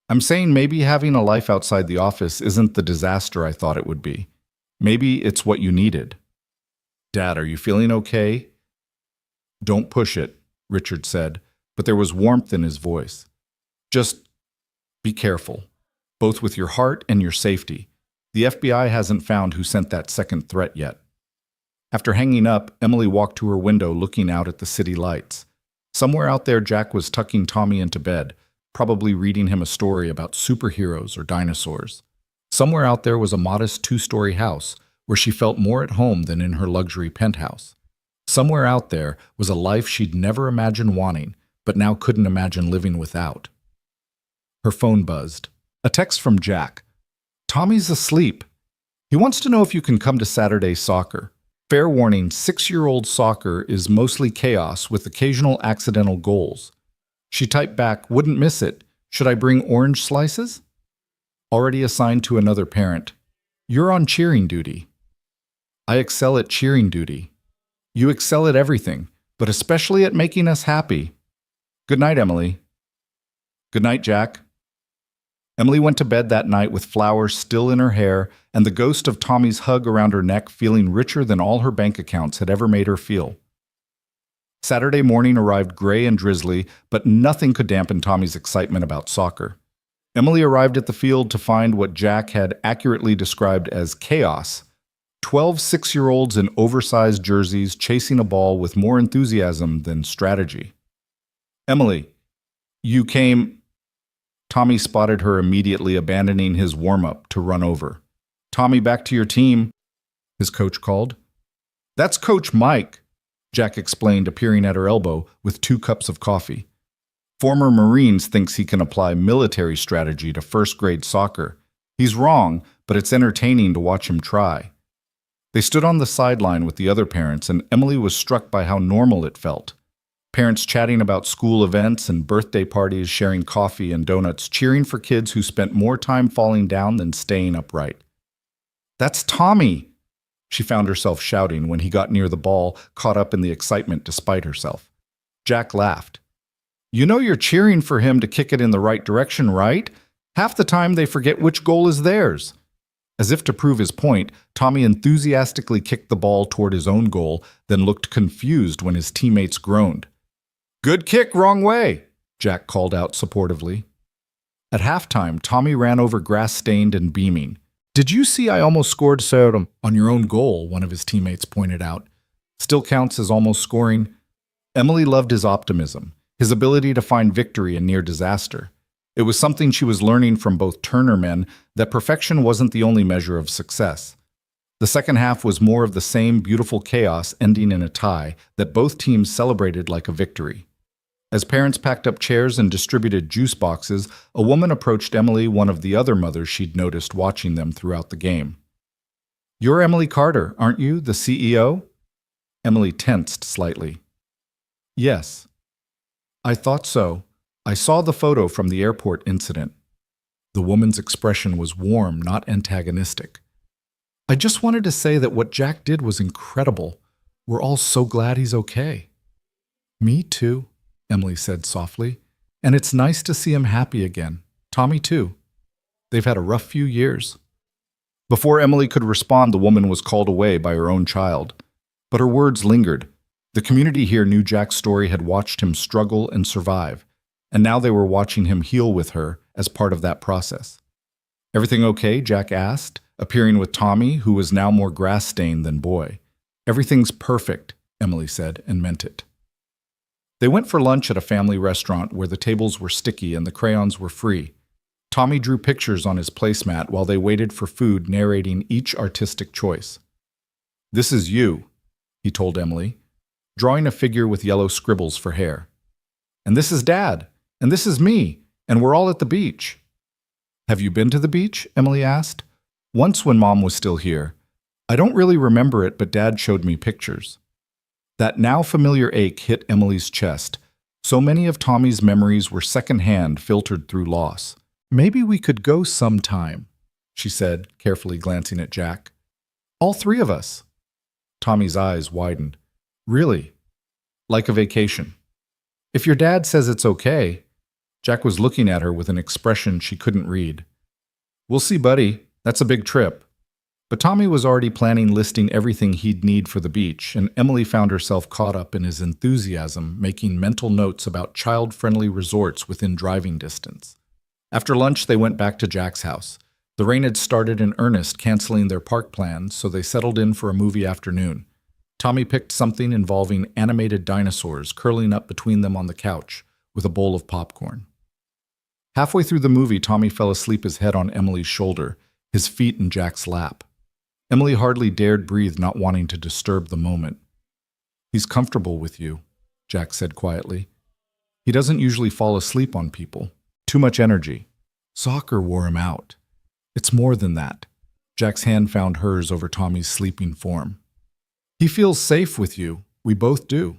"I'm saying maybe having a life outside the office isn't the disaster I thought it would be. Maybe it's what you needed." "Dad, are you feeling okay?" "Don't push it," Richard said, but there was warmth in his voice. "Just be careful." both with your heart and your safety. The FBI hasn't found who sent that second threat yet. After hanging up, Emily walked to her window looking out at the city lights. Somewhere out there, Jack was tucking Tommy into bed, probably reading him a story about superheroes or dinosaurs. Somewhere out there was a modest 2-story house where she felt more at home than in her luxury penthouse. Somewhere out there was a life she'd never imagined wanting, but now couldn't imagine living without. Her phone buzzed. A text from Jack. Tommy's asleep. He wants to know if you can come to Saturday soccer. Fair warning, 6-year-old soccer is mostly chaos with occasional accidental goals. She typed back, wouldn't miss it. Should I bring orange slices? Already assigned to another parent. You're on cheering duty. I excel at cheering duty. You excel at everything, but especially at making us happy. Good night, Emily. Good night, Jack. Emily went to bed that night with flowers still in her hair and the ghost of Tommy's hug around her neck feeling richer than all her bank accounts had ever made her feel. Saturday morning arrived gray and drizzly, but nothing could dampen Tommy's excitement about soccer. Emily arrived at the field to find what Jack had accurately described as chaos. 12 6-year-olds in oversized jerseys chasing a ball with more enthusiasm than strategy. Emily, you came... Tommy spotted her immediately abandoning his warm-up to run over. Tommy, back to your team, his coach called. That's Coach Mike, Jack explained, appearing at her elbow with 2 cups of coffee. Former Marines thinks he can apply military strategy to first-grade soccer. He's wrong, but it's entertaining to watch him try. They stood on the sideline with the other parents, and Emily was struck by how normal it felt. Parents chatting about school events and birthday parties, sharing coffee and donuts, cheering for kids who spent more time falling down than staying upright. That's Tommy, she found herself shouting when he got near the ball, caught up in the excitement despite herself. Jack laughed. You know you're cheering for him to kick it in the right direction, right? Half the time they forget which goal is theirs. As if to prove his point, Tommy enthusiastically kicked the ball toward his own goal, then looked confused when his teammates groaned. Good kick, wrong way, Jack called out supportively. At halftime, Tommy ran over grass-stained and beaming. Did you see I almost scored Sodom on your own goal, one of his teammates pointed out. Still counts as almost scoring. Emily loved his optimism, his ability to find victory in near disaster. It was something she was learning from both Turner men, that perfection wasn't the only measure of success. The second half was more of the same beautiful chaos ending in a tie that both teams celebrated like a victory. As parents packed up chairs and distributed juice boxes, a woman approached Emily, one of the other mothers she'd noticed watching them throughout the game. You're Emily Carter, aren't you, the CEO? Emily tensed slightly. Yes. I thought so. I saw the photo from the airport incident. The woman's expression was warm, not antagonistic. I just wanted to say that what Jack did was incredible. We're all so glad he's okay. Me too, Emily said softly. And it's nice to see him happy again. Tommy too. They've had a rough few years. Before Emily could respond, the woman was called away by her own child. But her words lingered. The community here knew Jack's story had watched him struggle and survive, and now they were watching him heal with her as part of that process. Everything okay? Jack asked, appearing with Tommy, who was now more grass-stained than boy. Everything's perfect, Emily said, and meant it. They went for lunch at a family restaurant where the tables were sticky and the crayons were free. Tommy drew pictures on his placemat while they waited for food, narrating each artistic choice. This is you, he told Emily, drawing a figure with yellow scribbles for hair. And this is Dad, and this is me, and we're all at the beach. Have you been to the beach? Emily asked. Once when Mom was still here. I don't really remember it, but Dad showed me pictures. That now familiar ache hit Emily's chest. So many of Tommy's memories were secondhand, filtered through loss. Maybe we could go sometime, she said, carefully glancing at Jack. All 3 of us. Tommy's eyes widened. Really? Like a vacation? If your dad says it's okay. Jack was looking at her with an expression she couldn't read. We'll see, buddy. That's a big trip. But Tommy was already planning, listing everything he'd need for the beach, and Emily found herself caught up in his enthusiasm, making mental notes about child-friendly resorts within driving distance. After lunch, they went back to Jack's house. The rain had started in earnest, canceling their park plans, so they settled in for a movie afternoon. Tommy picked something involving animated dinosaurs curling up between them on the couch with a bowl of popcorn. Halfway through the movie, Tommy fell asleep, his head on Emily's shoulder, his feet in Jack's lap. Emily hardly dared breathe, not wanting to disturb the moment. "He's comfortable with you," Jack said quietly. "He doesn't usually fall asleep on people. Too much energy. Soccer wore him out." "It's more than that." Jack's hand found hers over Tommy's sleeping form. "He feels safe with you. We both do."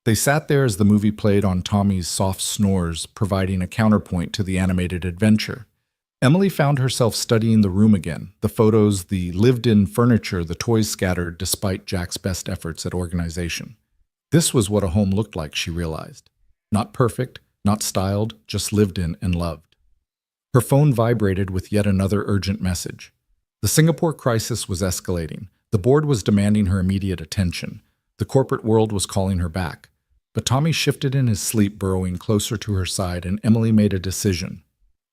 They sat there as the movie played on Tommy's soft snores, providing a counterpoint to the animated adventure. Emily found herself studying the room again, the photos, the lived-in furniture, the toys scattered despite Jack's best efforts at organization. This was what a home looked like, she realized. Not perfect, not styled, just lived in and loved. Her phone vibrated with yet another urgent message. The Singapore crisis was escalating. The board was demanding her immediate attention. The corporate world was calling her back. But Tommy shifted in his sleep, burrowing closer to her side, and Emily made a decision.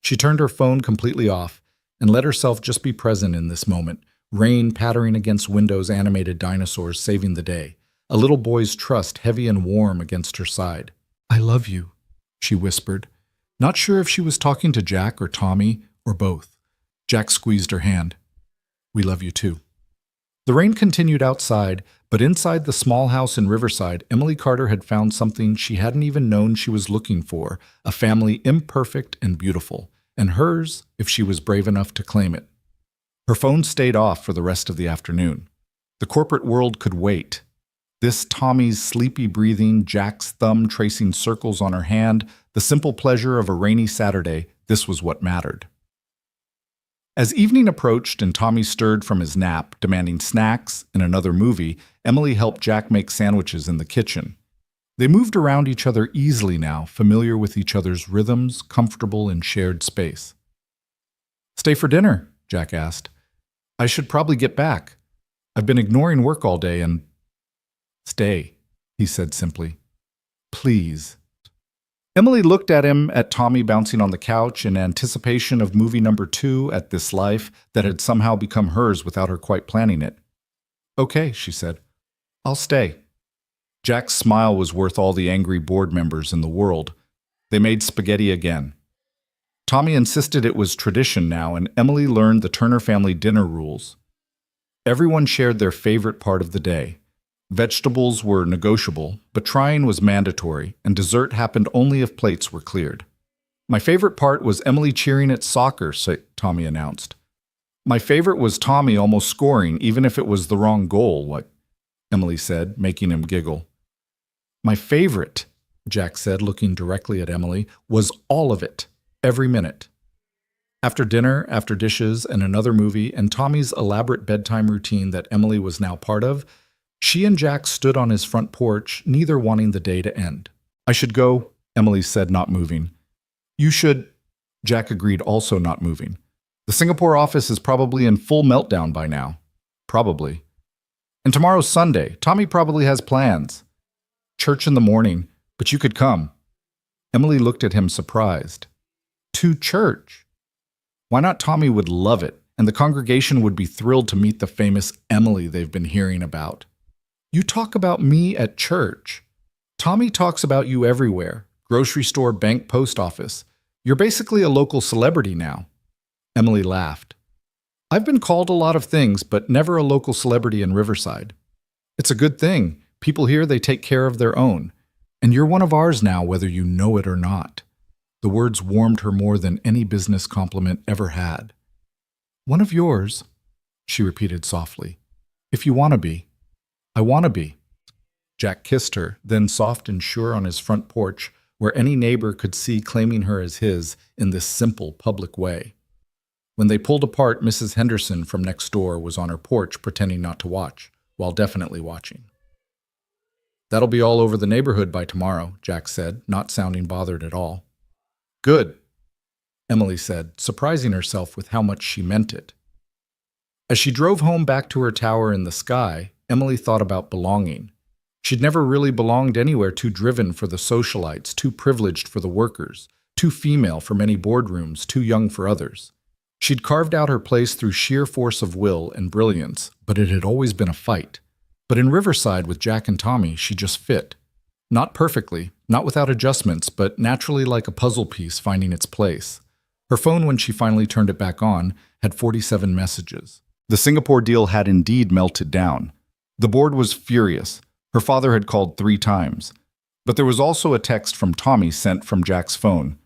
She turned her phone completely off and let herself just be present in this moment, rain pattering against windows, animated dinosaurs saving the day, a little boy's trust heavy and warm against her side. "I love you," she whispered, not sure if she was talking to Jack or Tommy or both. Jack squeezed her hand. "We love you too." The rain continued outside, but inside the small house in Riverside, Emily Carter had found something she hadn't even known she was looking for, a family imperfect and beautiful, and hers if she was brave enough to claim it. Her phone stayed off for the rest of the afternoon. The corporate world could wait. This Tommy's sleepy breathing, Jack's thumb tracing circles on her hand, the simple pleasure of a rainy Saturday, this was what mattered. As evening approached and Tommy stirred from his nap, demanding snacks and another movie, Emily helped Jack make sandwiches in the kitchen. They moved around each other easily now, familiar with each other's rhythms, comfortable in shared space. "Stay for dinner?" Jack asked. "I should probably get back. I've been ignoring work all day and—" "Stay," he said simply. "Please." Emily looked at him, at Tommy bouncing on the couch in anticipation of movie number 2 at this life that had somehow become hers without her quite planning it. "Okay," she said. "I'll stay." Jack's smile was worth all the angry board members in the world. They made spaghetti again. Tommy insisted it was tradition now, and Emily learned the Turner family dinner rules. Everyone shared their favorite part of the day. Vegetables were negotiable, but trying was mandatory, and dessert happened only if plates were cleared. "My favorite part was Emily cheering at soccer," Tommy announced. "My favorite was Tommy almost scoring, even if it was the wrong goal," Emily said, making him giggle. "My favorite," Jack said, looking directly at Emily, "was all of it, every minute." After dinner, after dishes, and another movie, and Tommy's elaborate bedtime routine that Emily was now part of, she and Jack stood on his front porch, neither wanting the day to end. "I should go," Emily said, not moving. "You should," Jack agreed, also not moving. "The Singapore office is probably in full meltdown by now." "Probably." "And tomorrow's Sunday. Tommy probably has plans." "Church in the morning, but you could come." Emily looked at him surprised. "To church?" Why not? Tommy would love it, and the congregation would be thrilled to meet the famous Emily they've been hearing about. "You talk about me at church. Tommy talks about you everywhere. Grocery store, bank, post office. You're basically a local celebrity now." Emily laughed. "I've been called a lot of things, but never a local celebrity in Riverside. It's a good thing. People here, they take care of their own. And you're one of ours now, whether you know it or not." The words warmed her more than any business compliment ever had. "One of yours," she repeated softly. "If you want to be." "I want to be." Jack kissed her, then soft and sure on his front porch, where any neighbor could see, claiming her as his in this simple, public way. When they pulled apart, Mrs. Henderson from next door was on her porch pretending not to watch, while definitely watching. "That'll be all over the neighborhood by tomorrow," Jack said, not sounding bothered at all. "Good," Emily said, surprising herself with how much she meant it. As she drove home back to her tower in the sky, Emily thought about belonging. She'd never really belonged anywhere, too driven for the socialites, too privileged for the workers, too female for many boardrooms, too young for others. She'd carved out her place through sheer force of will and brilliance, but it had always been a fight. But in Riverside with Jack and Tommy, she just fit. Not perfectly, not without adjustments, but naturally like a puzzle piece finding its place. Her phone, when she finally turned it back on, had 47 messages. The Singapore deal had indeed melted down. The board was furious. Her father had called 3 times. But there was also a text from Tommy sent from Jack's phone.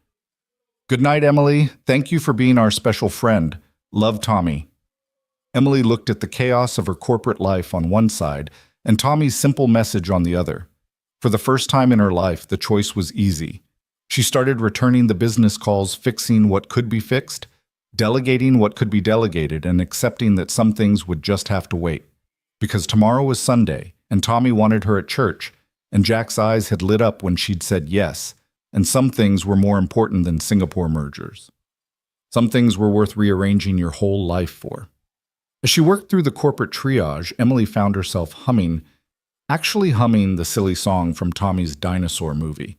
"Good night, Emily. Thank you for being our special friend. Love, Tommy." Emily looked at the chaos of her corporate life on one side and Tommy's simple message on the other. For the first time in her life, the choice was easy. She started returning the business calls, fixing what could be fixed, delegating what could be delegated, and accepting that some things would just have to wait. Because tomorrow was Sunday, and Tommy wanted her at church, and Jack's eyes had lit up when she'd said yes, and some things were more important than Singapore mergers. Some things were worth rearranging your whole life for. As she worked through the corporate triage, Emily found herself humming the silly song from Tommy's dinosaur movie.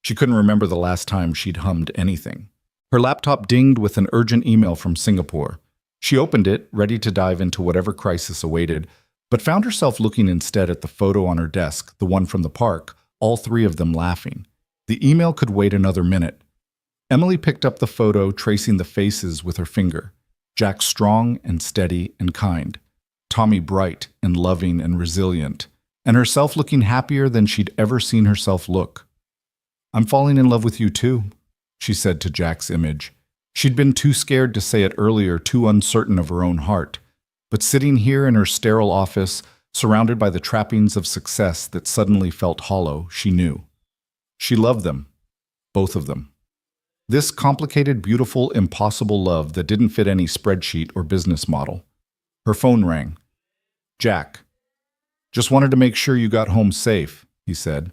She couldn't remember the last time she'd hummed anything. Her laptop dinged with an urgent email from Singapore. She opened it, ready to dive into whatever crisis awaited, but found herself looking instead at the photo on her desk, the one from the park, all 3 of them laughing. The email could wait another minute. Emily picked up the photo, tracing the faces with her finger. Jack strong and steady and kind. Tommy bright and loving and resilient. And herself looking happier than she'd ever seen herself look. "I'm falling in love with you too," she said to Jack's image. She'd been too scared to say it earlier, too uncertain of her own heart. But sitting here in her sterile office, surrounded by the trappings of success that suddenly felt hollow, she knew. She loved them, both of them. This complicated, beautiful, impossible love that didn't fit any spreadsheet or business model. Her phone rang. "Jack. Just wanted to make sure you got home safe," he said.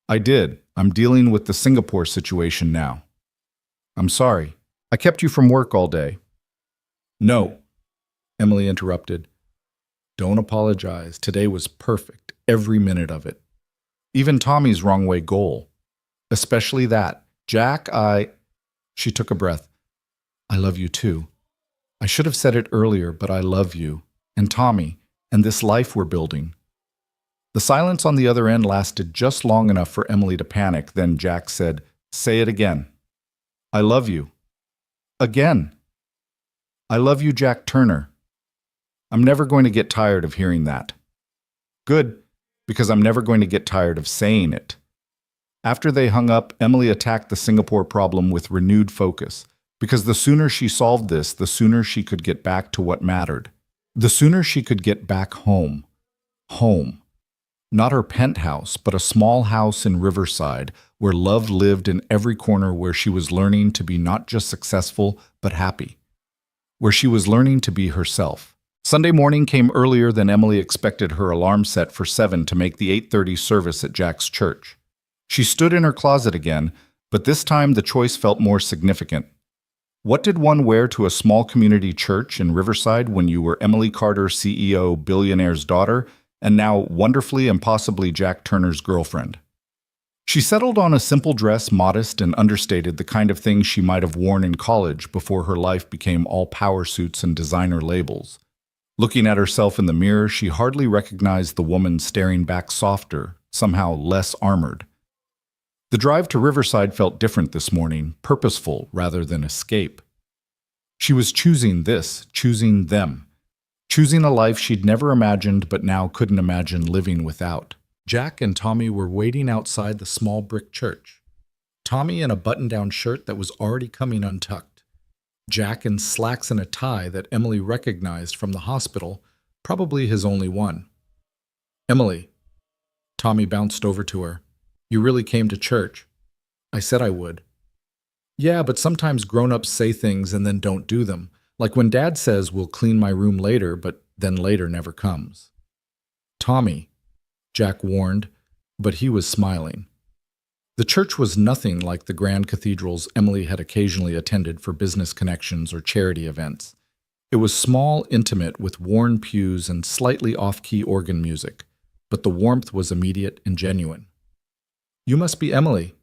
"I did. I'm dealing with the Singapore situation now." "I'm sorry. I kept you from work all day." "No," Emily interrupted. "Don't apologize. Today was perfect, every minute of it. Even Tommy's wrong-way goal. Especially that. Jack, She took a breath. "I love you too. I should have said it earlier, but I love you, and Tommy, and this life we're building." The silence on the other end lasted just long enough for Emily to panic. Then Jack said, "Say it again." "I love you." "Again." "I love you, Jack Turner." "I'm never going to get tired of hearing that." "Good, because I'm never going to get tired of saying it." After they hung up, Emily attacked the Singapore problem with renewed focus, because the sooner she solved this, the sooner she could get back to what mattered. The sooner she could get back home. Home. Not her penthouse, but a small house in Riverside, where love lived in every corner, where she was learning to be not just successful, but happy. Where she was learning to be herself. Sunday morning came earlier than Emily expected, her alarm set for 7 to make the 8:30 service at Jack's church. She stood in her closet again, but this time the choice felt more significant. What did one wear to a small community church in Riverside when you were Emily Carter, CEO, billionaire's daughter, and now wonderfully and possibly Jack Turner's girlfriend? She settled on a simple dress, modest and understated, the kind of thing she might have worn in college before her life became all power suits and designer labels. Looking at herself in the mirror, she hardly recognized the woman staring back, softer, somehow less armored. The drive to Riverside felt different this morning, purposeful rather than escape. She was choosing this, choosing them. Choosing a life she'd never imagined but now couldn't imagine living without. Jack and Tommy were waiting outside the small brick church. Tommy in a button-down shirt that was already coming untucked. Jack in slacks and a tie that Emily recognized from the hospital, probably his only one. "Emily." Tommy bounced over to her. "You really came to church." "I said I would." "Yeah, but sometimes grown-ups say things and then don't do them. Like when Dad says we'll clean my room later, but then later never comes." "Tommy," Jack warned, but he was smiling. The church was nothing like the grand cathedrals Emily had occasionally attended for business connections or charity events. It was small, intimate, with worn pews and slightly off-key organ music, but the warmth was immediate and genuine. "You must be Emily."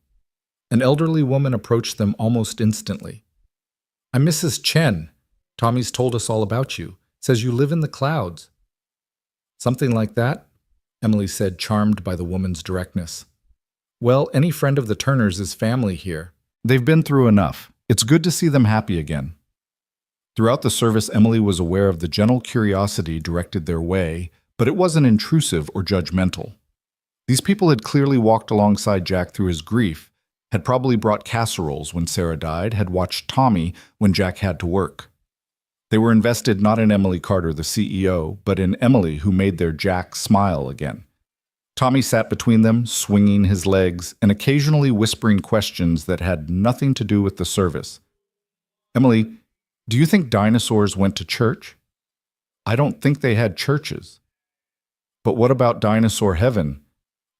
An elderly woman approached them almost instantly. "I'm Mrs. Chen. Tommy's told us all about you. Says you live in the clouds." "Something like that," Emily said, charmed by the woman's directness. "Well, any friend of the Turners is family here. They've been through enough. It's good to see them happy again." Throughout the service, Emily was aware of the gentle curiosity directed their way, but it wasn't intrusive or judgmental. These people had clearly walked alongside Jack through his grief, had probably brought casseroles when Sarah died, had watched Tommy when Jack had to work. They were invested not in Emily Carter, the CEO, but in Emily, who made their Jack smile again. Tommy sat between them, swinging his legs and occasionally whispering questions that had nothing to do with the service. "Emily, do you think dinosaurs went to church?" "I don't think they had churches." "But what about dinosaur heaven?"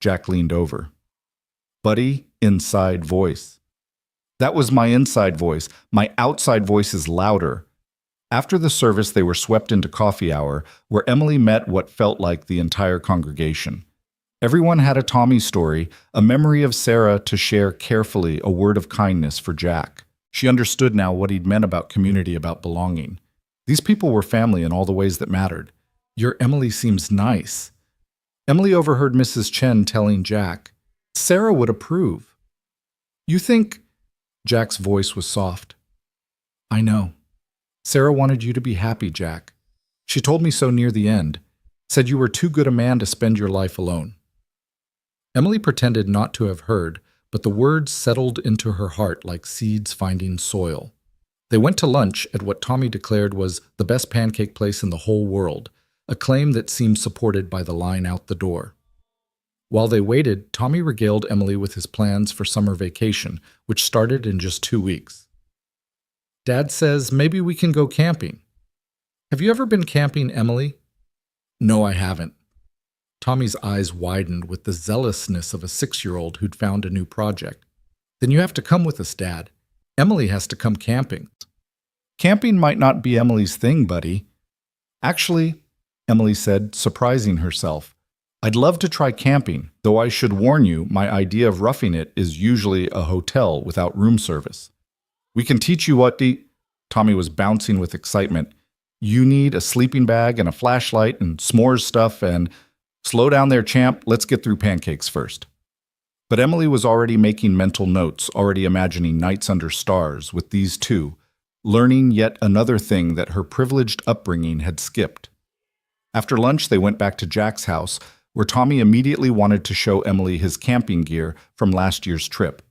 Jack leaned over. "Buddy, inside voice." "That was my inside voice. My outside voice is louder." After the service, they were swept into coffee hour, where Emily met what felt like the entire congregation. Everyone had a Tommy story, a memory of Sarah to share carefully, a word of kindness for Jack. She understood now what he'd meant about community, about belonging. These people were family in all the ways that mattered. "Your Emily seems nice." Emily overheard Mrs. Chen telling Jack, "Sarah would approve." "You think—" Jack's voice was soft. "I know. Sarah wanted you to be happy, Jack. She told me so near the end. Said you were too good a man to spend your life alone." Emily pretended not to have heard, but the words settled into her heart like seeds finding soil. They went to lunch at what Tommy declared was the best pancake place in the whole world, a claim that seemed supported by the line out the door. While they waited, Tommy regaled Emily with his plans for summer vacation, which started in just 2 weeks. "Dad says maybe we can go camping." "Have you ever been camping, Emily?" "No, I haven't." Tommy's eyes widened with the zealousness of a 6-year-old who'd found a new project. "Then you have to come with us, Dad. Emily has to come camping." "Camping might not be Emily's thing, buddy." "Actually," Emily said, surprising herself, "I'd love to try camping, though I should warn you, my idea of roughing it is usually a hotel without room service. We can teach you what the—" Tommy was bouncing with excitement. "You need a sleeping bag and a flashlight and s'mores stuff and—" "Slow down there, champ. Let's get through pancakes first." But Emily was already making mental notes, already imagining nights under stars with these two, learning yet another thing that her privileged upbringing had skipped. After lunch, they went back to Jack's house, where Tommy immediately wanted to show Emily his camping gear from last year's trip.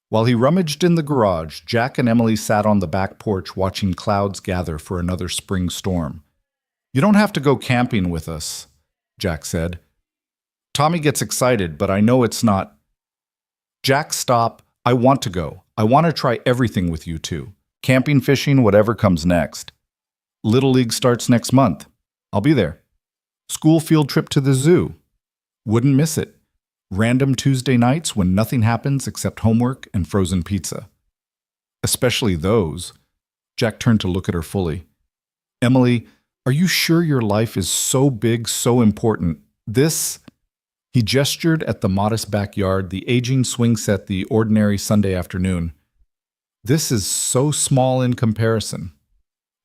While he rummaged in the garage, Jack and Emily sat on the back porch watching clouds gather for another spring storm. "You don't have to go camping with us," Jack said. "Tommy gets excited, but I know it's not—" "Jack, stop. I want to go. I want to try everything with you two. Camping, fishing, whatever comes next. Little League starts next month. I'll be there. School field trip to the zoo. Wouldn't miss it. Random Tuesday nights when nothing happens except homework and frozen pizza. Especially those." Jack turned to look at her fully. "Emily, are you sure your life is so big, so important? This—" He gestured at the modest backyard, the aging swing set, the ordinary Sunday afternoon. "This is so small in comparison."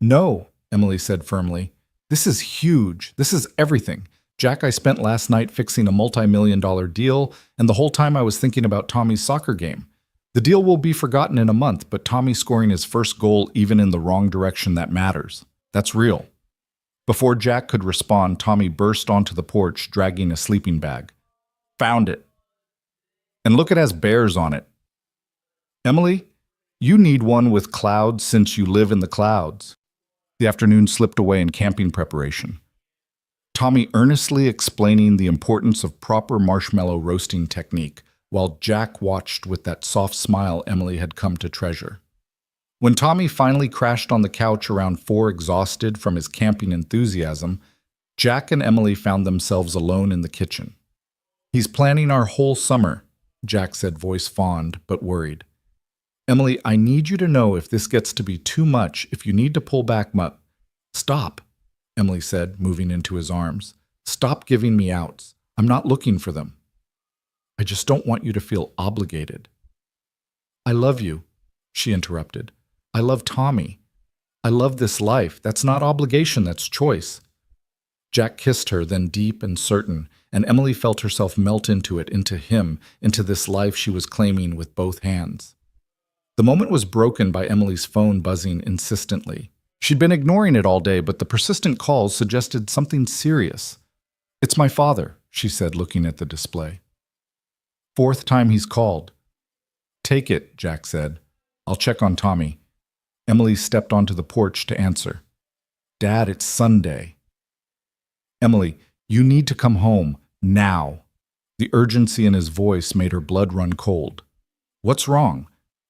"No," Emily said firmly. "This is huge. This is everything. Jack, I spent last night fixing a multi-million-dollar deal, and the whole time I was thinking about Tommy's soccer game. The deal will be forgotten in a month, but Tommy scoring his first goal even in the wrong direction, that matters. That's real." Before Jack could respond, Tommy burst onto the porch, dragging a sleeping bag. "Found it. And look, it has bears on it." "Emily, you need one with clouds since you live in the clouds." The afternoon slipped away in camping preparation. Tommy earnestly explaining the importance of proper marshmallow roasting technique, while Jack watched with that soft smile Emily had come to treasure. When Tommy finally crashed on the couch around 4, exhausted from his camping enthusiasm, Jack and Emily found themselves alone in the kitchen. "He's planning our whole summer," Jack said, voice fond but worried. "Emily, I need you to know if this gets to be too much, if you need to pull back Stop," Emily said, moving into his arms. "Stop giving me outs. I'm not looking for them. I just don't want you to feel obligated." I love you, she interrupted. I love Tommy. I love this life. That's not obligation, that's choice. Jack kissed her, then deep and certain, and Emily felt herself melt into it, into him, into this life she was claiming with both hands. The moment was broken by Emily's phone buzzing insistently. She'd been ignoring it all day, but the persistent calls suggested something serious. It's my father, she said, looking at the display. Fourth time he's called. Take it, Jack said. I'll check on Tommy. Emily stepped onto the porch to answer. Dad, it's Sunday. Emily, you need to come home, now. The urgency in his voice made her blood run cold. What's wrong?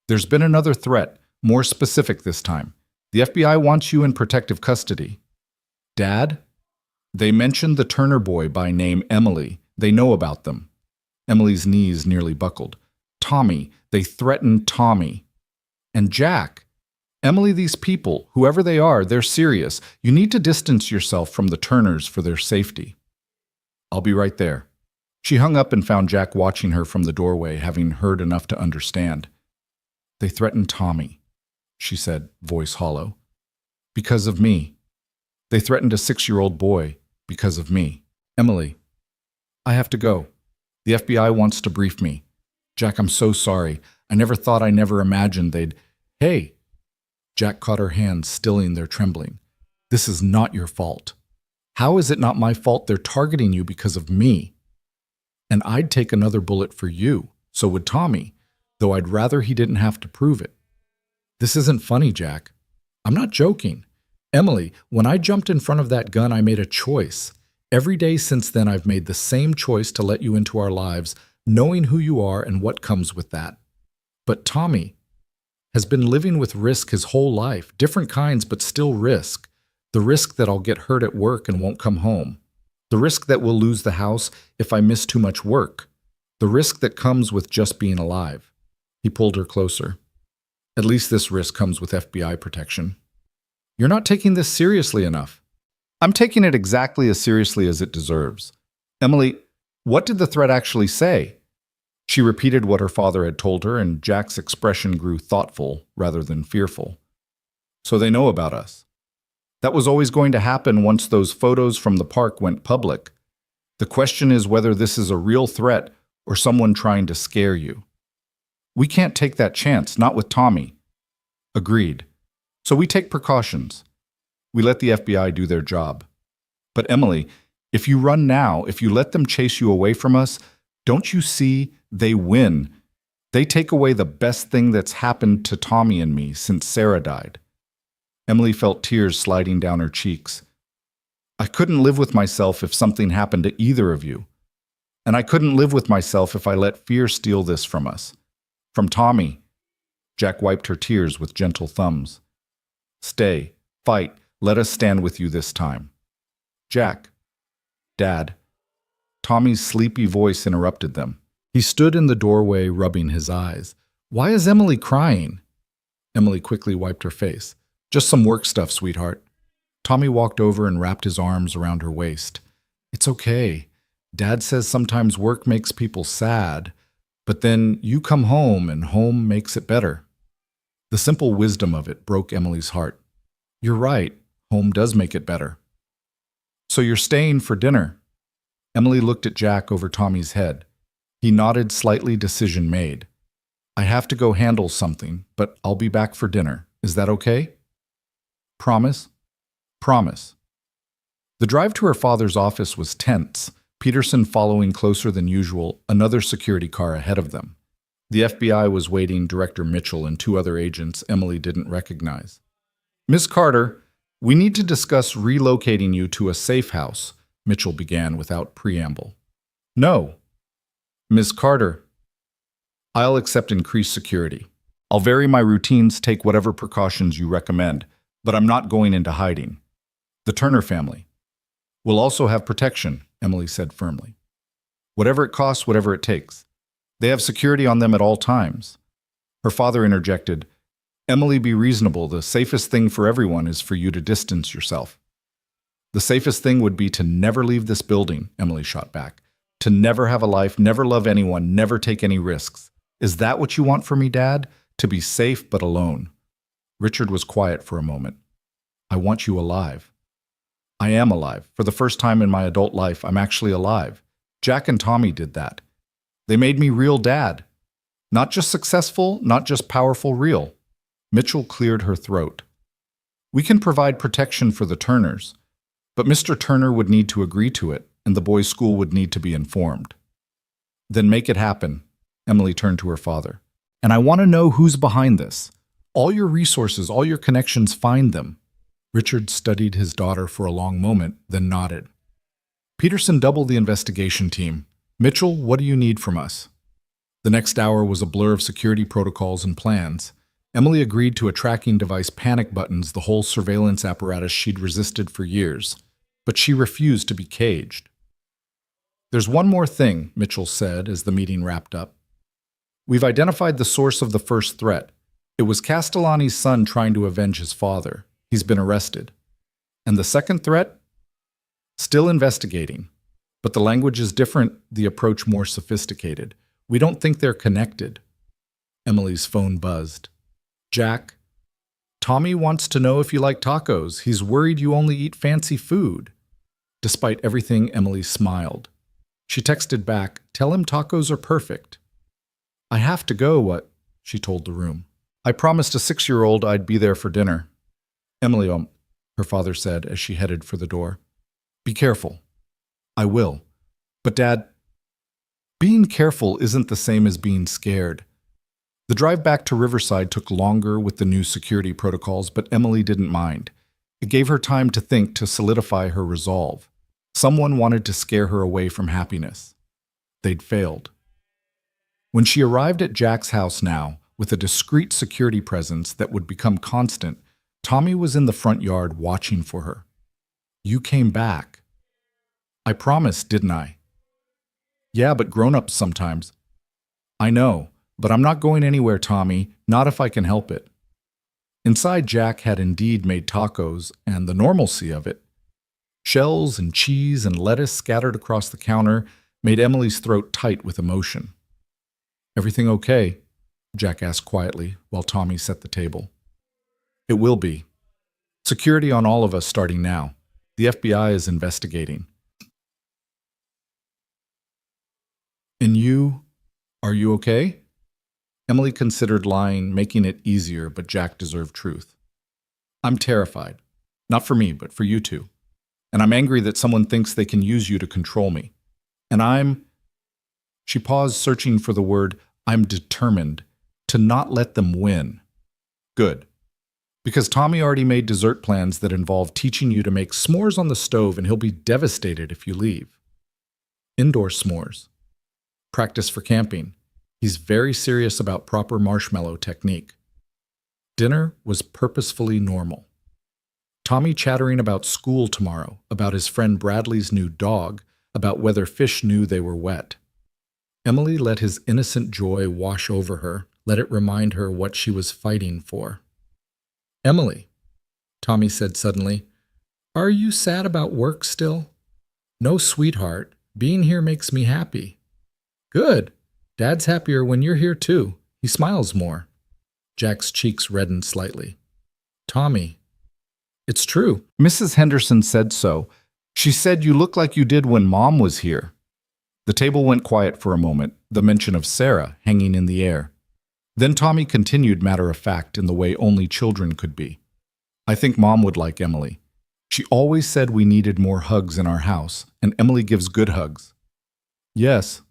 There's been another threat, more specific this time. The FBI wants you in protective custody. Dad? They mentioned the Turner boy by name Emily. They know about them. Emily's knees nearly buckled. Tommy. They threatened Tommy. And Jack. Emily, these people, whoever they are, they're serious. You need to distance yourself from the Turners for their safety. I'll be right there. She hung up and found Jack watching her from the doorway, having heard enough to understand. They threatened Tommy, she said, voice hollow. Because of me. They threatened a 6-year-old boy because of me. Emily, I have to go. The FBI wants to brief me. Jack, I'm so sorry. I never imagined they'd... Hey! Jack caught her hand, stilling their trembling. This is not your fault. How is it not my fault they're targeting you because of me? And I'd take another bullet for you, so would Tommy, though I'd rather he didn't have to prove it. This isn't funny, Jack. I'm not joking. Emily, when I jumped in front of that gun, I made a choice. Every day since then, I've made the same choice to let you into our lives, knowing who you are and what comes with that. But Tommy has been living with risk his whole life, different kinds, but still risk. The risk that I'll get hurt at work and won't come home. The risk that we'll lose the house if I miss too much work. The risk that comes with just being alive. He pulled her closer. At least this risk comes with FBI protection. You're not taking this seriously enough. I'm taking it exactly as seriously as it deserves. Emily, what did the threat actually say? She repeated what her father had told her, and Jack's expression grew thoughtful rather than fearful. So they know about us. That was always going to happen once those photos from the park went public. The question is whether this is a real threat or someone trying to scare you. We can't take that chance, not with Tommy. Agreed. So we take precautions. We let the FBI do their job. But Emily, if you run now, if you let them chase you away from us, don't you see they win? They take away the best thing that's happened to Tommy and me since Sarah died. Emily felt tears sliding down her cheeks. I couldn't live with myself if something happened to either of you. And I couldn't live with myself if I let fear steal this from us. From Tommy. Jack wiped her tears with gentle thumbs. Stay, fight, let us stand with you this time. Jack. Dad. Tommy's sleepy voice interrupted them. He stood in the doorway, rubbing his eyes. Why is Emily crying? Emily quickly wiped her face. Just some work stuff, sweetheart. Tommy walked over and wrapped his arms around her waist. It's okay. Dad says sometimes work makes people sad, but then you come home and home makes it better. The simple wisdom of it broke Emily's heart. You're right. Home does make it better. So you're staying for dinner? Emily looked at Jack over Tommy's head. He nodded, slightly, decision made. I have to go handle something, but I'll be back for dinner. Is that okay? Promise? Promise. The drive to her father's office was tense, Peterson following closer than usual, another security car ahead of them. The FBI was waiting, Director Mitchell and 2 other agents Emily didn't recognize. Miss Carter, we need to discuss relocating you to a safe house, Mitchell began without preamble. No. Miss Carter, I'll accept increased security. I'll vary my routines, take whatever precautions you recommend, but I'm not going into hiding. The Turner family will also have protection, Emily said firmly. Whatever it costs, whatever it takes. They have security on them at all times. Her father interjected, Emily, be reasonable. The safest thing for everyone is for you to distance yourself. The safest thing would be to never leave this building, Emily shot back. To never have a life, never love anyone, never take any risks. Is that what you want for me, Dad? to be safe but alone. Richard was quiet for a moment. I want you alive. I am alive. For the first time in my adult life, I'm actually alive. Jack and Tommy did that. They made me real dad. Not just successful, not just powerful, real. Mitchell cleared her throat. We can provide protection for the Turners, but Mr. Turner would need to agree to it, and the boys' school would need to be informed. Then make it happen. Emily turned to her father. And I want to know who's behind this. All your resources, all your connections, find them. Richard studied his daughter for a long moment, then nodded. Peterson doubled the investigation team. Mitchell, what do you need from us? The next hour was a blur of security protocols and plans. Emily agreed to a tracking device panic buttons, the whole surveillance apparatus she'd resisted for years. But she refused to be caged. There's one more thing, Mitchell said as the meeting wrapped up. We've identified the source of the first threat. It was Castellani's son trying to avenge his father. He's been arrested. And the second threat? Still investigating. But the language is different, the approach more sophisticated. We don't think they're connected. Emily's phone buzzed. Jack, Tommy wants to know if you like tacos. He's worried you only eat fancy food. Despite everything, Emily smiled. She texted back, tell him tacos are perfect. I have to go, what? She told the room. I promised a 6-year-old I'd be there for dinner. Emily, her father said as she headed for the door. Be careful. I will. But Dad, being careful isn't the same as being scared. The drive back to Riverside took longer with the new security protocols, but Emily didn't mind. It gave her time to think, to solidify her resolve. Someone wanted to scare her away from happiness. They'd failed. When she arrived at Jack's house now, with a discreet security presence that would become constant, Tommy was in the front yard watching for her. You came back. I promised, didn't I? Yeah, but grown-ups sometimes. I know, but I'm not going anywhere, Tommy, not if I can help it. Inside, Jack had indeed made tacos, and the normalcy of it. Shells and cheese and lettuce scattered across the counter made Emily's throat tight with emotion. Everything okay? Jack asked quietly while Tommy set the table. It will be. Security on all of us starting now. The FBI is investigating. And you? Are you okay? Emily considered lying, making it easier, but Jack deserved truth. I'm terrified. Not for me, but for you two. And I'm angry that someone thinks they can use you to control me. And She paused, searching for the word, I'm determined to not let them win. Good. Because Tommy already made dessert plans that involve teaching you to make s'mores on the stove, and he'll be devastated if you leave. Indoor s'mores. Practice for camping. He's very serious about proper marshmallow technique. Dinner was purposefully normal. Tommy chattering about school tomorrow, about his friend Bradley's new dog, about whether fish knew they were wet. Emily let his innocent joy wash over her, let it remind her what she was fighting for. Emily, Tommy said suddenly, are you sad about work still? No, sweetheart. Being here makes me happy. Good. Dad's happier when you're here too. He smiles more. Jack's cheeks reddened slightly. Tommy. It's true. Mrs. Henderson said so. She said you look like you did when Mom was here. The table went quiet for a moment, the mention of Sarah hanging in the air. Then Tommy continued matter-of-fact in the way only children could be. I think Mom would like Emily. She always said we needed more hugs in our house, and Emily gives good hugs. Yes,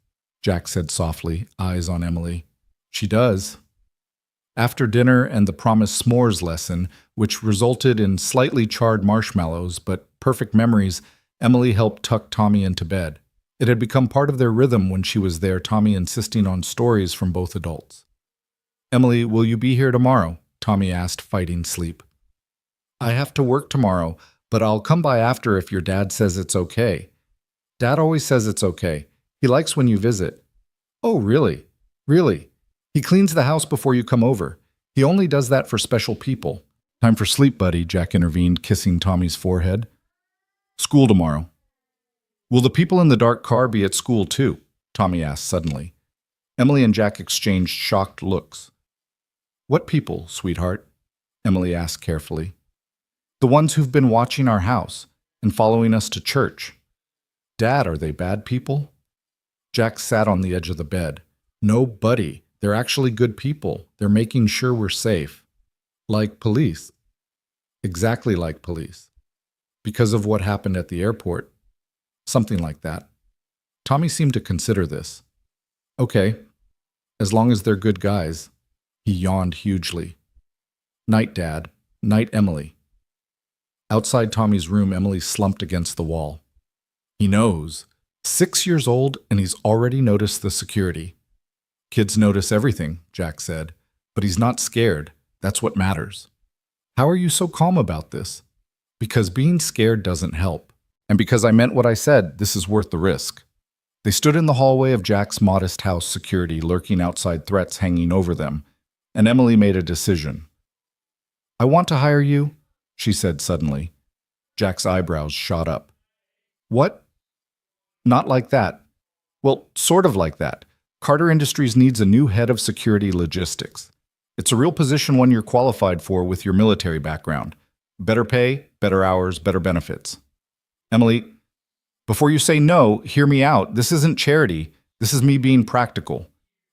Jack said softly, eyes on Emily. She does. After dinner and the promised s'mores lesson, which resulted in slightly charred marshmallows but perfect memories, Emily helped tuck Tommy into bed. It had become part of their rhythm when she was there, Tommy insisting on stories from both adults. Emily, will you be here tomorrow? Tommy asked, fighting sleep. I have to work tomorrow, but I'll come by after if your dad says it's okay. Dad always says it's okay. He likes when you visit. Oh, really? Really? He cleans the house before you come over. He only does that for special people. Time for sleep, buddy, Jack intervened, kissing Tommy's forehead. School tomorrow. Will the people in the dark car be at school too? Tommy asked suddenly. Emily and Jack exchanged shocked looks. What people, sweetheart? Emily asked carefully. The ones who've been watching our house and following us to church. Dad, are they bad people? Jack sat on the edge of the bed. No, buddy. They're actually good people. They're making sure we're safe. Like police. Exactly like police. Because of what happened at the airport. Something like that. Tommy seemed to consider this. Okay, as long as they're good guys. He yawned hugely. Night, Dad. Night, Emily. Outside Tommy's room, Emily slumped against the wall. He knows. 6 years old, and he's already noticed the security. Kids notice everything, Jack said, but he's not scared. That's what matters. How are you so calm about this? Because being scared doesn't help. And because I meant what I said, this is worth the risk. They stood in the hallway of Jack's modest house, security lurking outside, threats hanging over them, and Emily made a decision. I want to hire you, she said suddenly. Jack's eyebrows shot up. What? Not like that. Well, sort of like that. Carter Industries needs a new head of security logistics. It's a real position, one you're qualified for with your military background. Better pay, better hours, better benefits. Emily, before you say no, hear me out. This isn't charity. This is me being practical.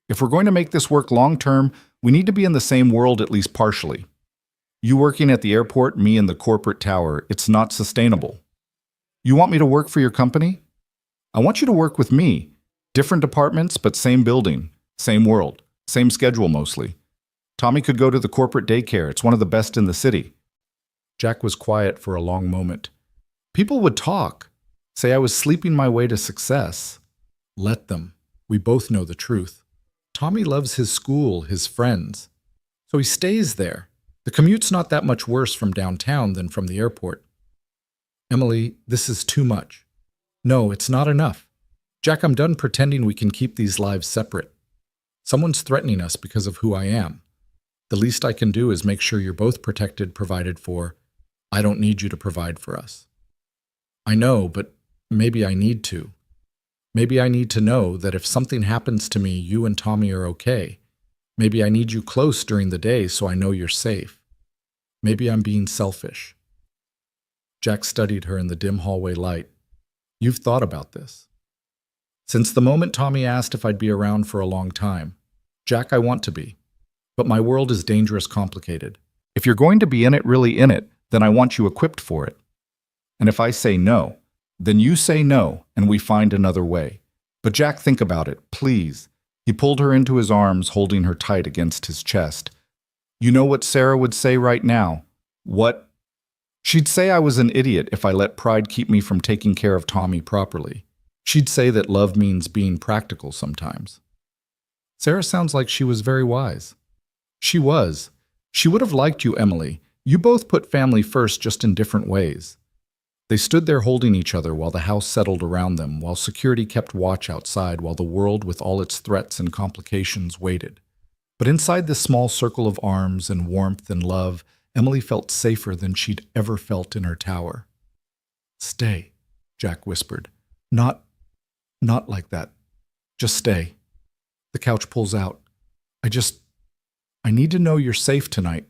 If we're going to make this work long term, we need to be in the same world at least partially. You working at the airport, me in the corporate tower. It's not sustainable. You want me to work for your company? I want you to work with me. Different departments, but same building, same world, same schedule mostly. Tommy could go to the corporate daycare. It's one of the best in the city. Jack was quiet for a long moment. People would talk, say I was sleeping my way to success. Let them. We both know the truth. Tommy loves his school, his friends. So he stays there. The commute's not that much worse from downtown than from the airport. Emily, this is too much. No, it's not enough. Jack, I'm done pretending we can keep these lives separate. Someone's threatening us because of who I am. The least I can do is make sure you're both protected, provided for. I don't need you to provide for us. I know, but maybe I need to. Maybe I need to know that if something happens to me, you and Tommy are okay. Maybe I need you close during the day so I know you're safe. Maybe I'm being selfish. Jack studied her in the dim hallway light. You've thought about this. Since the moment Tommy asked if I'd be around for a long time. Jack, I want to be. But my world is dangerous, complicated. If you're going to be in it, really in it, then I want you equipped for it. And if I say no, then you say no, and we find another way. But Jack, think about it, please. He pulled her into his arms, holding her tight against his chest. You know what Sarah would say right now? What? She'd say I was an idiot if I let pride keep me from taking care of Tommy properly. She'd say that love means being practical sometimes. Sarah sounds like she was very wise. She was. She would have liked you, Emily. You both put family first, just in different ways. They stood there holding each other while the house settled around them, while security kept watch outside, while the world with all its threats and complications waited. But inside this small circle of arms and warmth and love, Emily felt safer than she'd ever felt in her tower. Stay, Jack whispered. Not like that. Just stay. The couch pulls out. I need to know you're safe tonight.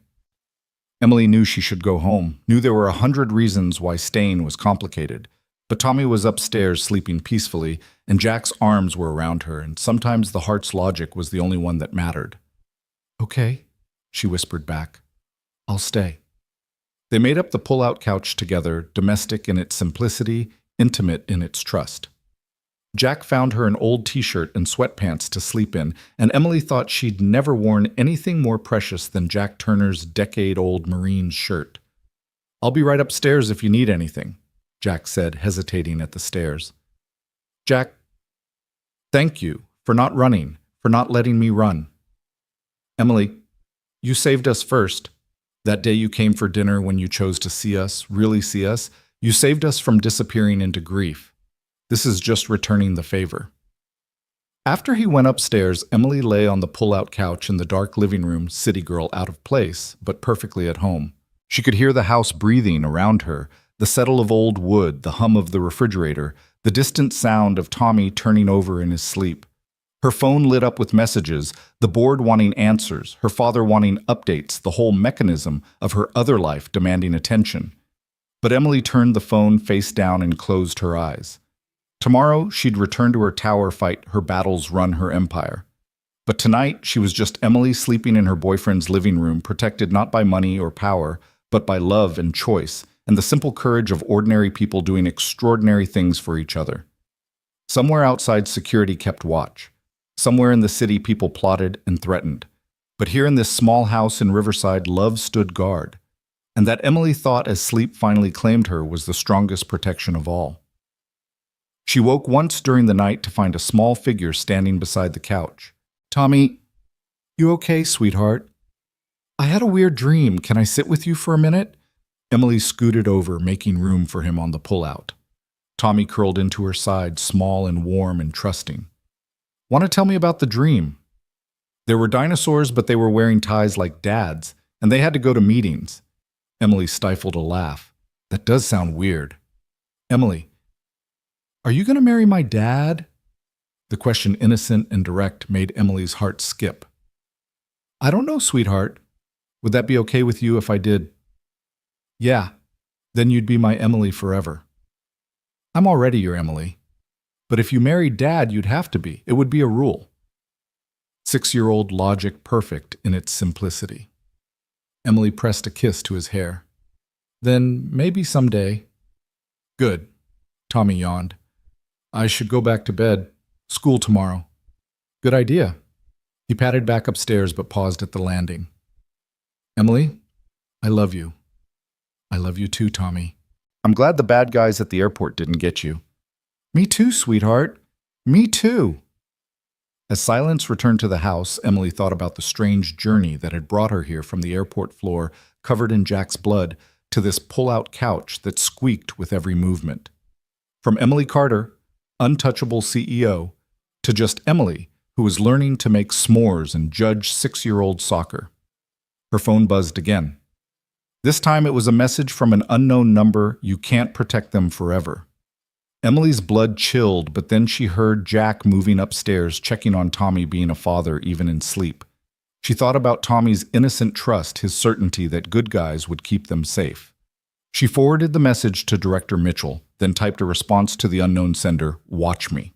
Emily knew she should go home, knew there were 100 reasons why staying was complicated. But Tommy was upstairs sleeping peacefully, and Jack's arms were around her, and sometimes the heart's logic was the only one that mattered. Okay, she whispered back. I'll stay. They made up the pull-out couch together, domestic in its simplicity, intimate in its trust. Jack found her an old t-shirt and sweatpants to sleep in, and Emily thought she'd never worn anything more precious than Jack Turner's decade-old Marine shirt. I'll be right upstairs if you need anything, Jack said, hesitating at the stairs. Jack, thank you for not running, for not letting me run. Emily, you saved us first. That day you came for dinner when you chose to see us, really see us, you saved us from disappearing into grief. This is just returning the favor. After he went upstairs, Emily lay on the pull-out couch in the dark living room, city girl out of place, but perfectly at home. She could hear the house breathing around her, the settle of old wood, the hum of the refrigerator, the distant sound of Tommy turning over in his sleep. Her phone lit up with messages, the board wanting answers, her father wanting updates, the whole mechanism of her other life demanding attention. But Emily turned the phone face down and closed her eyes. Tomorrow, she'd return to her tower, fight her battles, run her empire. But tonight, she was just Emily sleeping in her boyfriend's living room, protected not by money or power, but by love and choice, and the simple courage of ordinary people doing extraordinary things for each other. Somewhere outside, security kept watch. Somewhere in the city, people plotted and threatened. But here in this small house in Riverside, love stood guard. And that Emily thought as sleep finally claimed her was the strongest protection of all. She woke once during the night to find a small figure standing beside the couch. "Tommy, you okay, sweetheart? I had a weird dream. Can I sit with you for a minute?" Emily scooted over, making room for him on the pullout. Tommy curled into her side, small and warm and trusting. "Want to tell me about the dream?" There were dinosaurs, but they were wearing ties like dads, and they had to go to meetings. Emily stifled a laugh. "That does sound weird." "Emily, are you going to marry my dad?" The question, innocent and direct, made Emily's heart skip. "I don't know, sweetheart. Would that be okay with you if I did?" "Yeah, then you'd be my Emily forever." "I'm already your Emily. But if you married Dad, you'd have to be. It would be a rule." 6-year-old logic perfect in its simplicity. Emily pressed a kiss to his hair. "Then maybe someday." "Good." Tommy yawned. "I should go back to bed. School tomorrow." "Good idea." He padded back upstairs but paused at the landing. "Emily, I love you." "I love you too, Tommy. I'm glad the bad guys at the airport didn't get you." "Me too, sweetheart. Me too." As silence returned to the house, Emily thought about the strange journey that had brought her here from the airport floor, covered in Jack's blood, to this pull-out couch that squeaked with every movement. From Emily Carter, untouchable CEO, to just Emily, who was learning to make s'mores and judge 6-year-old soccer. Her phone buzzed again. This time it was a message from an unknown number. "You can't protect them forever." Emily's blood chilled, but then she heard Jack moving upstairs, checking on Tommy being a father even in sleep. She thought about Tommy's innocent trust, his certainty that good guys would keep them safe. She forwarded the message to Director Mitchell, then typed a response to the unknown sender, "Watch me."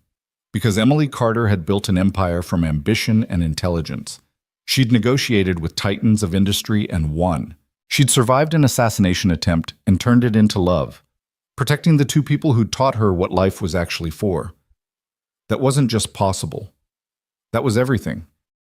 Because Emily Carter had built an empire from ambition and intelligence. She'd negotiated with titans of industry and won. She'd survived an assassination attempt and turned it into love, protecting the two people who'd taught her what life was actually for. That wasn't just possible. That was everything.